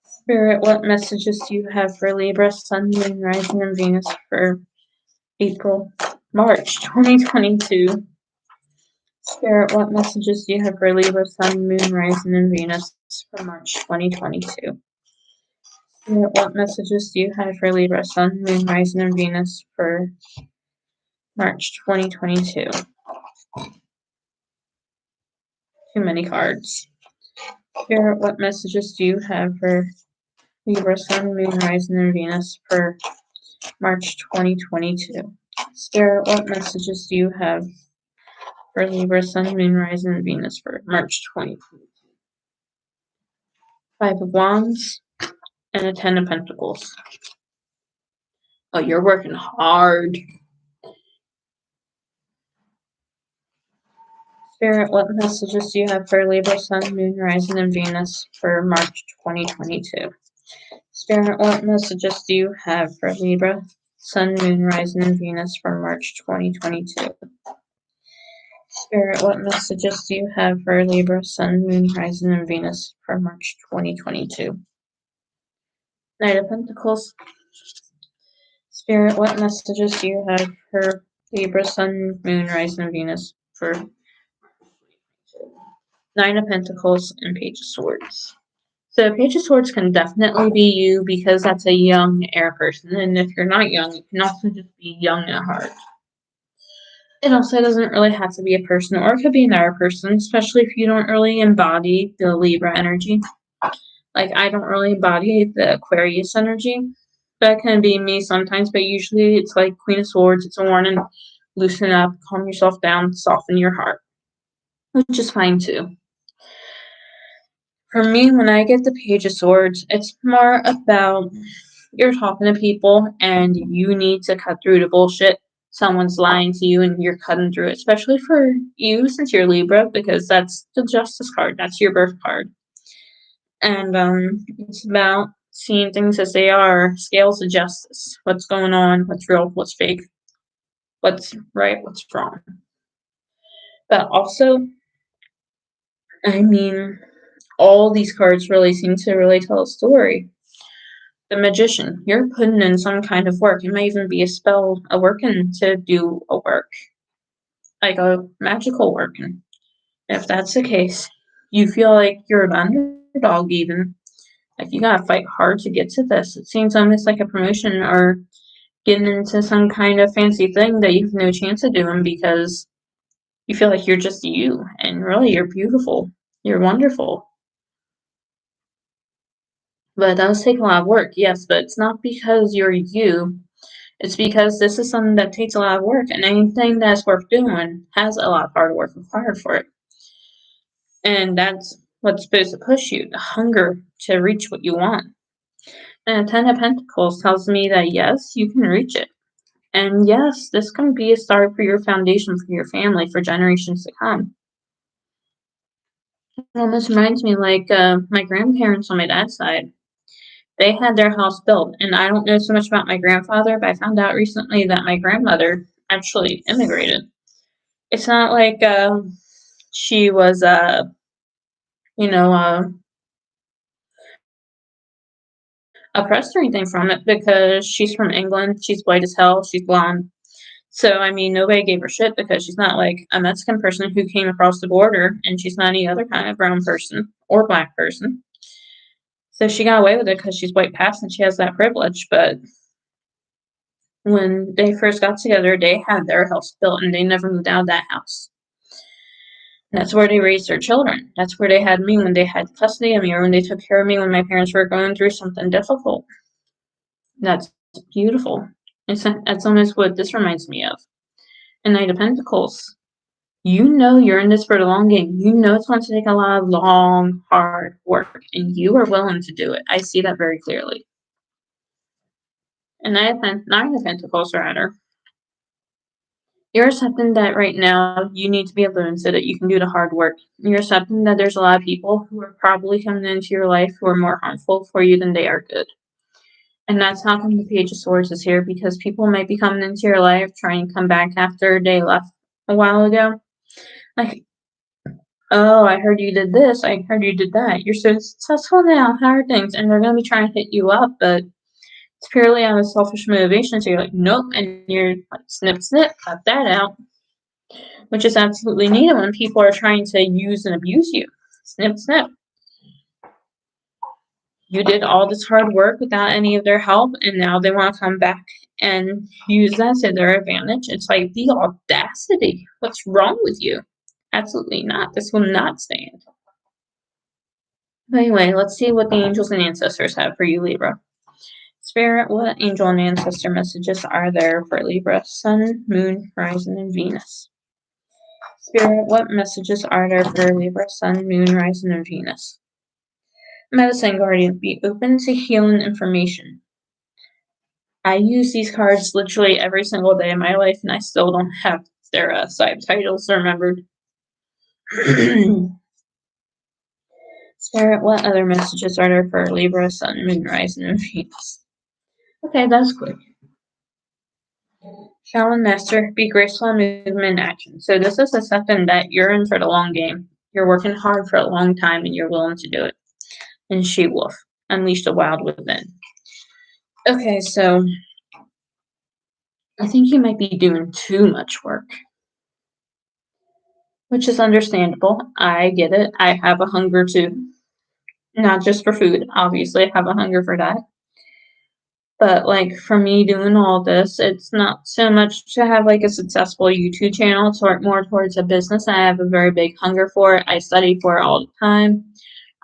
Spirit, what messages do you have for Libra, Sun, Moon, Rising, and Venus for March 2022? Spirit, what messages do you have for Libra, Sun, Moon, Rising, and Venus for March 2022? Spirit, what messages do you have for Libra, Sun, Moon, Rising, and Venus for March 2022? Too many cards. Spirit, what messages do you have for Libra, Sun, Moon, Rising, and Venus for March 2022? Spirit, what messages do you have for Libra, Sun, Moon, Rising, and Venus for March 2022? 5 of Wands and a 10 of Pentacles. Oh, you're working hard. Spirit, what messages do you have for Libra, Sun, Moon, Rising, and Venus for March 2022? Spirit, what messages do you have for Libra, Sun, Moon, Rising, and Venus for March 2022? Spirit, what messages do you have for Libra, Sun, Moon, Rising, and Venus for March 2022? Knight of Pentacles. Spirit, what messages do you have for Libra, Sun, Moon, Rising, and Venus for 2022? 9 of Pentacles and Page of Swords. So Page of Swords can definitely be you because that's a young air person. And if you're not young, it can also just be young at heart. It also doesn't really have to be a person, or it could be an air person, especially if you don't really embody the Libra energy. Like, I don't really embody the Aquarius energy. That can be me sometimes, but usually it's like Queen of Swords. It's a warning. Loosen up, calm yourself down, soften your heart, which is fine too. For me, when I get the Page of Swords, it's more about you're talking to people and you need to cut through the bullshit. Someone's lying to you and you're cutting through it, especially for you since you're Libra, because that's the Justice card. That's your birth card. And it's about seeing things as they are, scales of justice. What's going on, what's real, what's fake, what's right, what's wrong. But also, I mean, all these cards really seem to really tell a story. The Magician, you're putting in some kind of work. It might even be a spell, a working to do a work. Like a magical working. If that's the case, you feel like you're an underdog even. Like, you gotta fight hard to get to this. It seems almost like a promotion or getting into some kind of fancy thing that you have no chance of doing because you feel like you're just you, and really, you're beautiful. You're wonderful. But it does take a lot of work, yes, but it's not because you're you. It's because this is something that takes a lot of work, and anything that's worth doing has a lot of hard work required for it. And that's what's supposed to push you, the hunger to reach what you want. And Ten of Pentacles tells me that yes, you can reach it. And yes, this can be a start for your foundation, for your family, for generations to come. It almost reminds me like my grandparents on my dad's side. They had their house built, and I don't know so much about my grandfather, but I found out recently that my grandmother actually immigrated. It's not like she was, you know, oppressed or anything from it because she's from England. She's white as hell. She's blonde. So, I mean, nobody gave her shit because she's not like a Mexican person who came across the border, and she's not any other kind of brown person or black person. So she got away with it because she's white passing. She has that privilege. But when they first got together, they had their house built, and they never moved out of that house. And that's where they raised their children. That's where they had me when they had custody of me, or when they took care of me when my parents were going through something difficult. That's beautiful. That's almost what this reminds me of. And Knight of Pentacles. You know you're in this for the long game. You know it's going to take a lot of long, hard work, and you are willing to do it. I see that very clearly. And Nine of Pentacles, rather. You're accepting that right now you need to be alone so that you can do the hard work. You're accepting that there's a lot of people who are probably coming into your life who are more harmful for you than they are good. And that's how come the Page of Swords is here, because people might be coming into your life trying to come back after they left a while ago. Like, oh, I heard you did this, I heard you did that. You're so successful now, how are things? And they're going to be trying to hit you up, but it's purely out of selfish motivation. So you're like, nope, and you're like, snip, snip, cut that out. Which is absolutely needed when people are trying to use and abuse you. Snip, snip. You did all this hard work without any of their help, and now they want to come back and use that to their advantage. It's like the audacity. What's wrong with you? Absolutely not. This will not stand. But anyway, let's see what the angels and ancestors have for you, Libra. Spirit, what angel and ancestor messages are there for Libra? Sun, Moon, Rising, and Venus. Spirit, what messages are there for Libra, Sun, Moon, Rising, and Venus? Medicine Guardian, be open to healing information. I use these cards literally every single day of my life, and I still don't have their subtitles remembered. Spirit, what other messages are there for Libra, Sun, Moon, Rising, and Venus? Okay, that's quick. Shaman Master, be graceful in movement and action. So this is something that you're in for the long game. You're working hard for a long time, and you're willing to do it. And She-Wolf, unleash the wild within. Okay, so I think you might be doing too much work, which is understandable. I get it. I have a hunger too. Not just for food, obviously, I have a hunger for that. But, like, for me doing all this, it's not so much to have, like, a successful YouTube channel. It's more towards a business. I have a very big hunger for it. I study for it all the time.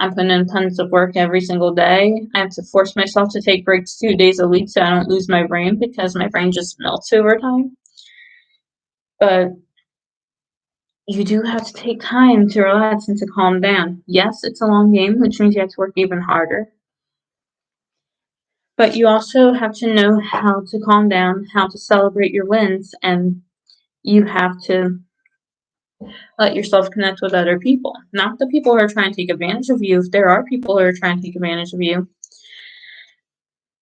I'm putting in tons of work every single day. I have to force myself to take breaks 2 days a week so I don't lose my brain, because my brain just melts over time. But you do have to take time to relax and to calm down. Yes, it's a long game, which means you have to work even harder. But you also have to know how to calm down, how to celebrate your wins, and you have to let yourself connect with other people. Not the people who are trying to take advantage of you, if there are people who are trying to take advantage of you,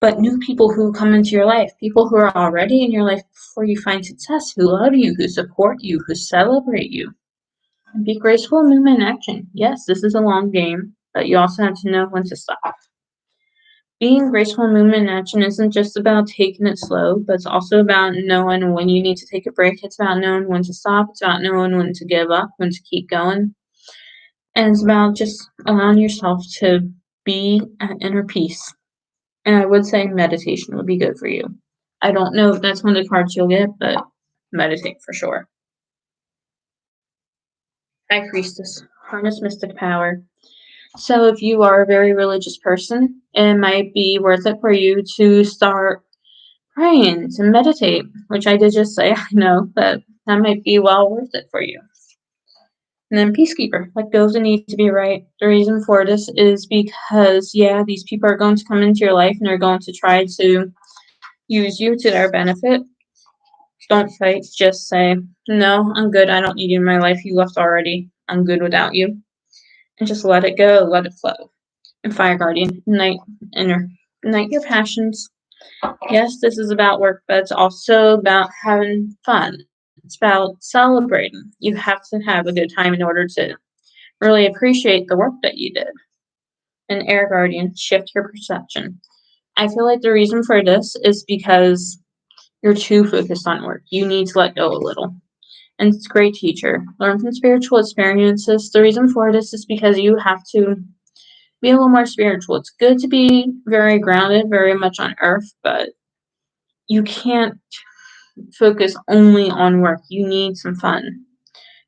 but new people who come into your life, people who are already in your life before you find success, who love you, who support you, who celebrate you. And be graceful in movement and action. Yes, this is a long game, but you also have to know when to stop. Being graceful in movement and action isn't just about taking it slow, but it's also about knowing when you need to take a break. It's about knowing when to stop. It's about knowing when to give up, when to keep going. And it's about just allowing yourself to be at inner peace. And I would say meditation would be good for you. I don't know if that's one of the cards you'll get, but meditate for sure. High Priestess, harness mystic power. So if you are a very religious person, it might be worth it for you to start praying, to meditate, which I did just say, I know, but that might be well worth it for you. And then Peacekeeper, let go of the need to be right. The reason for this is because, yeah, these people are going to come into your life and they're going to try to use you to their benefit. Don't fight, just say, no, I'm good, I don't need you in my life, you left already, I'm good without you. And just let it go, let it flow. And Fire Guardian, ignite your passions. Yes, this is about work, but it's also about having fun. It's about celebrating. You have to have a good time in order to really appreciate the work that you did. And Air Guardian, shift your perception. I feel like the reason for this is because you're too focused on work. You need to let go a little. And it's a great teacher. Learn from spiritual experiences. The reason for this is because you have to be a little more spiritual. It's good to be very grounded, very much on earth, but you can't focus only on work. You need some fun.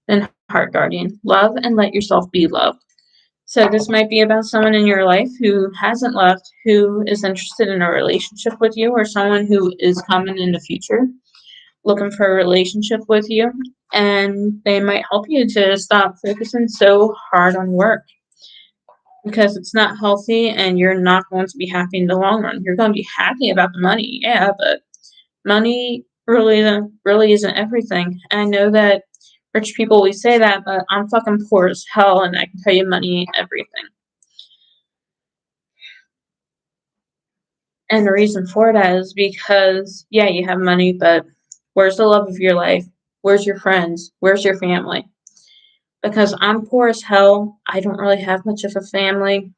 Then Heart Guardian, love and let yourself be loved. So this might be about someone in your life who hasn't left, who is interested in a relationship with you, or someone who is coming in the future looking for a relationship with you, and they might help you to stop focusing so hard on work because it's not healthy and you're not going to be happy in the long run. You're going to be happy about the money, yeah, but money really isn't everything. And I know that rich people always say that, but I'm fucking poor as hell, and I can tell you money ain't everything. And the reason for that is because, yeah, you have money, but where's the love of your life? Where's your friends? Where's your family? Because I'm poor as hell. I don't really have much of a family.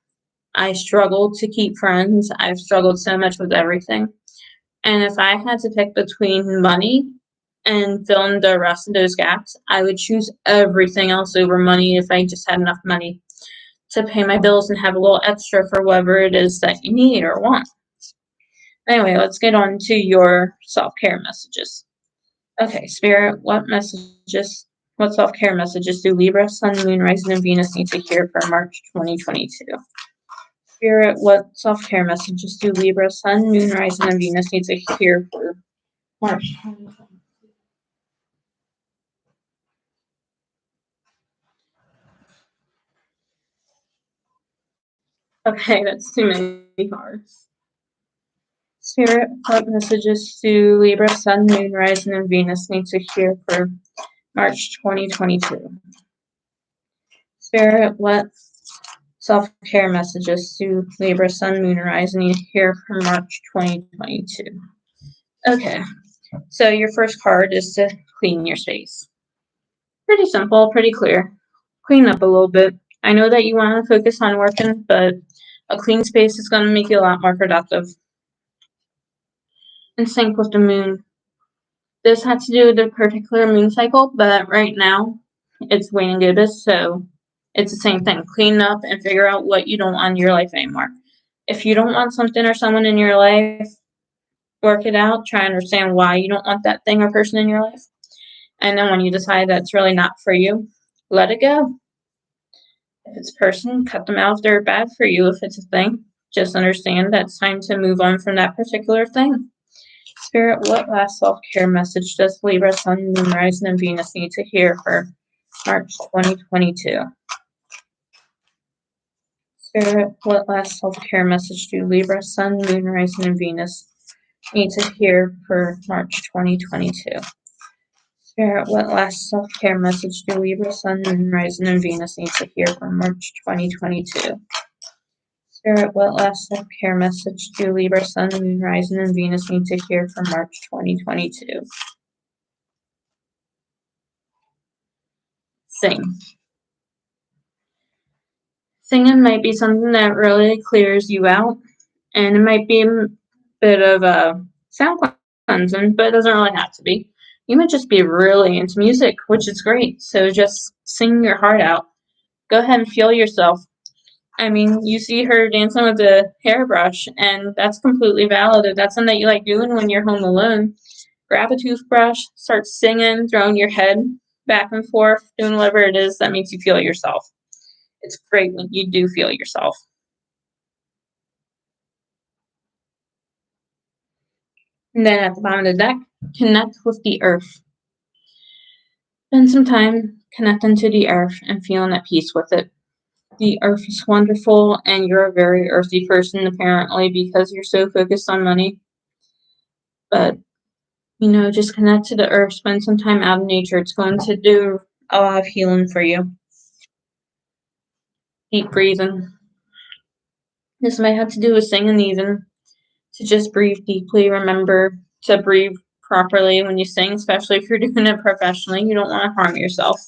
I struggle to keep friends. I've struggled so much with everything. And if I had to pick between money and filling the rest of those gaps, I would choose everything else over money if I just had enough money to pay my bills and have a little extra for whatever it is that you need or want. Anyway, let's get on to your self-care messages. Okay, Spirit, what self-care messages do Libra, Sun, Moon, Rising, and Venus need to hear for March 2022? Spirit, what self-care messages do Libra, Sun, Moon, Rising, and Venus need to hear for March 2022? Okay, that's too many cards. Spirit, what messages do Libra, Sun, Moon, Rising, and Venus need to hear for March 2022? Spirit, what self-care messages do Libra, Sun, Moon, and Rising need to hear for March 2022? Okay, so your first card is to clean your space. Pretty simple, pretty clear. Clean up a little bit. I know that you want to focus on working, but a clean space is going to make you a lot more productive. In sync with the moon. This has to do with the particular moon cycle, but right now it's waning gibbous, so it's the same thing. Clean up and figure out what you don't want in your life anymore. If you don't want something or someone in your life, work it out. Try to understand why you don't want that thing or person in your life. And then when you decide that's really not for you, let it go. If it's a person, cut them out if they're bad for you. If it's a thing, just understand that it's time to move on from that particular thing. Spirit, what last self-care message does Libra, Sun, Moon, Rising, and Venus need to hear for March 2022? Spirit, what last self-care message do Libra, Sun, Moon, Rising, and Venus need to hear for March 2022? Spirit, what last self-care message do Libra, Sun, Moon, Rising, and Venus need to hear for March 2022? Spirit, what last self-care message do Libra, Sun, Moon, Rising, and Venus need to hear for March 2022? Sing. Singing might be something that really clears you out, and it might be a bit of a sound cleansing, but it doesn't really have to be. You might just be really into music, which is great. So just sing your heart out. Go ahead and feel yourself. I mean, you see her dancing with the hairbrush, and that's completely valid. If that's something that you like doing when you're home alone, grab a toothbrush, start singing, throwing your head back and forth, doing whatever it is that makes you feel yourself. It's great when you do feel yourself. And then at the bottom of the deck, connect with the earth. Spend some time connecting to the earth and feeling at peace with it. The earth is wonderful, and you're a very earthy person apparently because you're so focused on money. But, just connect to the earth, spend some time out in nature. It's going to do a lot of healing for you. Deep breathing. This might have to do with singing even. To just breathe deeply. Remember to breathe properly when you sing, especially if you're doing it professionally. You don't want to harm yourself.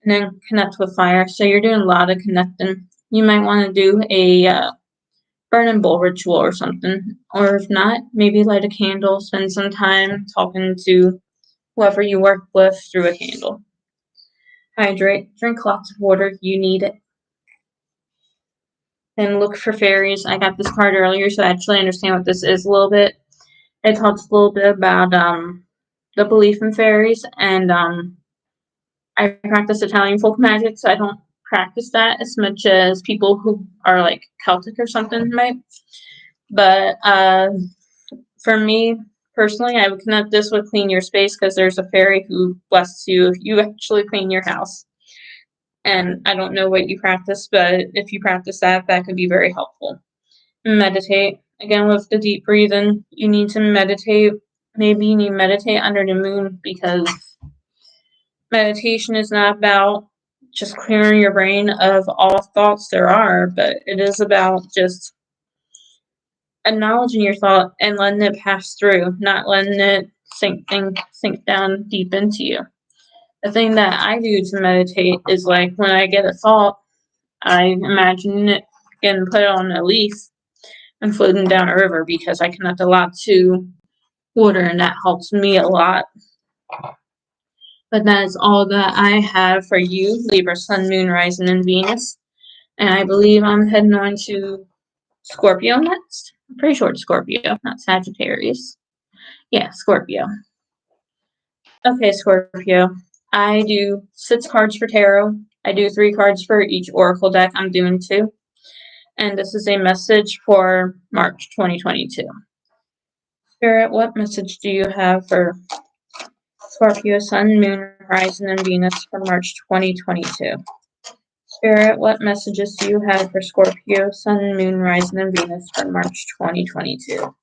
And then connect with fire. So you're doing a lot of connecting. You might want to do a burning bowl ritual or something. Or if not, maybe light a candle, spend some time talking to whoever you work with through a candle. Hydrate, drink lots of water, you need it. And look for fairies. I got this card earlier, so I actually understand what this is a little bit. It talks a little bit about the belief in fairies, and I practice Italian folk magic, so I don't practice that as much as people who are like Celtic or something might. But for me personally, I would connect this with clean your space because there's a fairy who blesses you if you actually clean your house. And I don't know what you practice, but if you practice that, that could be very helpful. Meditate. Again, with the deep breathing, you need to meditate. Maybe you need to meditate under the moon because meditation is not about just clearing your brain of all thoughts there are, but it is about just acknowledging your thought and letting it pass through, not letting it sink down deep into you. The thing that I do to meditate is like when I get a thought, I imagine it getting put on a leaf and floating down a river because I connect a lot to water and that helps me a lot. But that is all that I have for you, Libra, Sun, Moon, Rising, and Venus. And I believe I'm heading on to Scorpio next. I'm pretty sure it's Scorpio, not Sagittarius. Yeah, Scorpio. Okay, Scorpio. I do 6 cards for tarot. I do 3 cards for each oracle deck. I'm doing 2. And this is a message for March 2022. Spirit, what message do you have for Scorpio, Sun, Moon, Rising, and Venus for March 2022? Spirit, what messages do you have for Scorpio, Sun, Moon, Rising, and Venus for March 2022?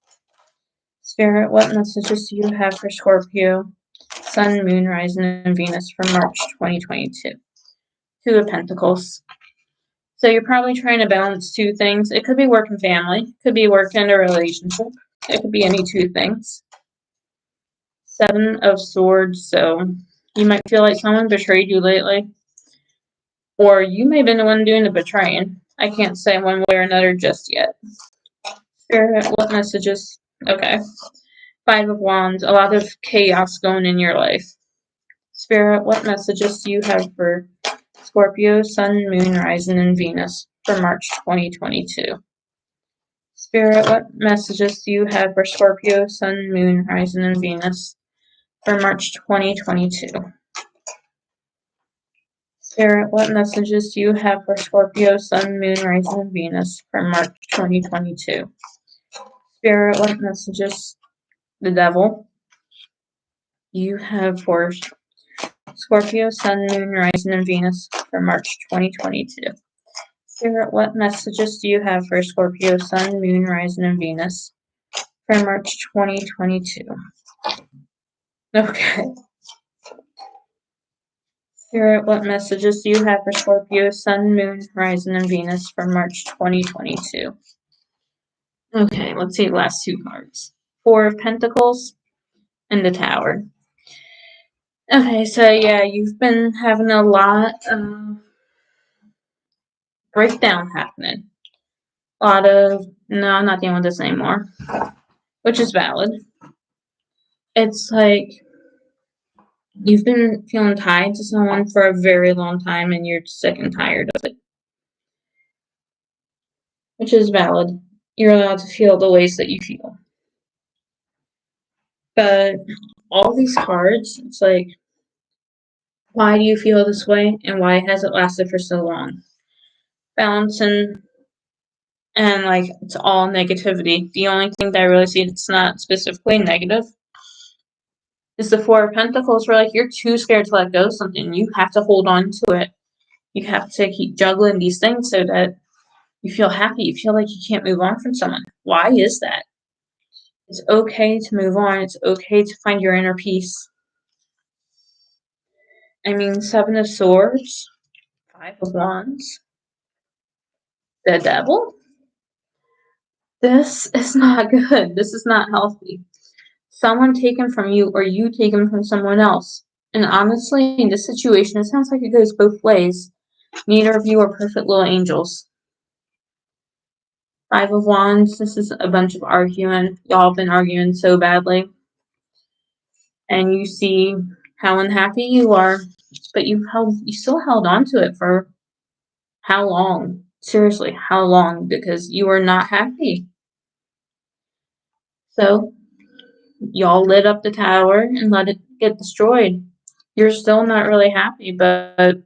Spirit, what messages do you have for Scorpio, Sun, Moon, Rising, and Venus for March 2022? 2 of Pentacles. So you're probably trying to balance 2 things. It could be work and family. It could be work and a relationship. It could be any 2 things. 7 of Swords. So you might feel like someone betrayed you lately. Or you may have been the one doing the betraying. I can't say one way or another just yet. Spirit, what messages? Okay. 5 of Wands. A lot of chaos going in your life. Spirit, what messages do you have for Scorpio, Sun, Moon, Rising, and Venus for March 2022? Spirit, what messages do you have for Scorpio, Sun, Moon, Rising, and Venus for March 2022? Spirit, what messages do you have for Scorpio, Sun, Moon, Rising, and Venus for March 2022? Spirit, what messages, the Devil, you have for Scorpio, Sun, Moon, Rising, and Venus for March 2022? Spirit, what messages do you have for Scorpio, Sun, Moon, Rising, and Venus for March 2022? Okay. Spirit, what messages do you have for Scorpio, Sun, Moon, Rising, and Venus for March 2022? Okay, let's see the last 2 cards. 4 of Pentacles and the Tower. Okay, so yeah, you've been having a lot of breakdown happening. A lot of, no, I'm not dealing with this anymore, which is valid. It's like you've been feeling tied to someone for a very long time and you're sick and tired of it. which is valid. You're allowed to feel the ways that you feel. But all these cards, it's like, why do you feel this way, and why has it lasted for so long? Balancing, and like, it's all negativity. The only thing that I really see that's not specifically negative is the Four of Pentacles, where like you're too scared to let go of something. You have to hold on to it. You have to keep juggling these things so that you feel happy. You feel like you can't move on from someone. Why is that? It's okay to move on. It's okay to find your inner peace. I mean, Seven of Swords, Five of Wands, the Devil. This is not good. This is not healthy. Someone taken from you, or you taken from someone else. And honestly, in this situation, it sounds like it goes both ways. Neither of you are perfect little angels. Five of Wands, this is a bunch of arguing. Y'all have been arguing so badly. And you see how unhappy you are, but you still held on to it for how long? Seriously, how long? Because you were not happy. So, y'all lit up the tower and let it get destroyed. You're still not really happy, but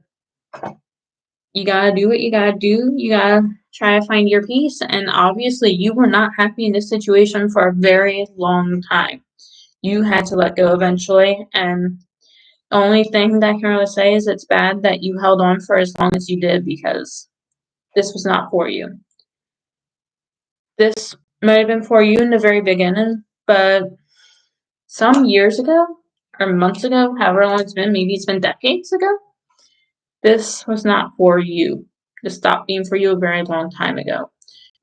you gotta do what you gotta do. You gotta try to find your peace. And obviously, you were not happy in this situation for a very long time. You had to let go eventually. And the only thing that I can really say is it's bad that you held on for as long as you did, because this was not for you. This might have been for you in the very beginning, but some years ago, or months ago, however long it's been, maybe it's been decades ago, this was not for you. This stopped being for you a very long time ago.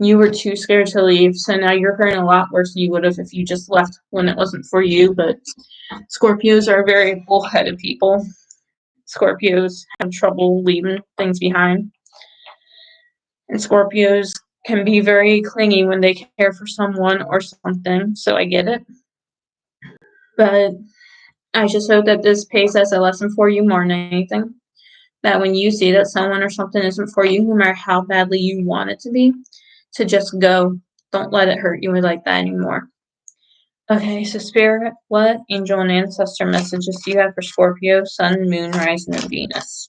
You were too scared to leave, so now you're hurting a lot worse than you would have if you just left when it wasn't for you. But Scorpios are very bullheaded people. Scorpios have trouble leaving things behind. And Scorpios can be very clingy when they care for someone or something, so I get it. But I just hope that this pays as a lesson for you more than anything. That when you see that someone or something isn't for you, no matter how badly you want it to be, to just go. Don't let it hurt you like that anymore. Okay, so Spirit, what angel and ancestor messages do you have for Scorpio, Sun, Moon, Rising, and Venus?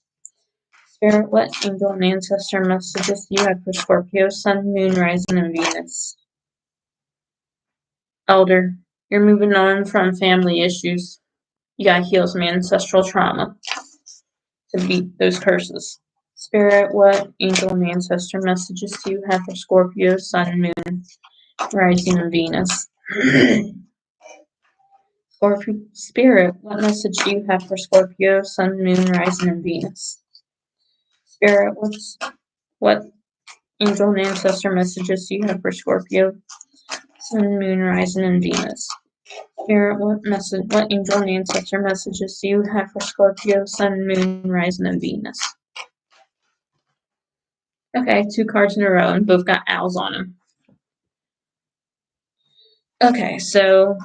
Spirit, what angel and ancestor messages do you have for Scorpio, Sun, Moon, Rising, and Venus? Elder, you're moving on from family issues. You gotta heal some ancestral trauma to beat those curses. Spirit, what angel and ancestor messages do you have for Scorpio, Sun, Moon, Rising, and Venus? Scorpio, Spirit, what message do you have for Scorpio, Sun, Moon, Rising, and Venus? Spirit, what angel and ancestor messages do you have for Scorpio, Sun, Moon, Rising, and Venus? Spirit, what angel and ancestor messages do you have for Scorpio, Sun, Moon, Rising, and Venus? Okay, 2 cards in a row, and both got owls on them. Okay, so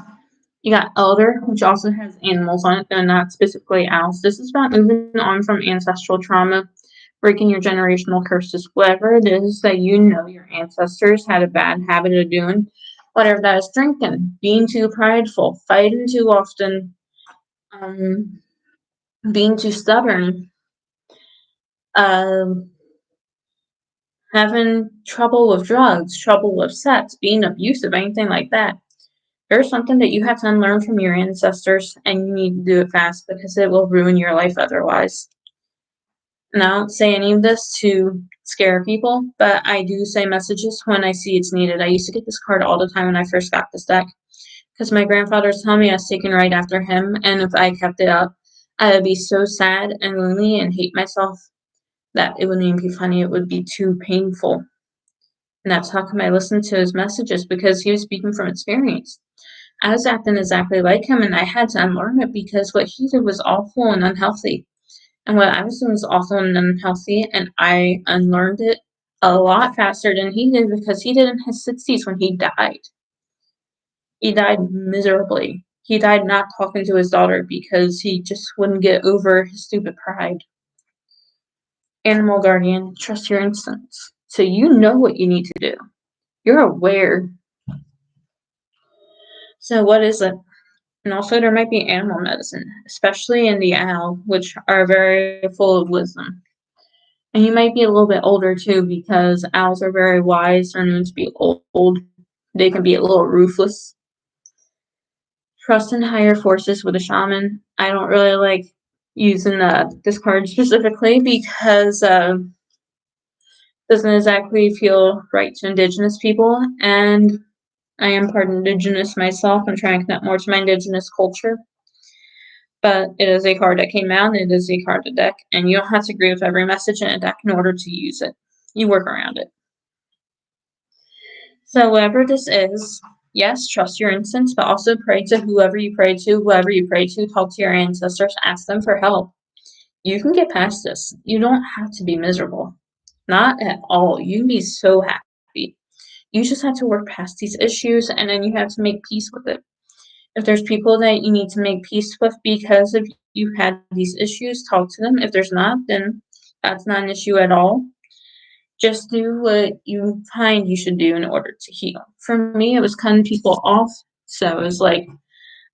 you got Elder, which also has animals on it, though not specifically owls. This is about moving on from ancestral trauma, breaking your generational curses, whatever it is that you know your ancestors had a bad habit of doing, whatever that is: drinking, being too prideful, fighting too often, being too stubborn, having trouble with drugs, trouble with sex, being abusive, anything like that. There's something that you have to unlearn from your ancestors, and you need to do it fast because it will ruin your life otherwise. And I don't say any of this to scare people, but I do say messages when I see it's needed. I used to get this card all the time when I first got this deck, because my grandfather was telling me I was taken right after him, and if I kept it up, I would be so sad and lonely and hate myself that it wouldn't even be funny. It would be too painful. And that's how come I listened to his messages, because he was speaking from experience. I was acting exactly like him, and I had to unlearn it because what he did was awful and unhealthy. And what I was doing was awful and unhealthy, and I unlearned it a lot faster than he did, because he did in his 60s when he died. He died miserably. He died not talking to his daughter because he just wouldn't get over his stupid pride. Animal guardian, trust your instincts. So you know what you need to do. You're aware. So what is it? And also there might be animal medicine, especially in the owl, which are very full of wisdom. And you might be a little bit older too, because owls are very wise. They're known to be old. They can be a little ruthless. Trust in higher forces with a shaman. I don't really like using this card specifically because doesn't exactly feel right to indigenous people, and I am part indigenous myself. I'm trying to connect more to my indigenous culture. But it is a card that came out, and it is a card to deck, and you don't have to agree with every message in a deck in order to use it. You work around it. So whatever this is, yes, trust your instincts, but also pray to whoever you pray to, talk to your ancestors, ask them for help. You can get past this. You don't have to be miserable. Not at all. You can be so happy. You just have to work past these issues, and then you have to make peace with it. If there's people that you need to make peace with because of you had these issues, talk to them. If there's not, then that's not an issue at all. Just do what you find you should do in order to heal. For me, it was cutting people off. So it was like,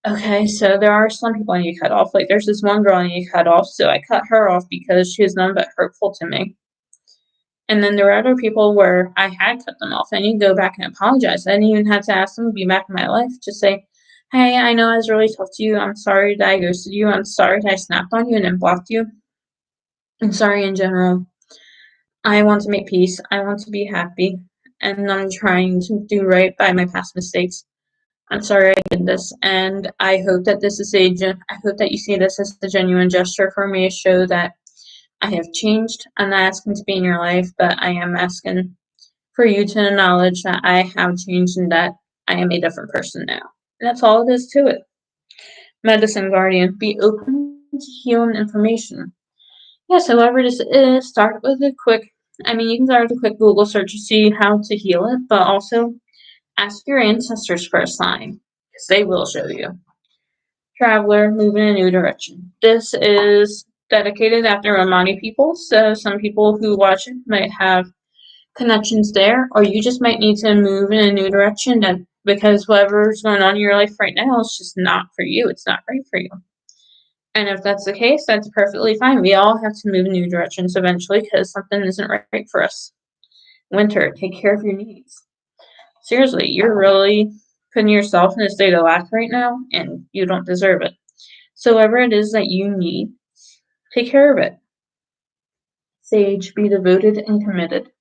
okay, so there are some people I need to cut off. Like there's this one girl I need to cut off, so I cut her off because she was none but hurtful to me. And then there were other people where I had cut them off. I need to go back and apologize. I didn't even have to ask them to be back in my life. Just say, hey, I know I was really tough to you. I'm sorry that I ghosted you. I'm sorry that I snapped on you and then blocked you. I'm sorry in general. I want to make peace. I want to be happy. And I'm trying to do right by my past mistakes. I'm sorry I did this. And I hope that I hope that you see this as a genuine gesture for me to show that I have changed. I'm not asking to be in your life, but I am asking for you to acknowledge that I have changed and that I am a different person now. And that's all it is to it. Medicine Guardian, be open to healing information. Yes, however this is, start with a quick, you can start with a quick Google search to see how to heal it, but also ask your ancestors for a sign, because they will show you. Traveler, move in a new direction. This is dedicated after Romani people, so some people who watch it might have connections there, or you just might need to move in a new direction because whatever's going on in your life right now is just not for you. It's not right for you. And if that's the case, that's perfectly fine. We all have to move in new directions eventually because something isn't right for us. Winter, take care of your needs. Seriously, you're really putting yourself in a state of lack right now, and you don't deserve it. So whatever it is that you need, take care of it. Sage, be devoted and committed.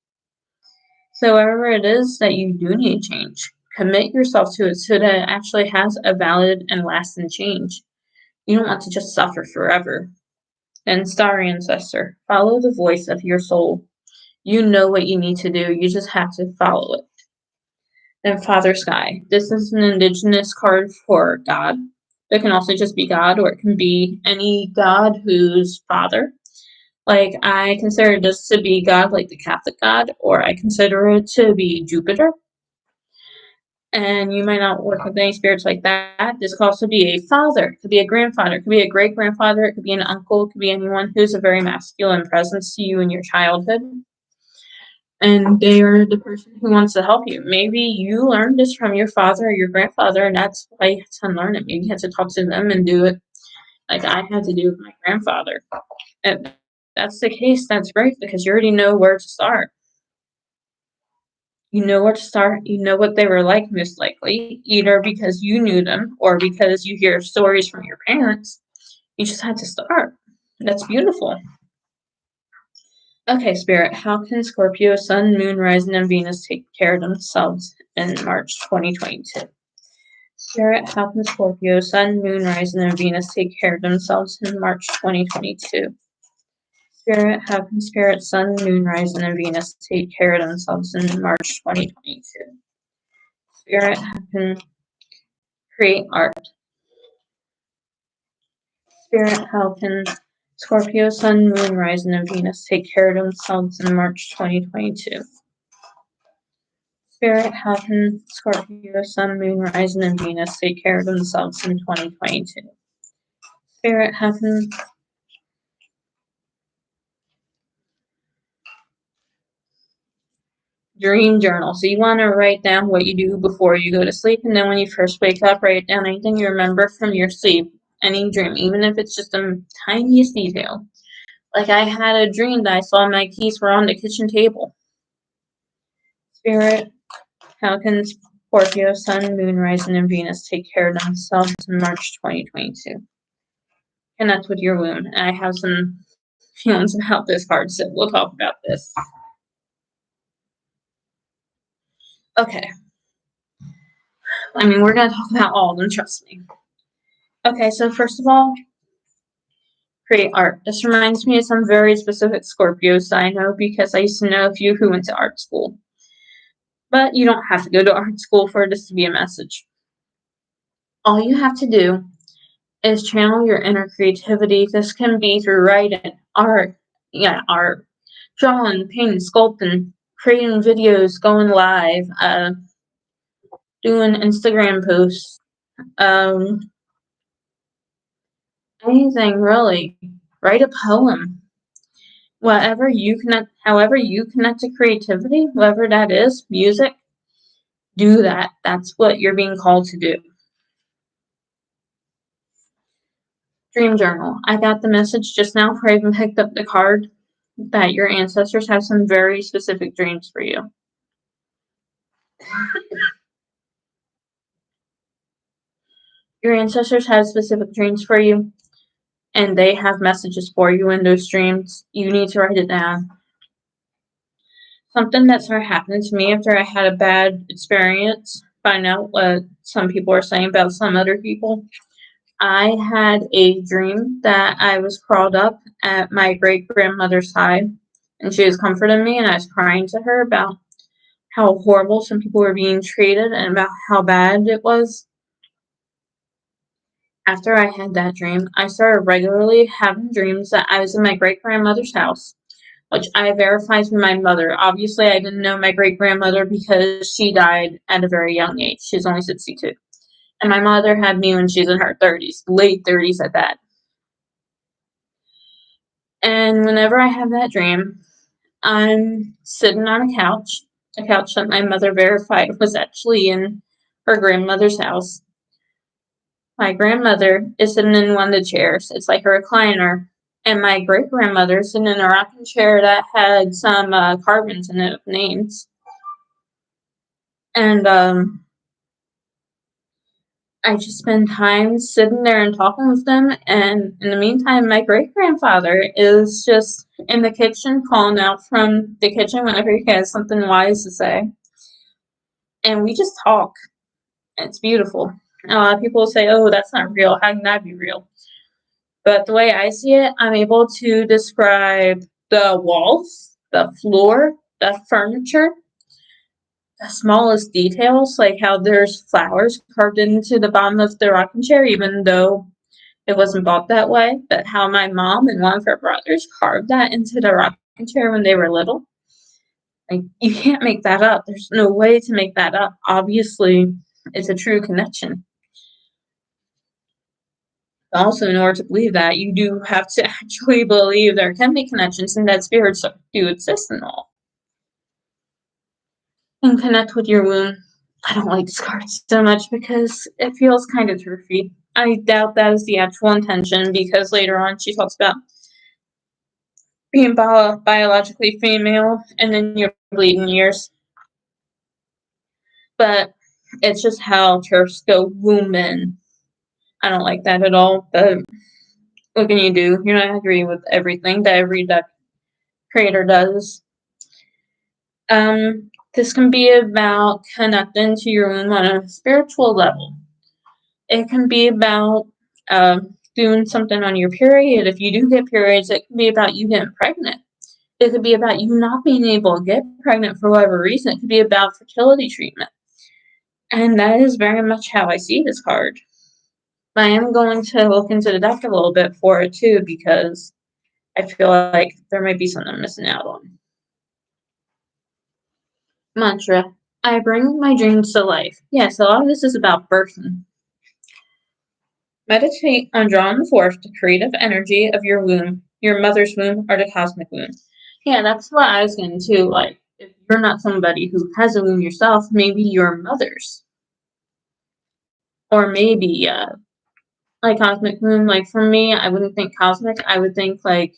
So whatever it is that you do need change, commit yourself to it so that it actually has a valid and lasting change. You don't want to just suffer forever. And Star Ancestor, follow the voice of your soul. You know what you need to do. You just have to follow it. Then Father Sky. This is an indigenous card for God. It can also just be God, or it can be any God who's father. Like, I consider this to be God, like the Catholic God, or I consider it to be Jupiter. And you might not work with any spirits like that. This could also be a father, it could be a grandfather, it could be a great grandfather, it could be an uncle, it could be anyone who's a very masculine presence to you in your childhood. And they are the person who wants to help you. Maybe you learned this from your father or your grandfather, and that's why you had to unlearn it. Maybe you had to talk to them and do it like I had to do with my grandfather. If that's the case, that's great because you already know where to start. You know where to start. You know what they were like, most likely, either because you knew them or because you hear stories from your parents. You just had to start. That's beautiful. Okay, Spirit, how can Scorpio, Sun, Moon, Rising, and Venus take care of themselves in March 2022? Spirit, how can Scorpio, Sun, Moon, Rising, and Venus take care of themselves in March 2022? Spirit, how can Spirit, Sun, Moon, Rising, and Venus take care of themselves in March 2022? Spirit, how can create art? Spirit, how can Scorpio, Sun, Moon, Rising, and Venus take care of themselves in March 2022? Spirit, how can Scorpio, Sun, Moon, Rising, and Venus take care of themselves in 2022? Spirit, how can Dream journal. So you want to write down what you do before you go to sleep, and then when you first wake up, write down anything you remember from your sleep, any dream, even if it's just the tiniest detail. Like I had a dream that I saw my keys were on the kitchen table. Spirit, how can Scorpio, Sun, Moon, Rising, and Venus take care of themselves in March 2022? Connect with your womb. And I have some feelings about this card, so we'll talk about this. Okay. I mean, we're going to talk about all of them, trust me. Okay, so first of all, create art. This reminds me of some very specific Scorpios that I know because I used to know a few who went to art school. But you don't have to go to art school for this to be a message. All you have to do is channel your inner creativity. This can be through writing, art, drawing, painting, sculpting, creating videos, going live, doing Instagram posts, anything really. Write a poem. However you connect to creativity, whatever that is, music, do that. That's what you're being called to do. Dream journal. I got the message just now before I even picked up the card that your ancestors have some very specific dreams for you. Your ancestors have specific dreams for you, and they have messages for you in those dreams. You need to write it down. Something that started happening to me after I had a bad experience, find out what some people are saying about some other people. I had a dream that I was crawled up at my great-grandmother's side, and she was comforting me, and I was crying to her about how horrible some people were being treated and about how bad it was. After I had that dream, I started regularly having dreams that I was in my great-grandmother's house, which I verified with my mother. Obviously, I didn't know my great-grandmother because she died at a very young age. She was only 62. And my mother had me when she was in her 30s, late 30s at that. And whenever I have that dream, I'm sitting on a couch that my mother verified was actually in her grandmother's house. My grandmother is sitting in one of the chairs. It's like a recliner. And my great-grandmother is sitting in a rocking chair that had some carvings in it with names. And I just spend time sitting there and talking with them. And in the meantime, my great-grandfather is just in the kitchen calling out from the kitchen whenever he has something wise to say. And we just talk. It's beautiful. A lot of people say, oh, that's not real. How can that be real? But the way I see it, I'm able to describe the walls, the floor, the furniture, the smallest details, like how there's flowers carved into the bottom of the rocking chair, even though it wasn't bought that way, but how my mom and one of her brothers carved that into the rocking chair when they were little. Like, you can't make that up. There's no way to make that up. Obviously, it's a true connection. Also, in order to believe that, you do have to actually believe there can be connections and that spirits do exist and all. And connect with your womb. I don't like this card so much because it feels kind of turfy. I doubt that is the actual intention because later on she talks about being biologically female and then your bleeding years. But it's just how turfs go woman. I don't like that at all, but what can you do? You're not agree with everything that every creator does. This can be about connecting to your womb on a spiritual level. It can be about doing something on your period. If you do get periods, it can be about you getting pregnant. It could be about you not being able to get pregnant for whatever reason. It could be about fertility treatment. And that is very much how I see this card. But I am going to look into the deck a little bit for it too because I feel like there might be something I'm missing out on. Mantra. I bring my dreams to life. Yes, a lot of this is about birthing. Meditate on drawing forth the creative energy of your womb, your mother's womb, or the cosmic womb. Yeah, that's what I was going to, like, if you're not somebody who has a moon yourself, maybe your mother's. Or maybe, like cosmic moon. Like for me, I wouldn't think cosmic. I would think like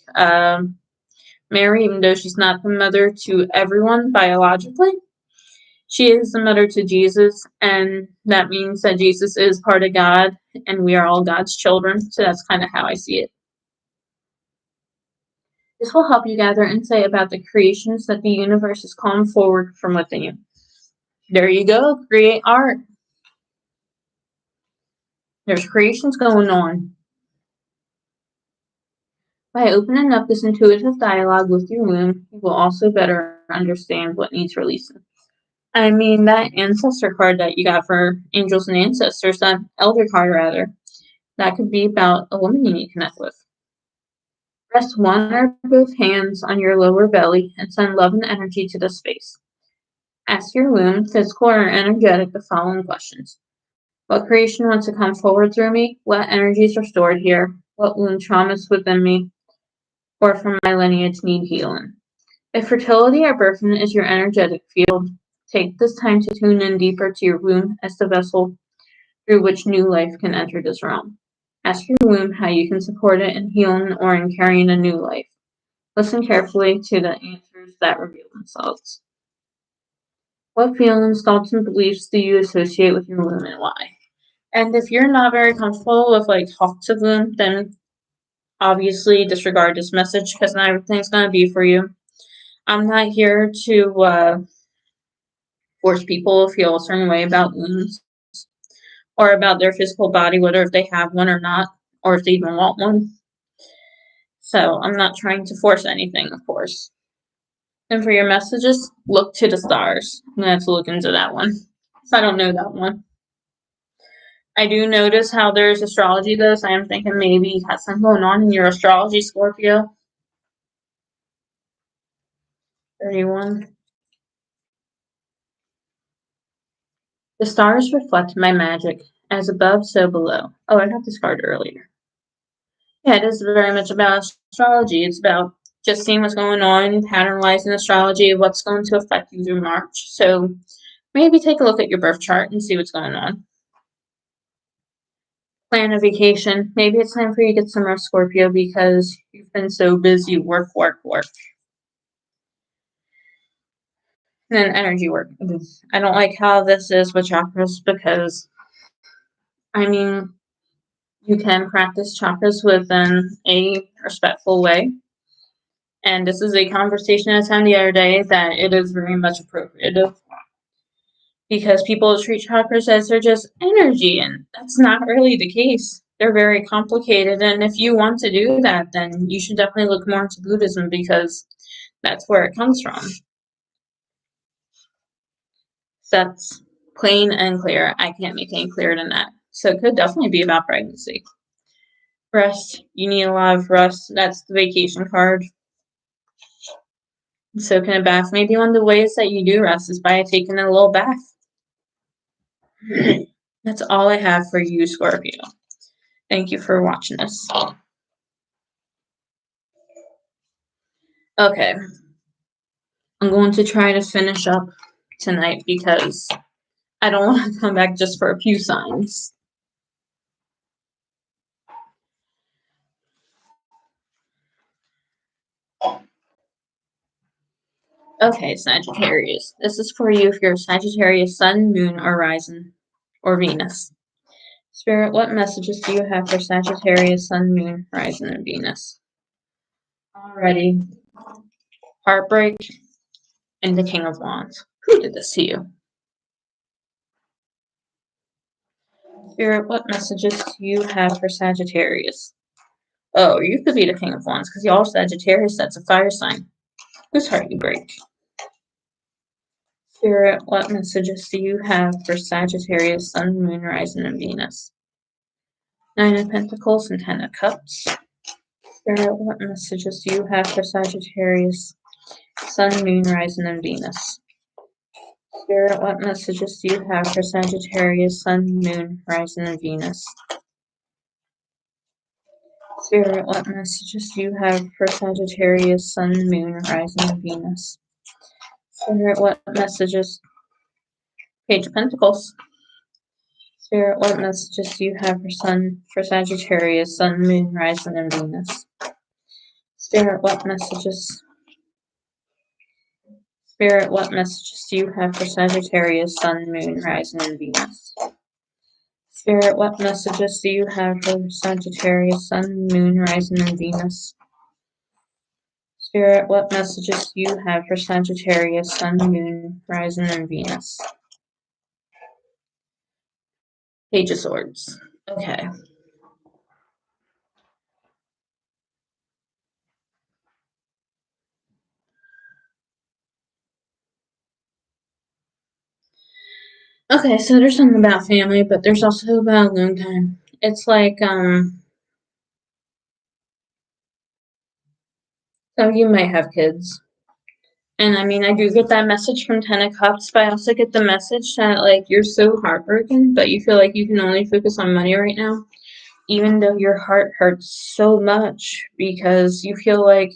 Mary, even though she's not the mother to everyone biologically. She is the mother to Jesus, and that means that Jesus is part of God, and we are all God's children. So that's kind of how I see it. This will help you gather insight about the creations that the universe is calling forward from within you. There you go, create art. There's creations going on. By opening up this intuitive dialogue with your womb, you will also better understand what needs releasing. I mean, that ancestor card that you got for angels and ancestors, that elder card rather, that could be about a woman you need to connect with. Rest one or both hands on your lower belly and send love and energy to this space. Ask your womb, physical or energetic, the following questions. What creation wants to come forward through me? What energies are stored here? What wound traumas within me or from my lineage need healing? If fertility or birthing is your energetic field, take this time to tune in deeper to your womb as the vessel through which new life can enter this realm. Ask your womb how you can support it in healing or in carrying a new life. Listen carefully to the answers that reveal themselves. What feelings, thoughts, and beliefs do you associate with your womb and why? And if you're not very comfortable with like talks of womb, then obviously disregard this message because not everything's going to be for you. I'm not here to force people to feel a certain way about wombs or about their physical body, whether if they have one or not, or if they even want one. So I'm not trying to force anything, of course. And for your messages, look to the stars. I'm going to have to look into that one. I don't know that one. I do notice how there's astrology though, so I'm thinking maybe you have something going on in your astrology, Scorpio. 31. The stars reflect my magic, as above, so below. Oh, I got this card earlier. Yeah, it is very much about astrology. It's about just seeing what's going on, pattern-wise in astrology, what's going to affect you through March. So maybe take a look at your birth chart and see what's going on. Plan a vacation. Maybe it's time for you to get some rest, Scorpio, because you've been so busy work. And then energy work. I don't like how this is with chakras because, I mean, you can practice chakras within a respectful way. And this is a conversation I had the other day that it is very much appropriate because people treat chakras as they're just energy, and that's not really the case. They're very complicated, and if you want to do that, then you should definitely look more into Buddhism because that's where it comes from. So that's plain and clear. I can't make any clearer than that. So it could definitely be about pregnancy. Rest. You need a lot of rest. That's the vacation card. Soaking a bath. Maybe one of the ways that you do rest is by taking a little bath. That's all I have for you, Scorpio. Thank you for watching this. Okay. I'm going to try to finish up tonight because I don't want to come back just for a few signs. Okay, Sagittarius. This is for you if you're Sagittarius, Sun, Moon, or Rising, or Venus. Spirit, what messages do you have for Sagittarius, Sun, Moon, Rising, and Venus? Alrighty. Heartbreak and the King of Wands. Who did this to you? Spirit, what messages do you have for Sagittarius? Oh, you could be the King of Wands because y'all Sagittarius, that's a fire sign. Whose heart you break? Spirit, what messages do you have for Sagittarius, Sun, Moon, Rising, and Venus? Nine of Pentacles and Ten of Cups. Spirit, what messages do you have for Sagittarius, Sun, Moon, Rising, and Venus? Spirit, what messages do you have for Sagittarius, Sun, Moon, Rising, and Venus? Spirit, what messages do you have for Sagittarius, Sun, Moon, Rising, and Venus? Spirit, what messages? Page of Pentacles. Spirit, what messages do you have for Sagittarius, Sun, Moon, Rising, and Venus? Spirit, what messages? Spirit, what messages do you have for Sagittarius, Sun, Moon, Rising, and Venus? Spirit, what messages do you have for Sagittarius, Sun, Moon, Rising, and Venus? Spirit, what messages do you have for Sagittarius, Sun, Moon, Rising, and Venus? Page of Swords. Okay. Okay, so there's something about family, but there's also about alone time. It's like, so you might have kids. And I mean, I do get that message from Ten of Cups, but I also get the message that, like, you're so heartbroken, but you feel like you can only focus on money right now, even though your heart hurts so much because you feel like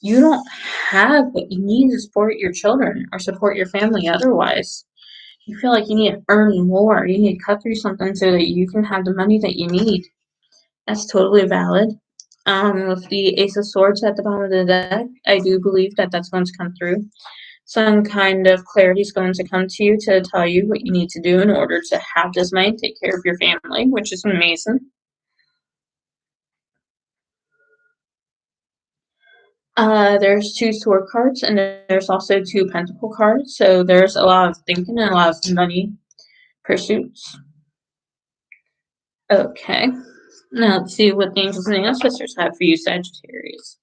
you don't have what you need to support your children or support your family otherwise. You feel like you need to earn more. You need to cut through something so that you can have the money that you need. That's totally valid. With the Ace of Swords at the bottom of the deck, I do believe that that's going to come through. Some kind of clarity is going to come to you to tell you what you need to do in order to have this money, take care of your family, which is amazing. There's 2 sword cards, and there's also 2 pentacle cards, so there's a lot of thinking and a lot of money pursuits. Okay, now let's see what the angels and the ancestors have for you, Sagittarius.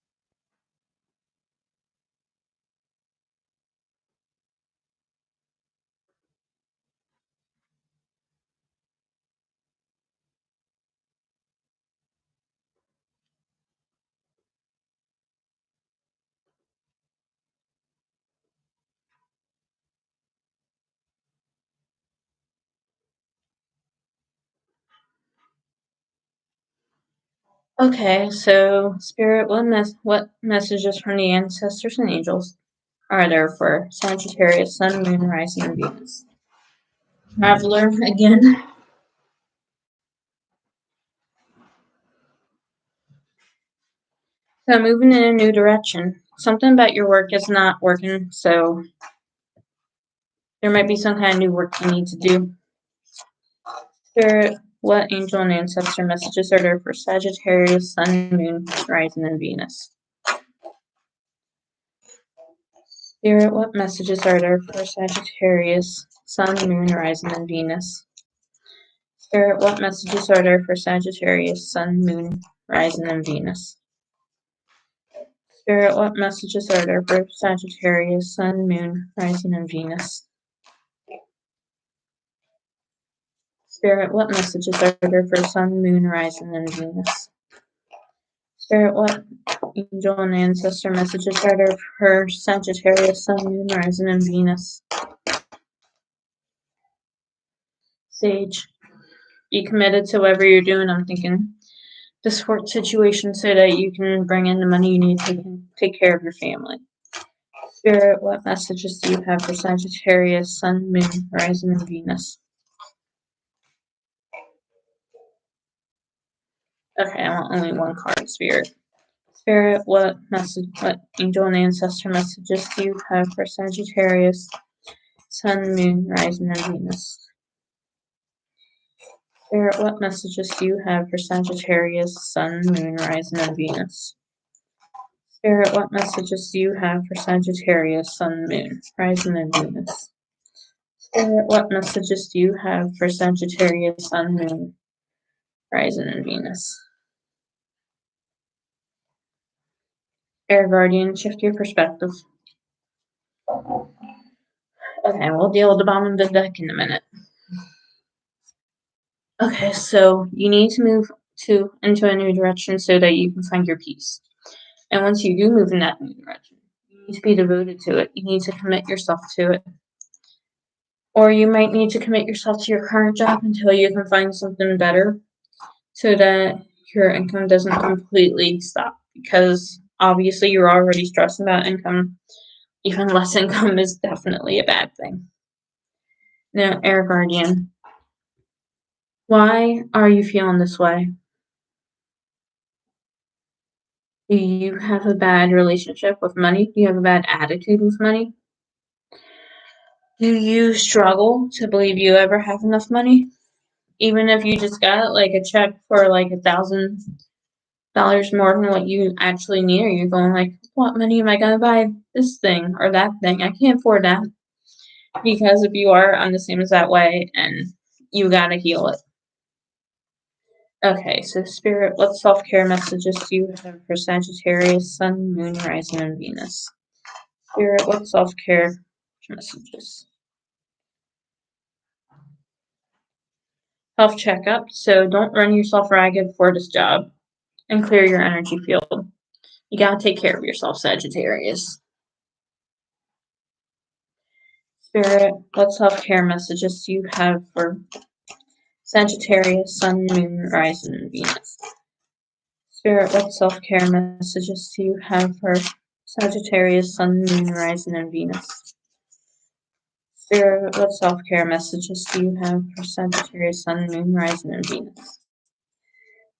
Okay, so Spirit, what messages from the ancestors and angels are there for Sagittarius, Sun, Moon, Rising, and Venus? Traveler again. So moving in a new direction. Something about your work is not working, so there might be some kind of new work you need to do. Spirit, what angel and ancestor messages are there for Sagittarius, Sun, Moon, Rising, and Venus? Spirit, what messages are there for Sagittarius, Sun, Moon, Rising, and Venus? Spirit, what messages are there for Sagittarius, Sun, Moon, Rising, and Venus? Spirit, what messages are there for Sagittarius, Sun, Moon, Rising, and Venus? Spirit, what messages are there for Sun, Moon, Rising, and Venus? Spirit, what angel and ancestor messages are there for Sagittarius, Sun, Moon, Rising, and Venus? Sage, be committed to whatever you're doing. I'm thinking the sports situation so that you can bring in the money you need to take care of your family. Spirit, what messages do you have for Sagittarius, Sun, Moon, Rising, and Venus? Okay, I want only one card, Spirit. Spirit, what angel and ancestor messages do you have for Sagittarius, Sun, Moon, Rising, and Venus? Spirit, what messages do you have for Sagittarius, Sun, Moon, Rising, and Venus? Spirit, what messages do you have for Sagittarius, Sun, Moon, Rising, and Venus? Spirit, what messages do you have for Sagittarius, Sun, Moon, Rising, and Venus? Air Guardian, shift your perspective. Okay, we'll deal with the bottom of the deck in a minute. Okay, so you need to move into a new direction so that you can find your peace. And once you do move in that new direction, you need to be devoted to it. You need to commit yourself to it. Or you might need to commit yourself to your current job until you can find something better so that your income doesn't completely stop. Because obviously you're already stressed about income even less income is definitely a bad thing. Now, Air Guardian, why are you feeling this way? Do you have a bad relationship with money? Do you have a bad attitude with money? Do you struggle to believe you ever have enough money? Even if you just got like a check for like $1,000 more than what you actually need, or you're going like, what money am I gonna buy this thing or that thing? I can't afford that. Because if you are, I'm the same as that way, and you gotta heal it. Okay, so Spirit, what self-care messages do you have for Sagittarius, Sun, Moon, Rising, and Venus? Spirit, what self-care messages? Health checkup. So don't run yourself ragged for this job and clear your energy field. You gotta take care of yourself, Sagittarius. Spirit, what self-care messages do you have for Sagittarius, Sun, Moon, Rising, and Venus? Spirit, what self-care messages do you have for Sagittarius, Sun, Moon, Rising, and Venus? Spirit, what self-care messages do you have for Sagittarius, Sun, Moon, Rising, and Venus?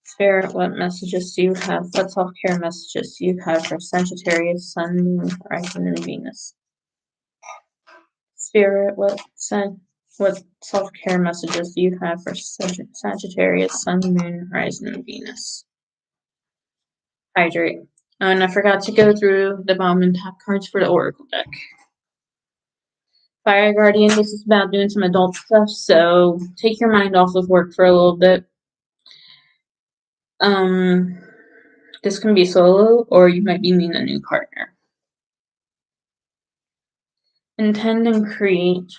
Spirit, what messages do you have? What self-care messages do you have for Sagittarius, Sun, Moon, Rising, and Venus? Spirit, what self-care messages do you have for Sagittarius, Sun, Moon, Rising, and Venus? Hydrate. And I forgot to go through the bottom and top cards for the Oracle deck. Fire Guardian, this is about doing some adult stuff, so take your mind off of work for a little bit. This can be solo, or you might be meeting a new partner. Intend and create.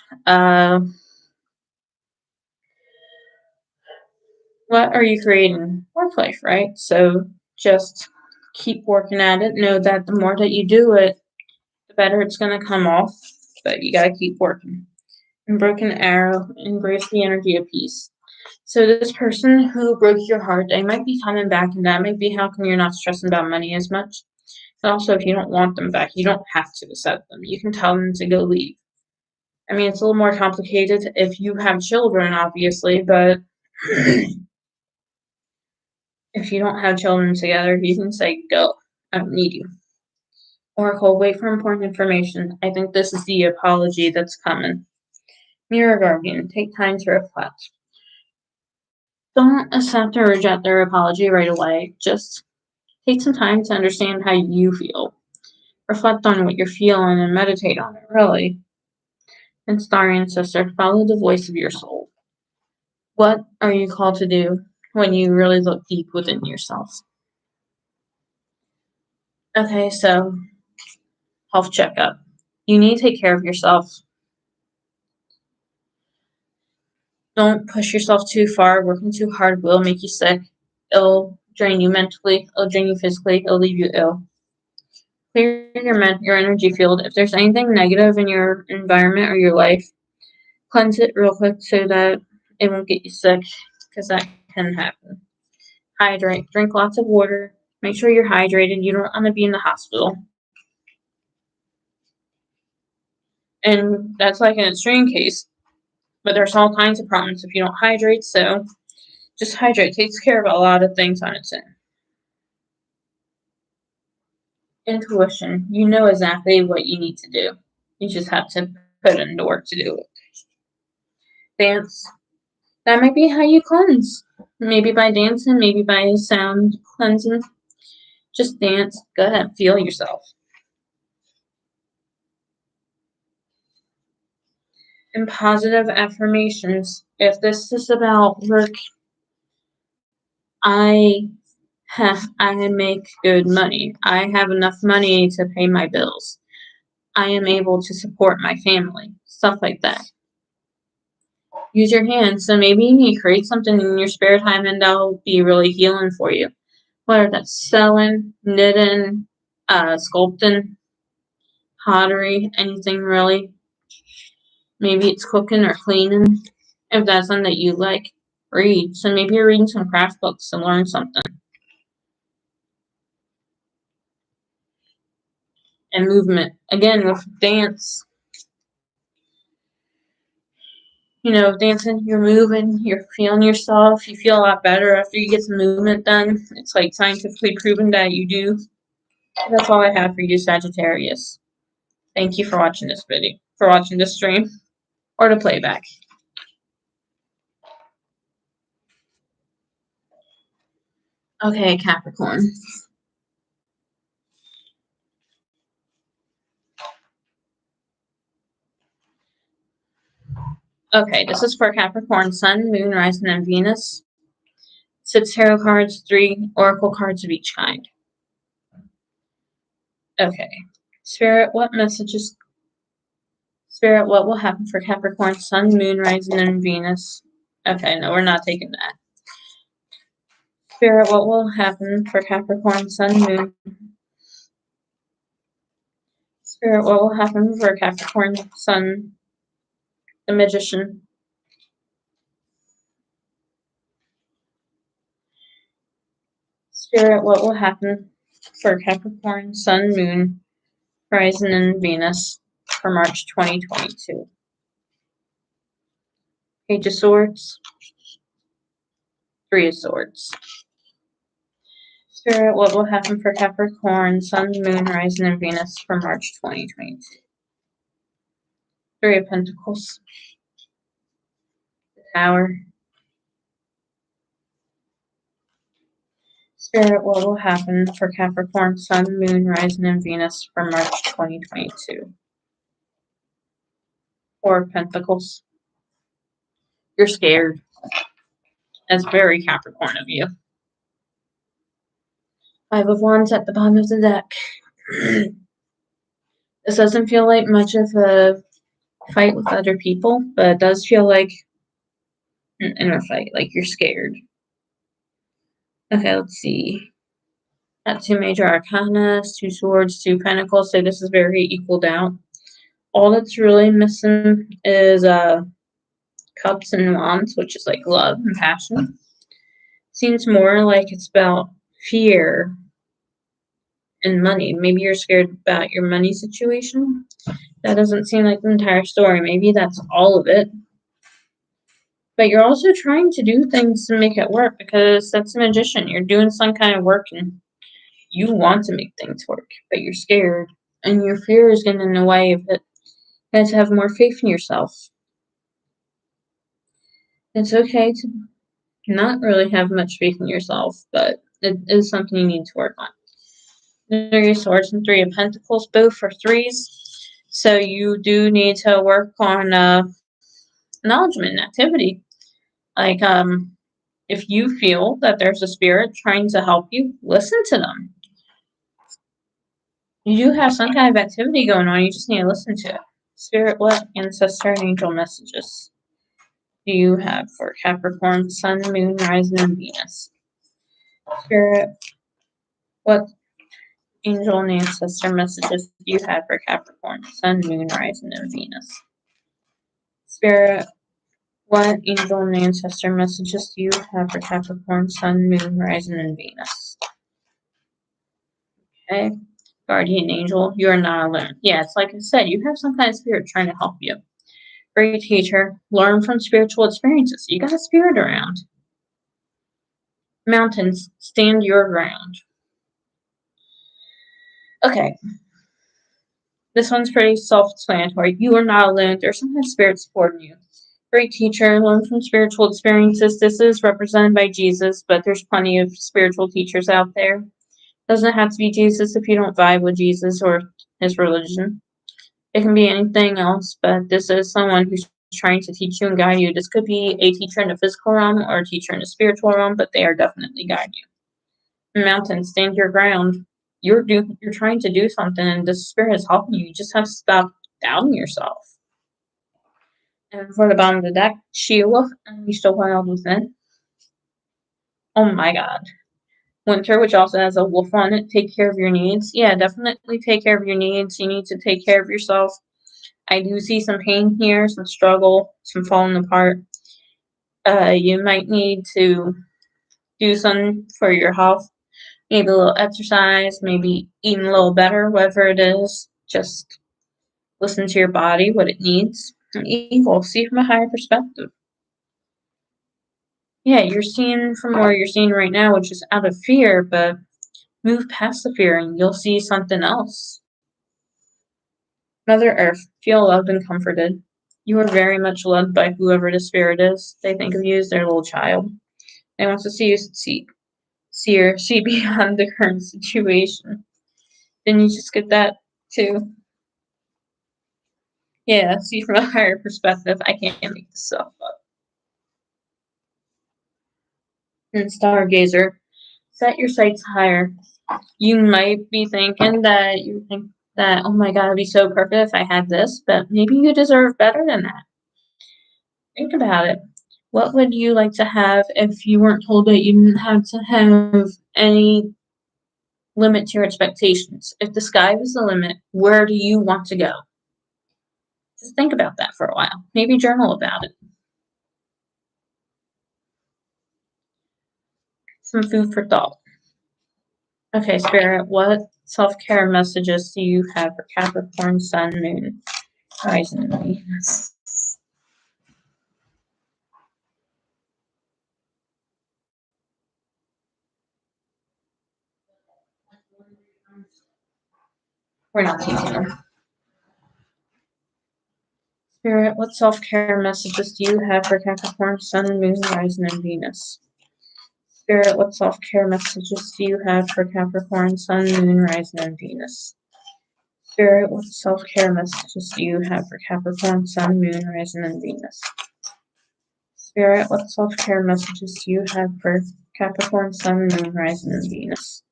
What are you creating? Work life, right? So just keep working at it. Know that the more that you do it, the better it's going to come off, but you got to keep working. And Broken Arrow, embrace the energy of peace. So this person who broke your heart, they might be coming back, and that might be how come you're not stressing about money as much. But also, if you don't want them back, you don't have to accept them. You can tell them to go leave. I mean, it's a little more complicated if you have children, obviously, but if you don't have children together, you can say, go. I don't need you. Oracle, wait for important information. I think this is the apology that's coming. Mirror Guardian, take time to reflect. Don't accept or reject their apology right away. Just take some time to understand how you feel. Reflect on what you're feeling and meditate on it, really. And Star Ancestor, follow the voice of your soul. What are you called to do when you really look deep within yourself? Okay, so health checkup. You need to take care of yourself. Don't push yourself too far. Working too hard will make you sick. It'll drain you mentally. It'll drain you physically. It'll leave you ill. Clear your energy field. If there's anything negative in your environment or your life, cleanse it real quick so that it won't get you sick, because that can happen. Hydrate. Drink lots of water. Make sure you're hydrated. You don't want to be in the hospital. And that's like an extreme case. But there's all kinds of problems if you don't hydrate, so just hydrate. It takes care of a lot of things on its own. Intuition. You know exactly what you need to do. You just have to put in the work to do it. Dance. That might be how you cleanse. Maybe by dancing, maybe by sound cleansing. Just dance. Go ahead. Feel yourself. And positive affirmations. If this is about work, I make good money. I have enough money to pay my bills. I am able to support my family. Stuff like that. Use your hands. So maybe you need to create something in your spare time, and that'll be really healing for you. Whether that's sewing, knitting, sculpting, pottery, anything really. Maybe it's cooking or cleaning. If that's something that you like, read. So maybe you're reading some craft books to learn something. and movement. Again, with dance, dancing, you're moving, you're feeling yourself, you feel a lot better after you get some movement done. It's like scientifically proven that you do. That's all I have for you, Sagittarius. Thank you for watching this video, for watching this stream, or the playback. Okay, Capricorn. Okay, this is for Capricorn, Sun, Moon, Rising, and Venus. 6 tarot cards, 3 oracle cards of each kind. Okay. Spirit, what messages? Spirit, what will happen for Capricorn, Sun, Moon, Rising, and Venus? Okay, no, we're not taking that. Spirit, what will happen for Capricorn, Sun, Moon? Spirit, what will happen for Capricorn, Sun, the Magician? Spirit, what will happen for Capricorn, Sun, Moon, Rising, and Venus for March 2022? Page of Swords, 3 of Swords. Spirit, what will happen for Capricorn, Sun, Moon, Rising, and Venus for March 2022? 3 of Pentacles. The Tower. Spirit, what will happen for Capricorn, Sun, Moon, Rising, and Venus for March 2022? 4 of Pentacles. You're scared. That's very Capricorn of you. 5 of Wands at the bottom of the deck. This doesn't feel like much of a fight with other people, but it does feel like an inner fight, like you're scared. Okay, let's see. Got 2 major arcana, 2 swords, 2 pentacles, so this is very equaled out. All that's really missing is cups and wands, which is like love and passion. Seems more like it's about fear and money. Maybe you're scared about your money situation. That doesn't seem like the entire story. Maybe that's all of it. But you're also trying to do things to make it work, because that's a magician. You're doing some kind of work and you want to make things work, but you're scared. And your fear is getting in the way of it. You guys have more faith in yourself. It's okay to not really have much faith in yourself, but it is something you need to work on. 3 of Swords and 3 of Pentacles, both for 3s. So you do need to work on acknowledgement and activity. Like, if you feel that there's a spirit trying to help you, listen to them. You do have some kind of activity going on, you just need to listen to it. Spirit, what ancestor and angel messages do you have for Capricorn, Sun, Moon, Rising, and Venus? Spirit, what angel and ancestor messages do you have for Capricorn, Sun, Moon, Rising, and Venus? Spirit, what angel and ancestor messages do you have for Capricorn, Sun, Moon, Rising, and Venus? Okay. Guardian angel, you are not alone. Yeah, it's like I said, you have some kind of spirit trying to help you. Great teacher, learn from spiritual experiences. You got a spirit around. Mountains, stand your ground. Okay. This one's pretty self-explanatory. You are not alone. There's some kind of spirit supporting you. Great teacher, learn from spiritual experiences. This is represented by Jesus, but there's plenty of spiritual teachers out there. Doesn't have to be Jesus if you don't vibe with Jesus or his religion. It can be anything else, but this is someone who's trying to teach you and guide you. This could be a teacher in the physical realm or a teacher in the spiritual realm, but they are definitely guiding you. Mountain, stand your ground. You're trying to do something, and the spirit is helping you. You just have to stop doubting yourself. And for the bottom of the deck, She-Wolf, Unleashed the Wild Within. Oh my god. Winter, which also has a wolf on it. Take care of your needs. Yeah, definitely take care of your needs. You need to take care of yourself. I do see some pain here, some struggle, some falling apart. You might need to do something for your health. maybe a little exercise, maybe eating a little better, whatever it is. Just listen to your body, what it needs. And equal, see from a higher perspective. Yeah, you're seeing from where you're seeing right now, which is out of fear, but move past the fear and you'll see something else. Mother Earth, feel loved and comforted. You are very much loved by whoever the spirit is. They think of you as their little child. They want to see you see beyond the current situation. Then you just get that too. Yeah, see from a higher perspective. I can't make this stuff up. And Stargazer, set your sights higher. You might be thinking that oh my god, it'd be so perfect if I had this, but maybe you deserve better than that. Think about it. What would you like to have if you weren't told that you didn't have to have any limit to your expectations? If the sky was the limit, where do you want to go? Just think about that for a while. Maybe journal about it. Some food for thought. Okay, Spirit, what self-care messages do you have for Capricorn, Sun, Moon, Rising, and Venus? We're not taking them. Spirit, what self-care messages do you have for Capricorn, Sun, Moon, Rising, and Venus? Spirit, what self-care messages do you have for Capricorn, Sun, Moon, Rising, and Venus? Spirit, what self-care messages do you have for Capricorn, Sun, Moon, Rising, and Venus? Spirit, what self-care messages do you have for Capricorn, Sun, Moon, Rising, and Venus?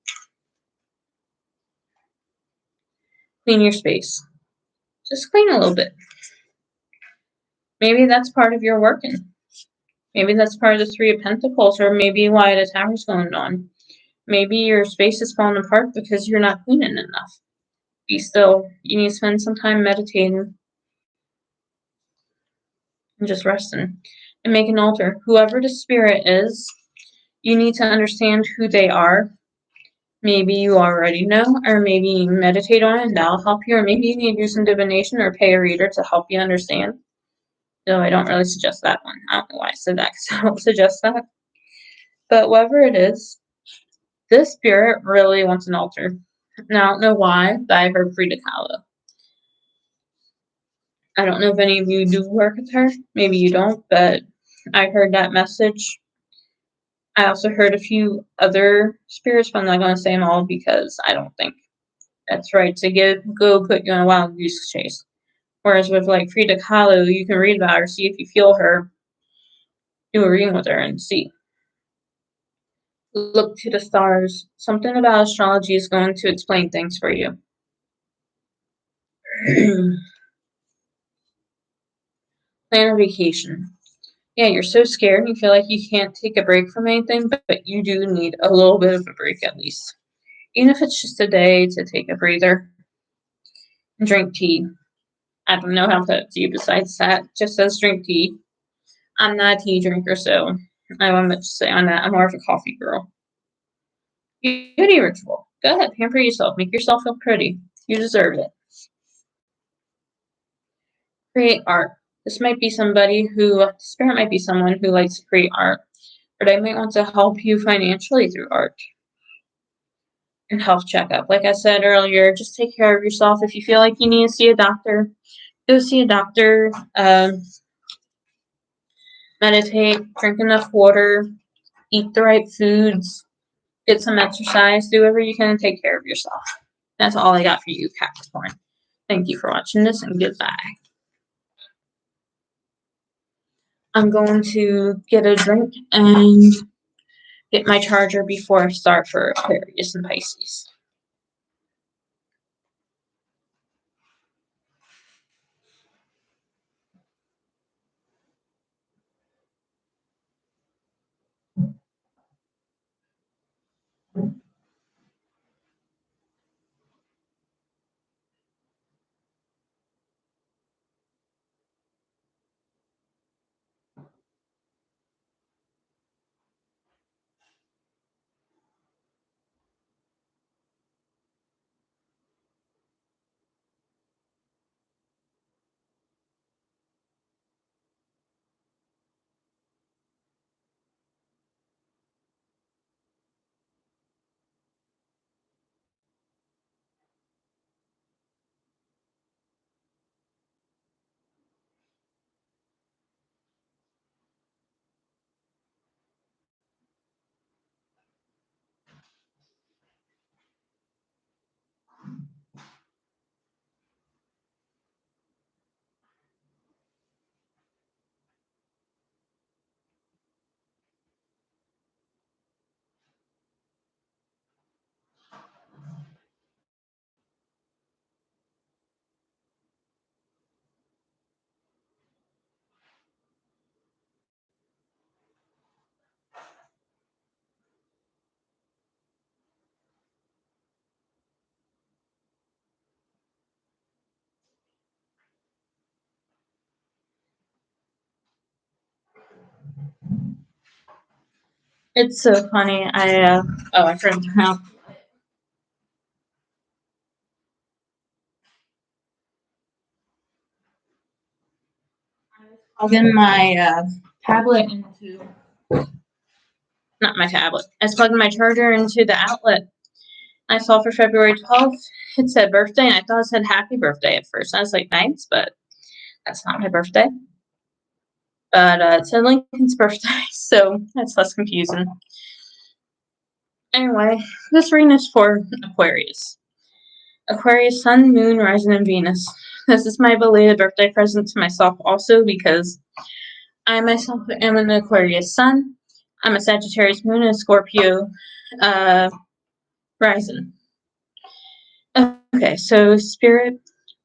Clean your space. Just clean a little bit. Maybe that's part of your working. Maybe that's part of the Three of Pentacles, or maybe why the Tower's going on. Maybe your space is falling apart because you're not cleaning enough. Be still. You need to spend some time meditating and just resting. And make an altar. Whoever the spirit is, you need to understand who they are. Maybe you already know, or maybe you meditate on it and that'll help you, or maybe you need to do some divination or pay a reader to help you understand. No, I don't really suggest that one. I don't know why I said that, because I don't suggest that. But whatever it is, this spirit really wants an altar. Now, I don't know why, but I heard Frida Kahlo. I don't know if any of you do work with her. Maybe you don't, but I heard that message. I also heard a few other spirits, but I'm not going to say them all because I don't think that's right to go put you on a wild goose chase. Whereas with like Frida Kahlo, you can read about her, see if you feel her, do a reading with her, and see. Look to the stars. Something about astrology is going to explain things for you. Plan a vacation. Yeah, you're so scared and you feel like you can't take a break from anything, but you do need a little bit of a break at least. Even if it's just a day to take a breather and drink tea. I don't know how to do besides that. Just says drink tea. I'm not a tea drinker, so I don't have much to say on that. I'm more of a coffee girl. Beauty ritual. Go ahead, pamper yourself. Make yourself feel pretty. You deserve it. Create art. This might be spirit might be someone who likes to create art, or they might want to help you financially through art. And health checkup. Like I said earlier, just take care of yourself. If you feel like you need to see a doctor, go see a doctor. Meditate, drink enough water, eat the right foods, get some exercise, do whatever you can to take care of yourself. That's all I got for you, Capricorn. Thank you for watching this, and goodbye. I'm going to get a drink and get my charger before I start for Aquarius and Pisces. It's so funny. I forgot to turn off. Plug in my tablet into, not my tablet. I was plugging my charger into the outlet. I saw for February 12th, it said birthday, and I thought it said happy birthday at first. I was like, thanks, but that's not my birthday. But it said Lincoln's birthday, so that's less confusing. Anyway, this reading is for Aquarius. Aquarius, Sun, Moon, Rising, and Venus. This is my belated birthday present to myself also because I myself am an Aquarius Sun. I'm a Sagittarius Moon and a Scorpio Rising. Okay, so Spirit,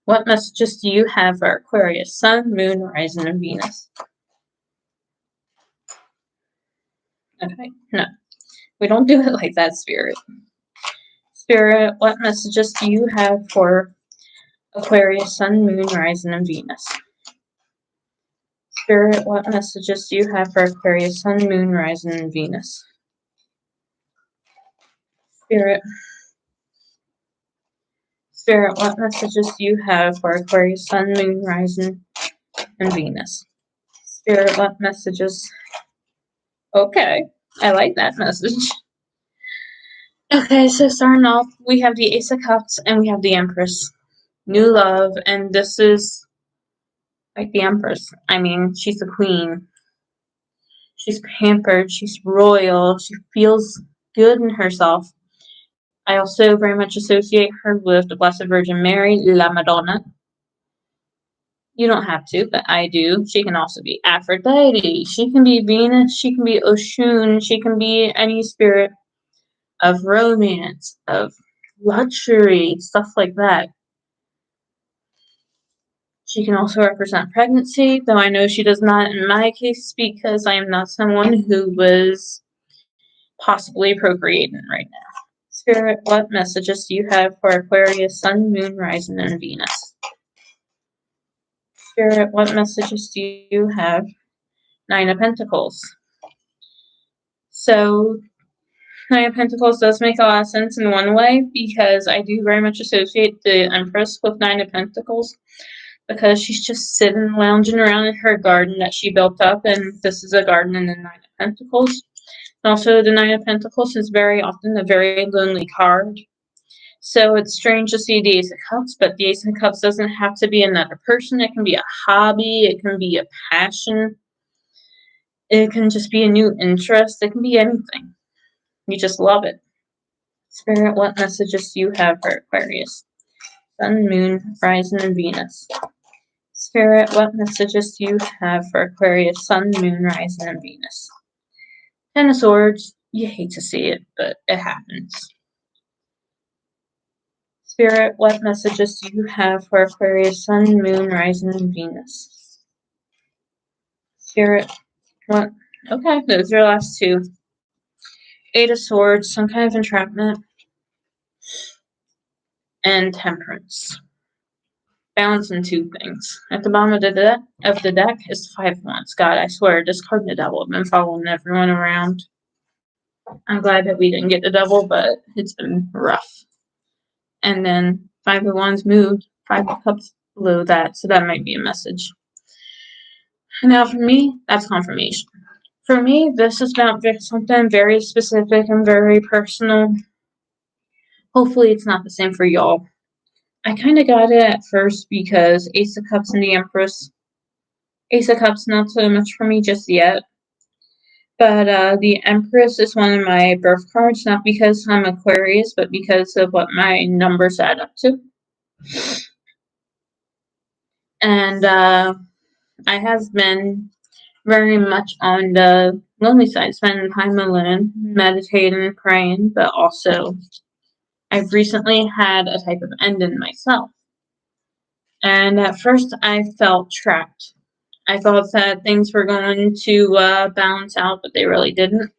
what messages do you have for Aquarius, Sun, Moon, Rising, and Venus? Okay, no, we don't do it like that, Spirit. Spirit, what messages do you have for Aquarius, Sun, Moon, Rising, and Venus? Spirit, what messages do you have for Aquarius, Sun, Moon, Rising, and Venus? Spirit. Spirit, what messages do you have for Aquarius, Sun, Moon, Rising, and Venus? Spirit, what messages? Okay, I like that message. Okay, so starting off, we have the Ace of Cups and we have the Empress. New love, and this is like the Empress. I mean, she's a queen. She's pampered, she's royal, she feels good in herself. I also very much associate her with the Blessed Virgin Mary, La Madonna. You don't have to, but I do. She can also be Aphrodite. She can be Venus. She can be Oshun. She can be any spirit of romance, of luxury, stuff like that. She can also represent pregnancy, though I know she does not in my case because I am not someone who was possibly procreating right now. Spirit, what messages do you have for Aquarius, Sun, Moon, Rising, and Venus? Spirit, what messages do you have? Nine of Pentacles. So, Nine of Pentacles does make a lot of sense in one way because I do very much associate the Empress with Nine of Pentacles because she's just sitting, lounging around in her garden that she built up, and this is a garden in the Nine of Pentacles. And also, the Nine of Pentacles is very often a very lonely card. So it's strange to see the Ace of Cups, but the Ace of Cups doesn't have to be another person. It can be a hobby. It can be a passion. It can just be a new interest. It can be anything. You just love it. Spirit, what messages do you have for Aquarius? Sun, Moon, Rising, and Venus. Spirit, what messages do you have for Aquarius, Sun, Moon, Rising, and Venus? Ten of Swords. You hate to see it, but it happens. Spirit, what messages do you have for Aquarius, Sun, Moon, Rising, and Venus? Spirit, what? Okay, those are the last two. Eight of Swords, some kind of entrapment, and Temperance. Balancing two things. At the bottom of the deck is the Five of Wands. God, I swear, discarding the Devil. I've been following everyone around. I'm glad that we didn't get the Devil, but it's been rough. And then Five of Wands moved. Five of Cups below that, so that might be a message. Now, for me, that's confirmation. For me, this is about something very specific and very personal. Hopefully, it's not the same for y'all. I kind of got it at first because Ace of Cups and the Empress. Ace of Cups, not so much for me just yet. But the Empress is one of my birth cards, not because I'm Aquarius, but because of what my numbers add up to. And I have been very much on the lonely side, spending time alone, meditating, praying, but also I've recently had a type of ending myself. And at first I felt trapped. I thought that things were going to balance out, but they really didn't.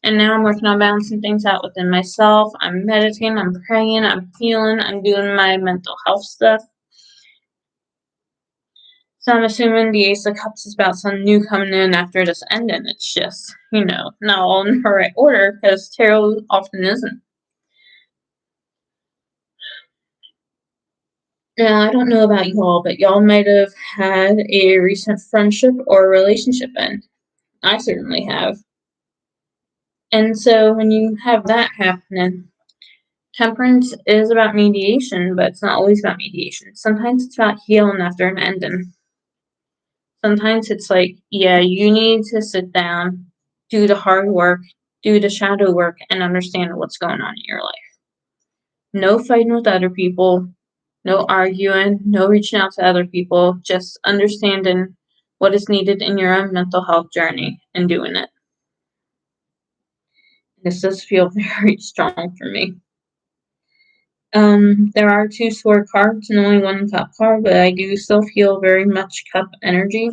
And now I'm working on balancing things out within myself. I'm meditating, I'm praying, I'm healing, I'm doing my mental health stuff. So I'm assuming the Ace of Cups is about something new coming in after this ending. It's just, not all in the right order, because tarot often isn't. Now, I don't know about y'all, but y'all might have had a recent friendship or relationship end. I certainly have. And so when you have that happening, Temperance is about mediation, but it's not always about mediation. Sometimes it's about healing after an ending. Sometimes it's like, yeah, you need to sit down, do the hard work, do the shadow work, and understand what's going on in your life. No fighting with other people, no arguing, no reaching out to other people, just understanding what is needed in your own mental health journey and doing it. This does feel very strong for me. There are 2 sword cards and only 1 cup card, but I do still feel very much cup energy.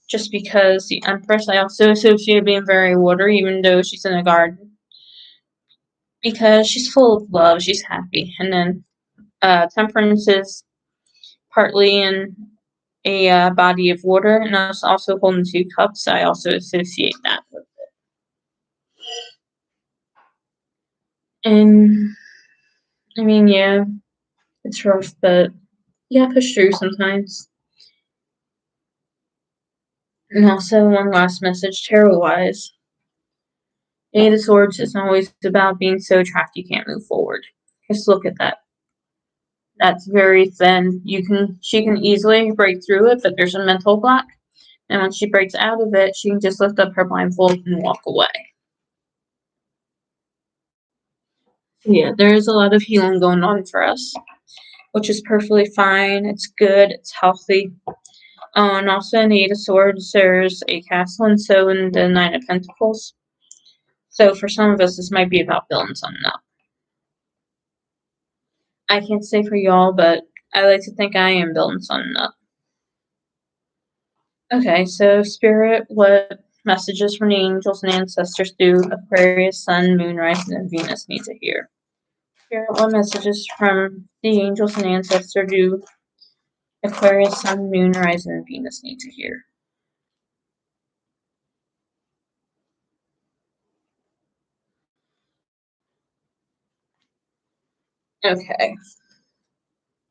Just because the Empress, I also associate being very watery, even though she's in a garden. Because she's full of love, she's happy. And then Temperance is partly in a body of water, and it's also holding 2 cups. I also associate that with it. And, I mean, yeah, it's rough, but you gotta push through sometimes. And also, one last message, tarot-wise. Eight of Swords isn't always about being so trapped you can't move forward. Just look at that. That's very thin. She can easily break through it, but there's a mental block. And when she breaks out of it, she can just lift up her blindfold and walk away. Yeah, there is a lot of healing going on for us, which is perfectly fine. It's good. It's healthy. And also in the Eight of Swords, there's a castle, and so in the Nine of Pentacles. So for some of us, this might be about building something up. I can't say for y'all, but I like to think I am building something up. Okay, so Spirit, what messages from the angels and ancestors do Aquarius, Sun, Moon, Rising, and Venus need to hear? Spirit, what messages from the angels and ancestors do Aquarius, Sun, Moon, Rising, and Venus need to hear? Okay.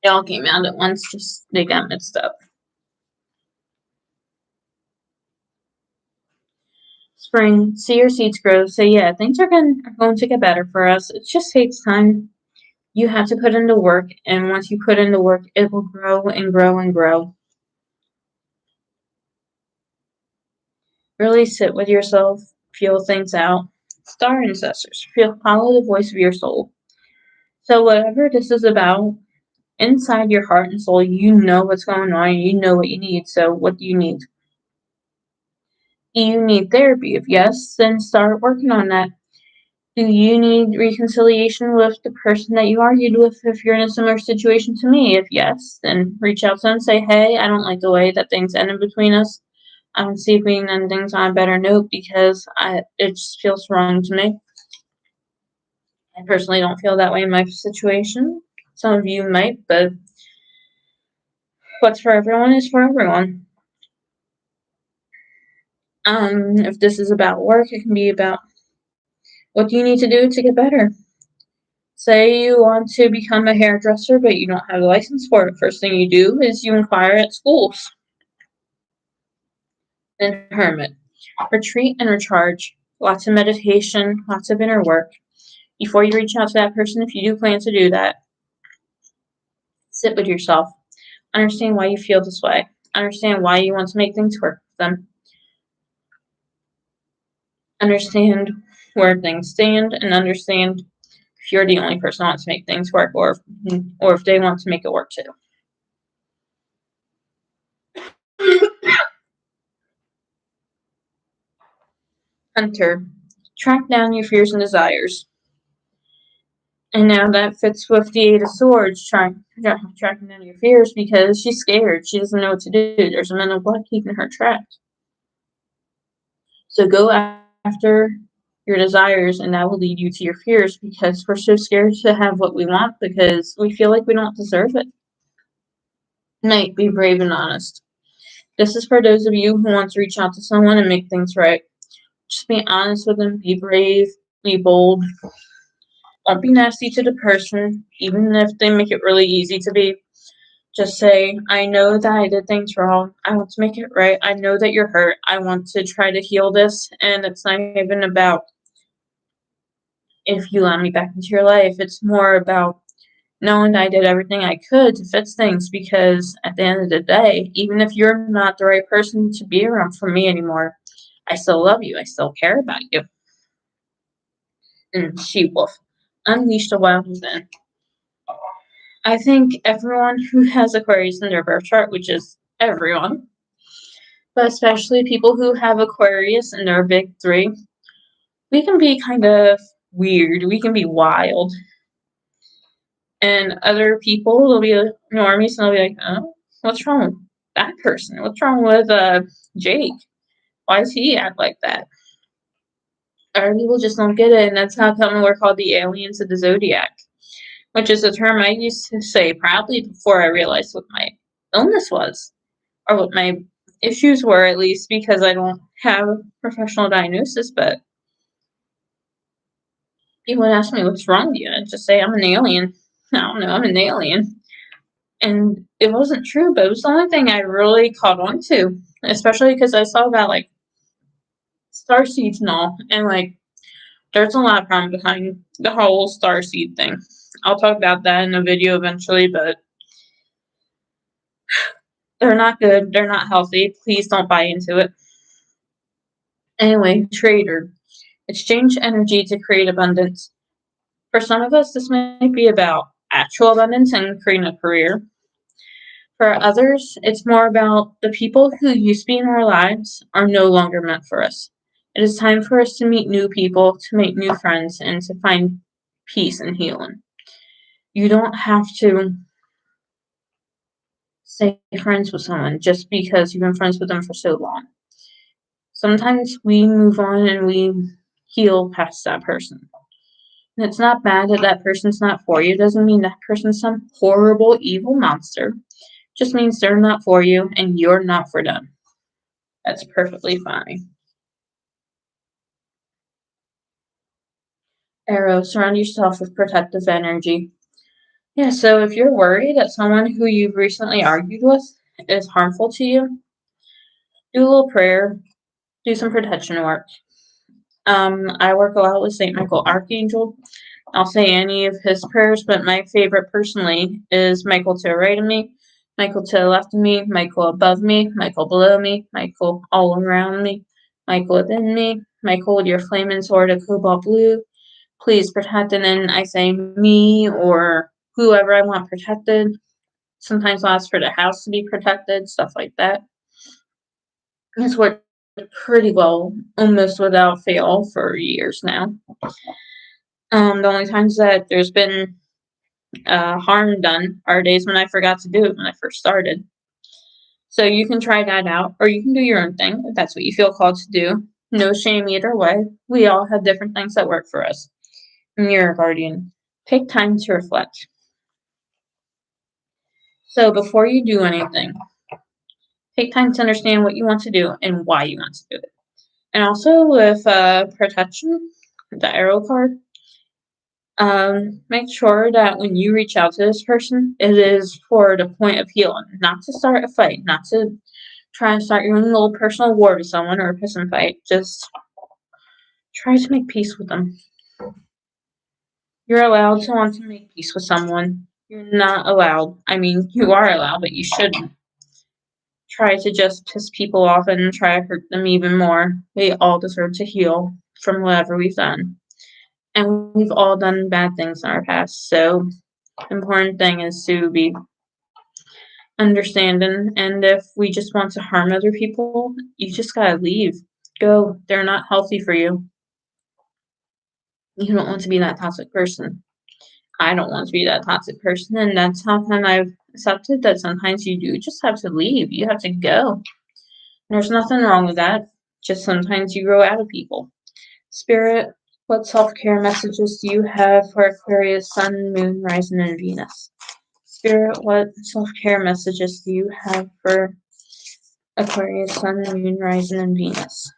They all came out at once, just they got mixed up. Spring, see your seeds grow. So yeah, things are going to get better for us. It just takes time. You have to put into work, and once you put into work, it will grow and grow and grow. Really sit with yourself, feel things out. Star ancestors, follow the voice of your soul. So whatever this is about, inside your heart and soul, you know what's going on, you know what you need. So what do you need? Do you need therapy? If yes, then start working on that. Do you need reconciliation with the person that you argued with if you're in a similar situation to me? If yes, then reach out to them and say, hey, I don't like the way that things ended between us. I don't see if we can end things on a better note because it just feels wrong to me. I personally don't feel that way in my situation. Some of you might, but what's for everyone is for everyone. If this is about work, it can be about what do you need to do to get better. Say you want to become a hairdresser, but you don't have a license for it. First thing you do is you inquire at schools. Then Hermit. Retreat and recharge. Lots of meditation, lots of inner work. Before you reach out to that person, if you do plan to do that, sit with yourself. Understand why you feel this way. Understand why you want to make things work with them. Understand where things stand, and understand if you're the only person who wants to make things work, or if they want to make it work too. Hunter, track down your fears and desires. And now that fits with the Eight of Swords, tracking down your fears because she's scared. She doesn't know what to do. There's a mental block keeping her trapped. So go after your desires, and that will lead you to your fears because we're so scared to have what we want because we feel like we don't deserve it. Knight, be brave and honest. This is for those of you who want to reach out to someone and make things right. Just be honest with them, be brave, be bold. Don't be nasty to the person, even if they make it really easy to be. Just say, I know that I did things wrong. I want to make it right. I know that you're hurt. I want to try to heal this. And it's not even about if you let me back into your life. It's more about knowing that I did everything I could to fix things, because at the end of the day, even if you're not the right person to be around for me anymore, I still love you. I still care about you. And She-Wolf, unleash the wild within. I think everyone who has Aquarius in their birth chart, which is everyone, but especially people who have Aquarius in their big three, we can be kind of weird. We can be wild. And other people will be normies and they'll be like, oh, what's wrong with that person? What's wrong with Jake? Why does he act like that? Other people just don't get it, and that's how come we're called the aliens of the zodiac, which is a term I used to say probably before I realized what my illness was, or what my issues were, at least, because I don't have a professional diagnosis, but people would ask me, what's wrong with you? I'd just say, I'm an alien. I don't know, I'm an alien. And it wasn't true, but it was the only thing I really caught on to, especially because I saw about, like, star seeds and all, and, like, there's a lot of problem behind the whole star seed thing. I'll talk about that in a video eventually, but they're not good. They're not healthy. Please don't buy into it. Anyway, trader. Exchange energy to create abundance. For some of us, this might be about actual abundance and creating a career. For others, it's more about the people who used to be in our lives are no longer meant for us. It is time for us to meet new people, to make new friends, and to find peace and healing. You don't have to stay friends with someone just because you've been friends with them for so long. Sometimes we move on and we heal past that person. And it's not bad that that person's not for you. It doesn't mean that person's some horrible, evil monster. It just means they're not for you and you're not for them. That's perfectly fine. Arrow, surround yourself with protective energy. Yeah, so if you're worried that someone who you've recently argued with is harmful to you, do a little prayer, do some protection work. I work a lot with St. Michael Archangel. I'll say any of his prayers, but my favorite personally is Michael to the right of me, Michael to the left of me, Michael above me, Michael below me, Michael all around me, Michael within me, Michael with your flaming sword of cobalt blue. Please protect, and then I say me or whoever I want protected. Sometimes I'll ask for the house to be protected, stuff like that. It's worked pretty well, almost without fail, for years now. The only times that there's been harm done are days when I forgot to do it when I first started. So you can try that out, or you can do your own thing if that's what you feel called to do. No shame either way. We all have different things that work for us. And you're a guardian. Take time to reflect. So before you do anything, take time to understand what you want to do and why you want to do it. And also with protection, the arrow card, make sure that when you reach out to this person, it is for the point of healing, not to start a fight, not to try and start your own little personal war with someone or a piss and fight. Just try to make peace with them. You're allowed to want to make peace with someone. You're not allowed. I mean, you are allowed, but you shouldn't try to just piss people off and try to hurt them even more. We all deserve to heal from whatever we've done. And we've all done bad things in our past. So the important thing is to be understanding. And if we just want to harm other people, you just gotta leave. Go. They're not healthy for you. You don't want to be that toxic person. I don't want to be that toxic person, and that's how come I've accepted that sometimes you do just have to leave. You have to go. There's nothing wrong with that. Just sometimes you grow out of people. Spirit, what self-care messages do you have for Aquarius, Sun, Moon, Rising, and Venus? Spirit, what self-care messages do you have for Aquarius, Sun, Moon, Rising, and Venus.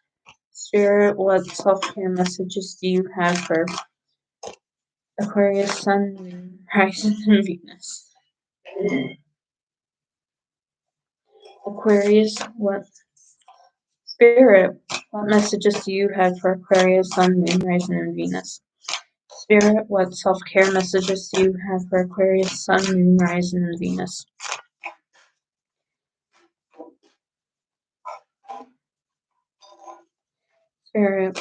Spirit, what self-care messages do you have for Aquarius, Sun, Moon, Rising, and Venus? Aquarius, what Spirit, what messages do you have for Aquarius, Sun, Moon, Rising, and Venus? Spirit, what self-care messages do you have for Aquarius, Sun, Moon, Rising, and Venus? Spirit,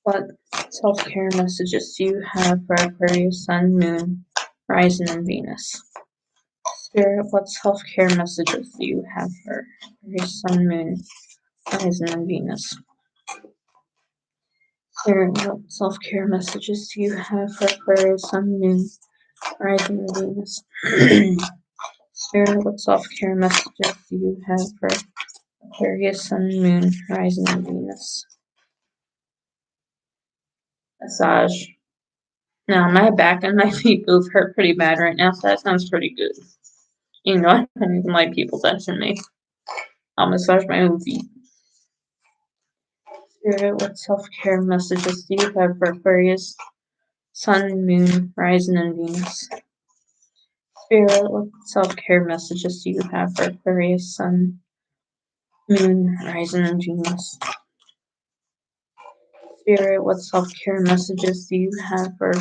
what self-care messages do you have for Aquarius, Sun, Moon, Rising, and Venus? Spirit, what self-care messages do you have for Aquarius, Sun, Moon, Rising, and Venus? Spirit, what self-care messages do you have for Aquarius, Sun, Moon, Rising, and Venus? Spirit, what self-care messages do you have for Aquarius, Sun, Moon, Rising, and Venus? Massage. Now, my back and my feet both hurt pretty bad right now, so that sounds pretty good. You know, I don't even like people touching me. I'll massage my own feet. Spirit, what self-care messages do you have for Aquarius, Sun, Moon, Rising, and Venus? Spirit, what self-care messages do you have for Aquarius, Sun, Moon, Rising, and Venus? Spirit, what self-care messages do you have for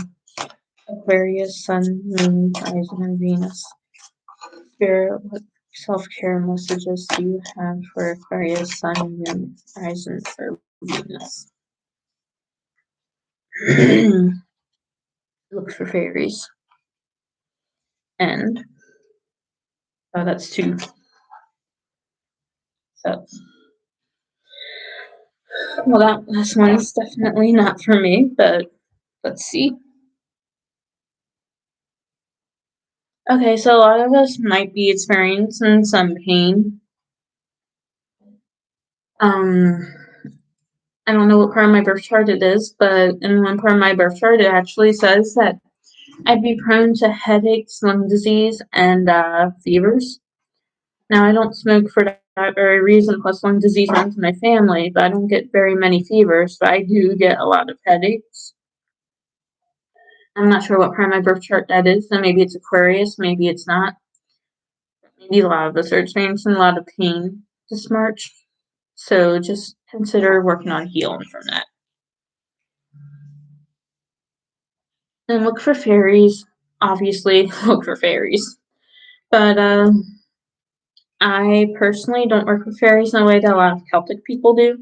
Aquarius, Sun, Moon, Rising, and Venus? Spirit, what self-care messages do you have for Aquarius, Sun, Moon, Rising, or Venus? Look for fairies. And oh, that's 2. So, well, that last one is definitely not for me, but let's see. Okay, so a lot of us might be experiencing some pain. I don't know what part of my birth chart it is, but in one part of my birth chart, it actually says that I'd be prone to headaches, lung disease, and fevers. Now, I don't smoke for that very reason, plus lung disease runs in my family, but I don't get very many fevers, but I do get a lot of headaches. I'm not sure what part of my birth chart that is, so maybe it's Aquarius, maybe it's not. Maybe a lot of us are experiencing a lot of pain this March, so just consider working on healing from that. And look for fairies. Obviously, look for fairies. But I personally don't work with fairies in the way that a lot of Celtic people do.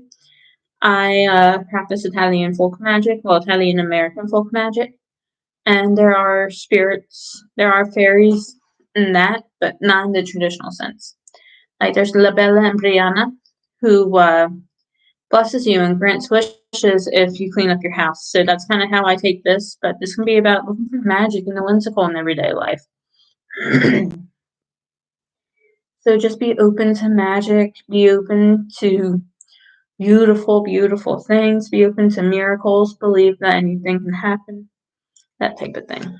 I practice Italian folk magic, well, Italian American folk magic. And there are spirits, there are fairies in that, but not in the traditional sense. Like there's La Bella and Brianna, who blesses you and grants wishes if you clean up your house. So that's kind of how I take this, but this can be about looking for magic and the whimsical in everyday life. So just be open to magic, be open to beautiful, beautiful things, be open to miracles, believe that anything can happen, that type of thing.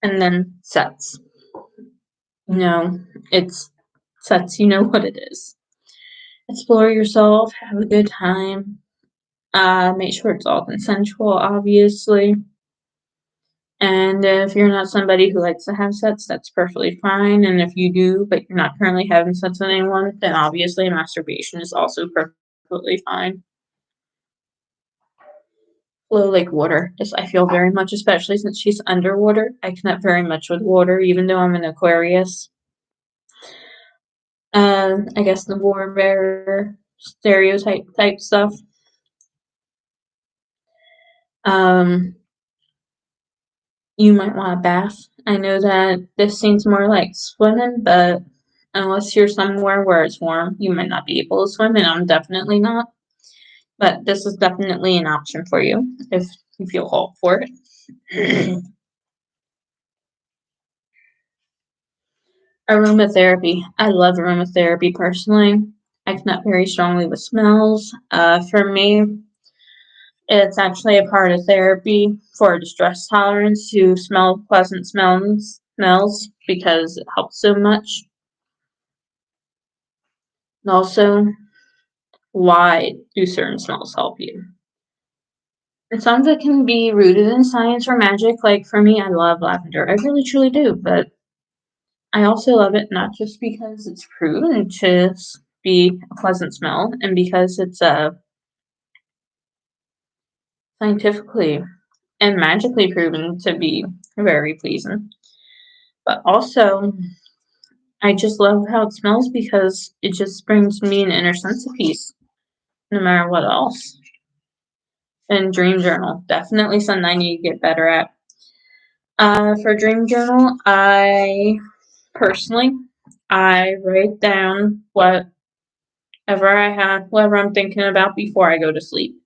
And then sets. It's sets, you know what it is. Explore yourself, have a good time. Make sure it's all consensual, obviously. And if you're not somebody who likes to have sets, that's perfectly fine. And if you do, but you're not currently having sets with anyone, then obviously masturbation is also perfectly fine. Flow like water. I feel very much, especially since she's underwater. I connect very much with water, even though I'm an Aquarius. I guess the war bearer stereotype type stuff. You might want a bath. I know that this seems more like swimming, but unless you're somewhere where it's warm, you might not be able to swim, and I'm definitely not. But this is definitely an option for you if you feel called for it. Aromatherapy. I love aromatherapy personally. I connect very strongly with smells. For me, it's actually a part of therapy for distress tolerance to smell pleasant smells because it helps so much. And also, why do certain smells help you? And some of it can be rooted in science or magic. Like for me, I love lavender. I really truly do. But I also love it not just because it's proven to be a pleasant smell and because it's scientifically and magically proven to be very pleasing. But also, I just love how it smells because it just brings me an inner sense of peace, no matter what else. And Dream Journal, definitely something I need to get better at. For Dream Journal, I write down whatever whatever I'm thinking about before I go to sleep.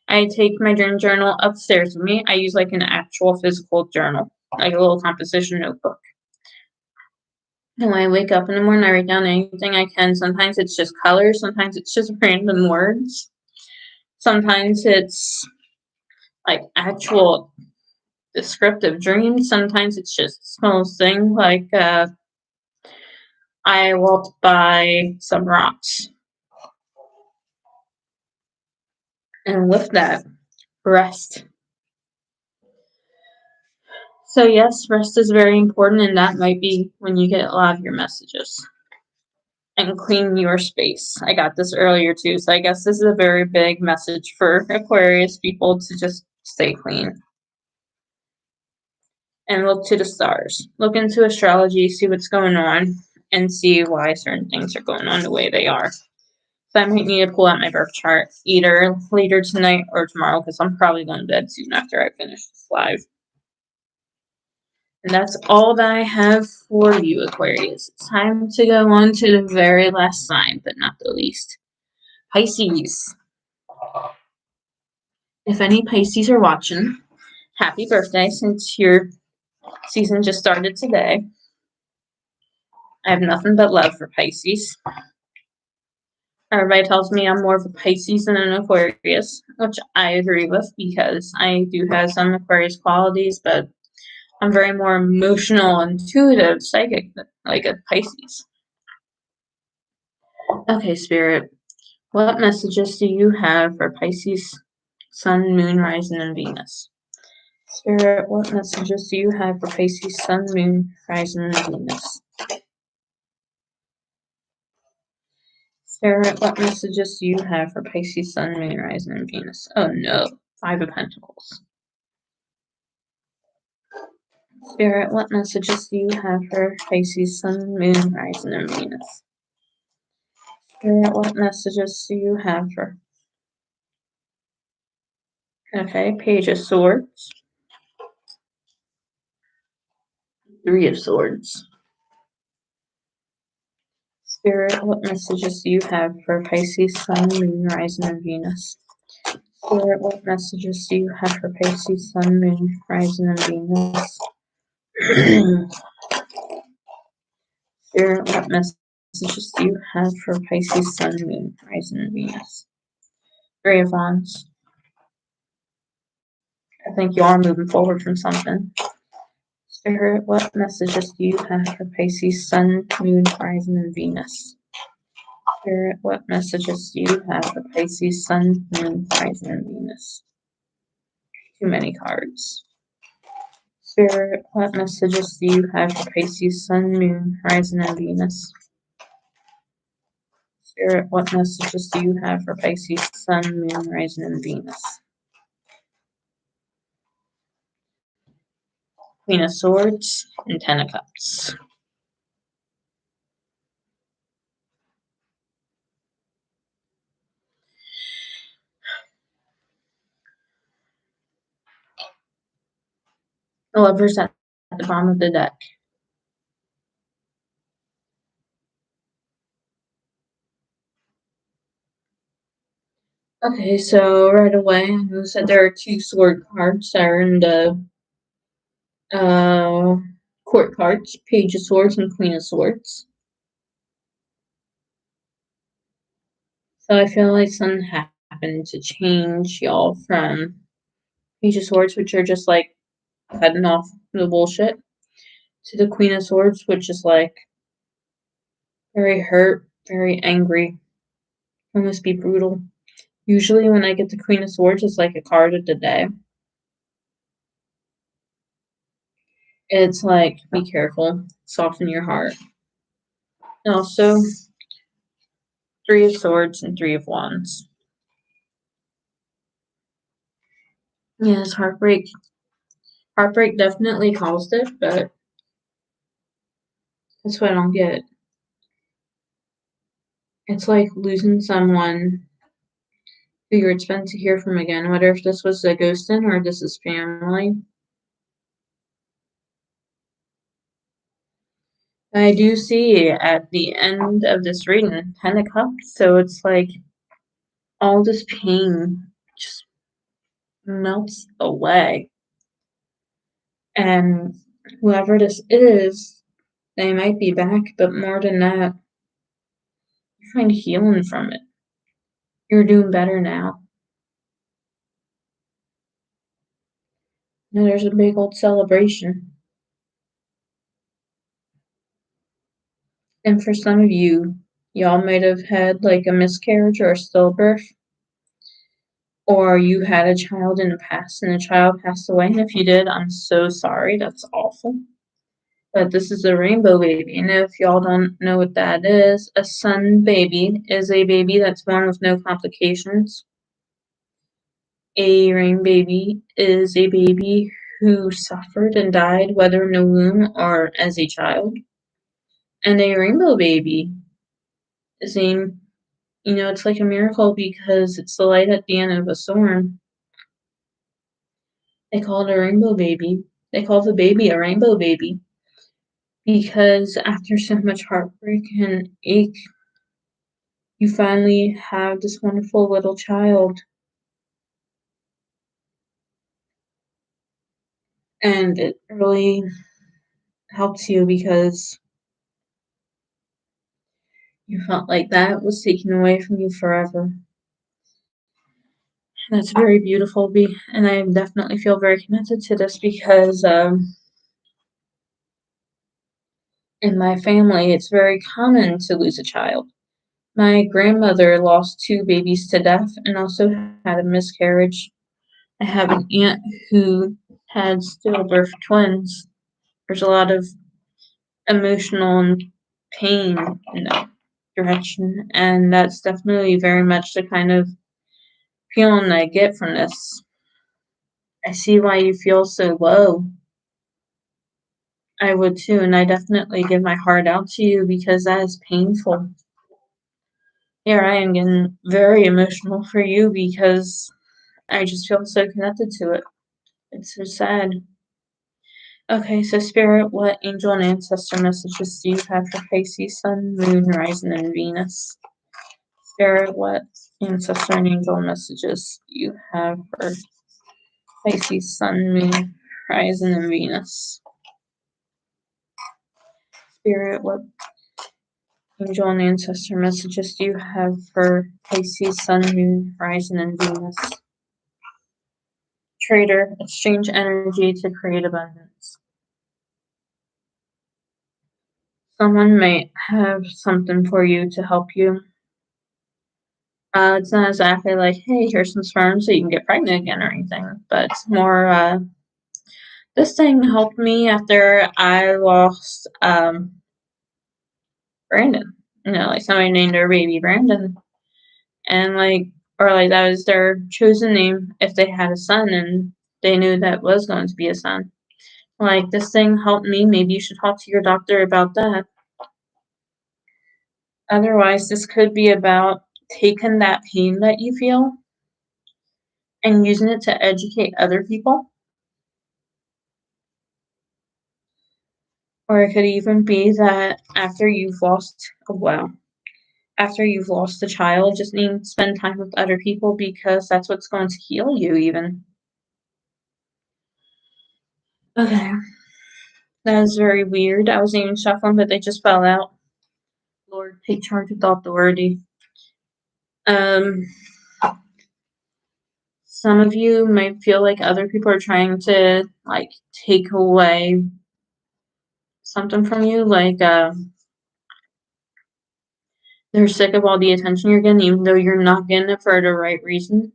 I take my dream journal upstairs with me. I use like an actual physical journal, like a little composition notebook. And when I wake up in the morning, I write down anything I can. Sometimes it's just colors, sometimes it's just random words. Sometimes it's like actual descriptive dreams. Sometimes it's just small thing like I walked by some rocks. And with that, rest. So yes, rest is very important, and that might be when you get a lot of your messages. And clean your space. I got this earlier too, so I guess this is a very big message for Aquarius people to just stay clean. And look to the stars. Look into astrology, see what's going on, and see why certain things are going on the way they are. So I might need to pull out my birth chart either later tonight or tomorrow because I'm probably going to bed soon after I finish this live. And that's all that I have for you, Aquarius. It's time to go on to the very last sign, but not the least. Pisces. If any Pisces are watching, happy birthday since your season just started today. I have nothing but love for Pisces. Everybody tells me I'm more of a Pisces than an Aquarius, which I agree with because I do have some Aquarius qualities, but I'm very more emotional, intuitive, psychic, like a Pisces. Okay, Spirit, what messages do you have for Pisces, Sun, Moon, Rising, and Venus? Spirit, what messages do you have for Pisces, Sun, Moon, Rising, and Venus? Spirit, what messages do you have for Pisces, Sun, Moon, Rising, and Venus? Oh no, Five of Pentacles. Spirit, what messages do you have for Pisces, Sun, Moon, Rising, and Venus? Spirit, what messages do you have for... Okay, Page of Swords. Three of Swords. Spirit, what messages do you have for Pisces, Sun, Moon, Rising, and Venus? Spirit, what messages do you have for Pisces, Sun, Moon, Rising, and Venus? Spirit, what messages do you have for Pisces, Sun, Moon, Rising, and Venus? Three of Wands. I think you are moving forward from something. Spirit, what messages do you have for Pisces, Sun, Moon, Rising, and Venus? Spirit, what messages do you have for Pisces, Sun, Moon, Rising, and Venus? Too many cards. Spirit, what messages do you have for Pisces, Sun, Moon, Rising, and Venus? Spirit, what messages do you have for Pisces, Sun, Moon, Rising, and Venus? Queen of Swords and Ten of Cups. The Lovers at the bottom of the deck. Okay, so right away, I noticed that there are two sword cards that are in the court cards, Page of Swords and Queen of Swords. So I feel like something happened to change y'all from Page of Swords, which are just like cutting off the bullshit, to the Queen of Swords, which is like very hurt, very angry. It must be brutal. Usually when I get the Queen of Swords, it's like a card of the day. It's like, be careful, soften your heart. And also, Three of Swords and Three of Wands. Yes, heartbreak. Heartbreak definitely caused it, but that's what I don't get. It's like losing someone who you're expecting to hear from again. Whether if this was a ghosting or this is family. I do see at the end of this reading, Ten of Cups, so it's like all this pain just melts away. And whoever this is, they might be back, but more than that, you find healing from it. You're doing better now. Now there's a big old celebration. And for some of you, y'all might have had like a miscarriage or a stillbirth, or you had a child in the past and the child passed away. And if you did, I'm so sorry. That's awful. But this is a rainbow baby. And if y'all don't know what that is, a sun baby is a baby that's born with no complications. A rain baby is a baby who suffered and died, whether in the womb or as a child. And a rainbow baby is it's like a miracle because it's the light at the end of a storm. They call it a rainbow baby. They call the baby a rainbow baby because after so much heartbreak and ache, you finally have this wonderful little child. And it really helps you because you felt like that was taken away from you forever. That's very beautiful, and I definitely feel very connected to this because in my family, it's very common to lose a child. My grandmother lost 2 babies to death and also had a miscarriage. I have an aunt who had stillbirth twins. There's a lot of emotional and pain in that direction, and that's definitely very much the kind of feeling I get from this. I see why you feel so low. I would too, and I definitely give my heart out to you because that is painful. Here I am getting very emotional for you because I just feel so connected to it. It's so sad. Okay, so Spirit, what angel and ancestor messages do you have for Pisces, Sun, Moon, Rising, and Venus? Spirit, what ancestor and angel messages do you have for Pisces, Sun, Moon, Rising, and Venus? Spirit, what angel and ancestor messages do you have for Pisces, Sun, Moon, Rising, and Venus? Trader, exchange energy to create abundance. Someone might have something for you to help you. It's not exactly like, hey, here's some sperm so you can get pregnant again or anything, but it's more, this thing helped me after I lost, Brandon. Like somebody named their baby Brandon. And or that was their chosen name if they had a son and they knew that was going to be a son. Like, this thing helped me, maybe you should talk to your doctor about that. Otherwise, this could be about taking that pain that you feel and using it to educate other people. Or it could even be that after you've lost a child, just need to spend time with other people because that's what's going to heal you even. Okay. That is very weird. I wasn't even shuffling, but they just fell out. Lord, take charge of the authority. Some of you might feel like other people are trying to, take away something from you. they're sick of all the attention you're getting, even though you're not getting it for the right reason.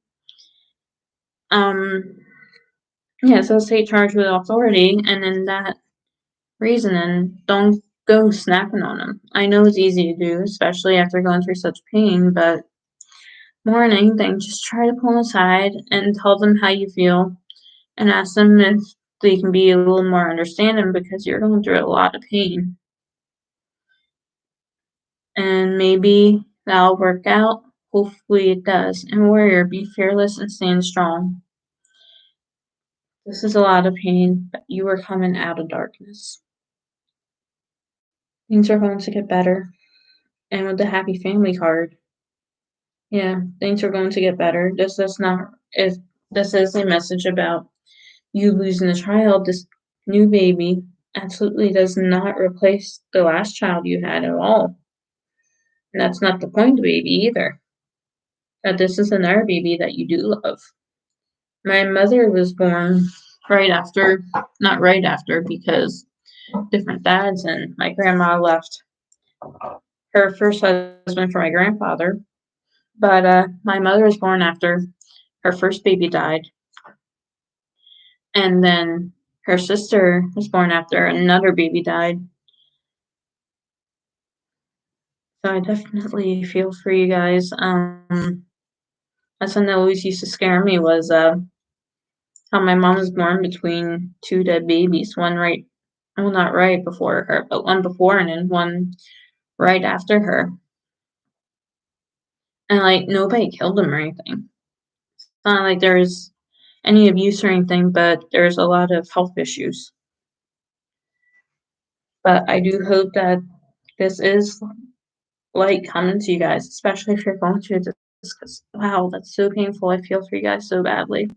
Yeah, so take charge with authority, and in that reasoning, don't go snapping on them. I know it's easy to do, especially after going through such pain, but more than anything, just try to pull them aside and tell them how you feel and ask them if they can be a little more understanding because you're going through a lot of pain. And maybe that'll work out. Hopefully it does. And warrior, be fearless and stand strong. This is a lot of pain, but you are coming out of darkness. Things are going to get better. And with the happy family card, yeah, things are going to get better. This is not, if this is a message about you losing a child, this new baby absolutely does not replace the last child you had at all. And that's not the point of the baby either. That this is another baby that you do love. My mother was born right after, not right after, because different dads, and my grandma left her first husband for my grandfather. But my mother was born after her first baby died. And then her sister was born after another baby died. So I definitely feel for you guys. That's something that always used to scare me was how my mom was born between two dead babies. One right, well, not right before her, but one before and then one right after her. And like nobody killed them or anything. It's not like there's any abuse or anything, but there's a lot of health issues. But I do hope that this is light coming to you guys, especially if you're going through this, because wow, that's so painful. I feel for you guys so badly.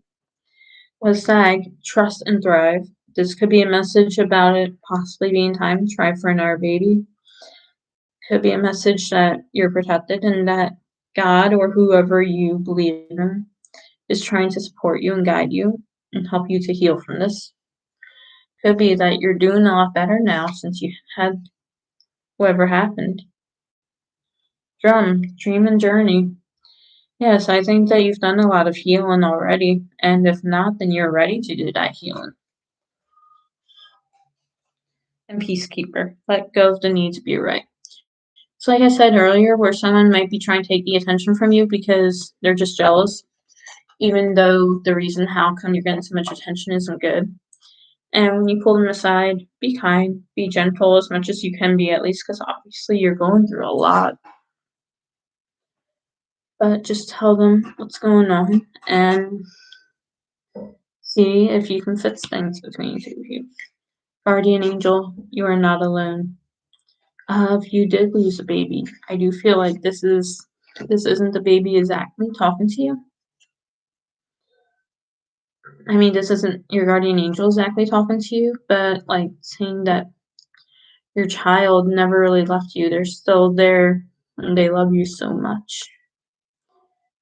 With SAG, trust and thrive. This could be a message about it possibly being time to try for another baby. Could be a message that you're protected and that God or whoever you believe in is trying to support you and guide you and help you to heal from this. Could be that you're doing a lot better now since you had whatever happened. Dream and journey. Yes, I think that you've done a lot of healing already, and if not, then you're ready to do that healing. And Peacekeeper, let go of the need to be right. So like I said earlier, where someone might be trying to take the attention from you because they're just jealous, even though the reason how come you're getting so much attention isn't good. And when you pull them aside, be kind, be gentle as much as you can be, at least, because obviously you're going through a lot. But just tell them what's going on and see if you can fix things between the two of you. Guardian angel, you are not alone. If you did lose a baby, I do feel like this isn't the baby exactly talking to you. I mean, this isn't your guardian angel exactly talking to you, but like saying that your child never really left you. They're still there and they love you so much.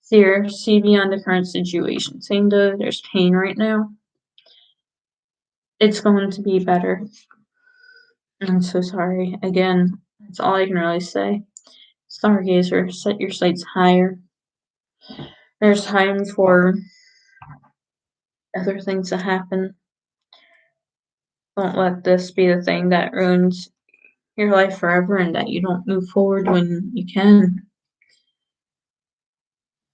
Seer, see beyond the current situation. Saying though there's pain right now, it's going to be better. I'm so sorry. Again, that's all I can really say. Stargazer, set your sights higher. There's time for other things to happen. Don't let this be the thing that ruins your life forever and that you don't move forward when you can.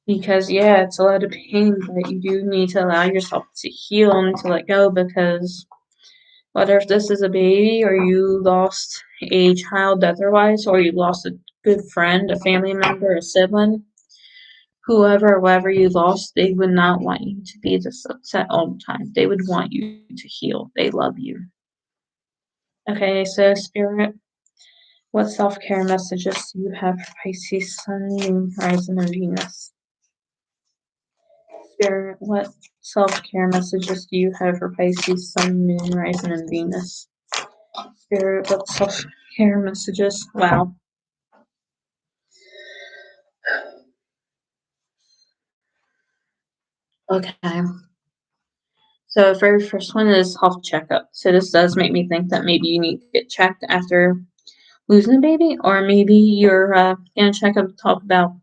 Because, yeah, it's a lot of pain, but you do need to allow yourself to heal and to let go because whether if this is a baby or you lost a child otherwise or you lost a good friend, a family member, a sibling, whoever you lost, they would not want you to be this upset all the time. They would want you to heal. They love you. Okay, so Spirit, what self-care messages do you have for Pisces, Sun, Moon, Rising, and Venus? Spirit, what self-care messages do you have for Pisces, Sun, Moon, Rising, and Venus? Spirit, what self-care messages? Wow. Okay. So the very first one is health checkup. So this does make me think that maybe you need to get checked after losing a baby, or maybe you're gonna talk about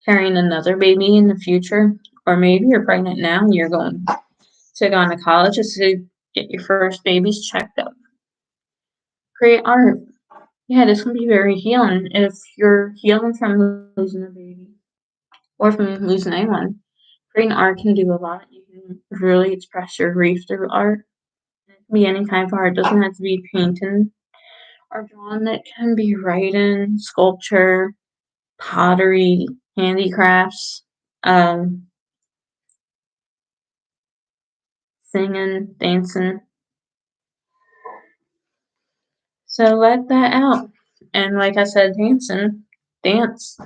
carrying another baby in the future, or maybe you're pregnant now and you're going to gynecologist to get your first babies checked up. Create art. Yeah, this can be very healing if you're healing from losing a baby or from losing anyone. Creating art can do a lot. You can really express your grief through art. It can be any kind of art. It doesn't have to be painting or drawing. It can be writing, sculpture, pottery, handicrafts, singing, dancing. So let that out. And like I said, dancing, dance,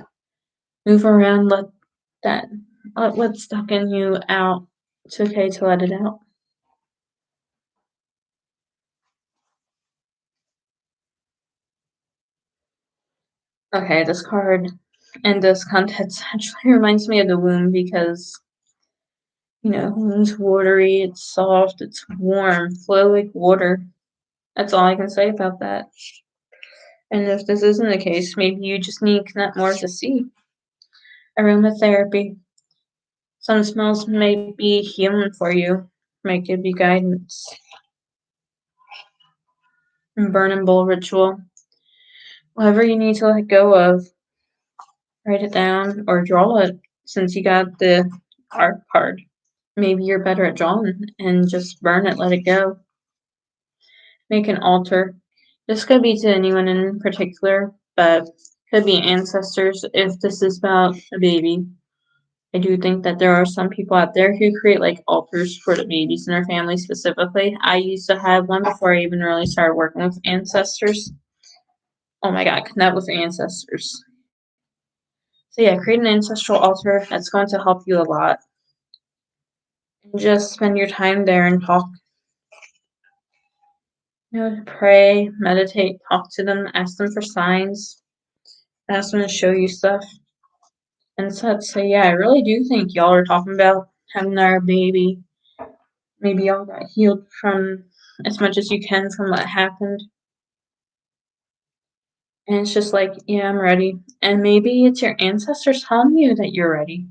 move around, let what's stuck in you out. It's okay to let it out. Okay, this card and this context actually reminds me of the womb because, womb's watery, it's soft, it's warm, flow like water. That's all I can say about that. And if this isn't the case, maybe you just need to connect more to see. Aromatherapy. Some smells may be healing for you, might give you guidance. Burning bowl ritual. Whatever you need to let go of, write it down or draw it since you got the art card. Maybe you're better at drawing and just burn it, let it go. Make an altar. This could be to anyone in particular, but could be ancestors if this is about a baby. I do think that there are some people out there who create like altars for the babies in their family specifically. I used to have one before I even really started working with ancestors. Oh my god, connect with ancestors. So yeah, create an ancestral altar. That's going to help you a lot. And just spend your time there and talk. Pray, meditate, talk to them, ask them for signs, ask them to show you stuff and such. So yeah, I really do think y'all are talking about having our baby. Maybe y'all got healed from as much as you can from what happened. And it's just like, yeah, I'm ready. And maybe it's your ancestors telling you that you're ready.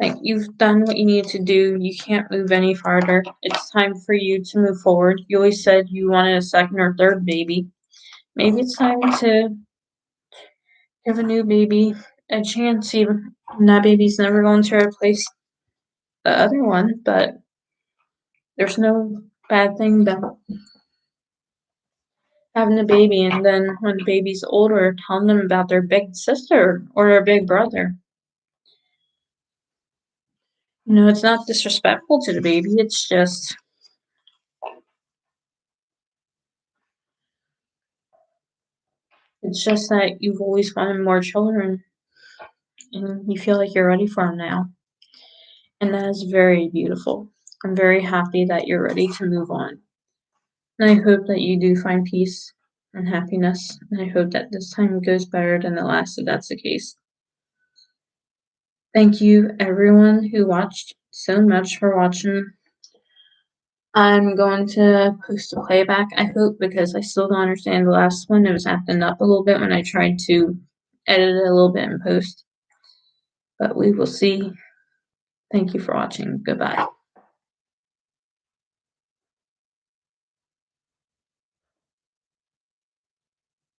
Like, you've done what you need to do. You can't move any farther. It's time for you to move forward. You always said you wanted a second or third baby. Maybe it's time to give a new baby a chance, even that baby's never going to replace the other one, but there's no bad thing about having a baby and then when the baby's older, telling them about their big sister or their big brother. It's not disrespectful to the baby, it's just that you've always wanted more children and you feel like you're ready for them now. And that is very beautiful. I'm very happy that you're ready to move on. And I hope that you do find peace and happiness. And I hope that this time goes better than the last if that's the case. Thank you everyone who watched so much for watching. I'm going to post a playback, I hope, because I still don't understand the last one. It was acting up a little bit when I tried to edit it a little bit in post. But we will see. Thank you for watching. Goodbye.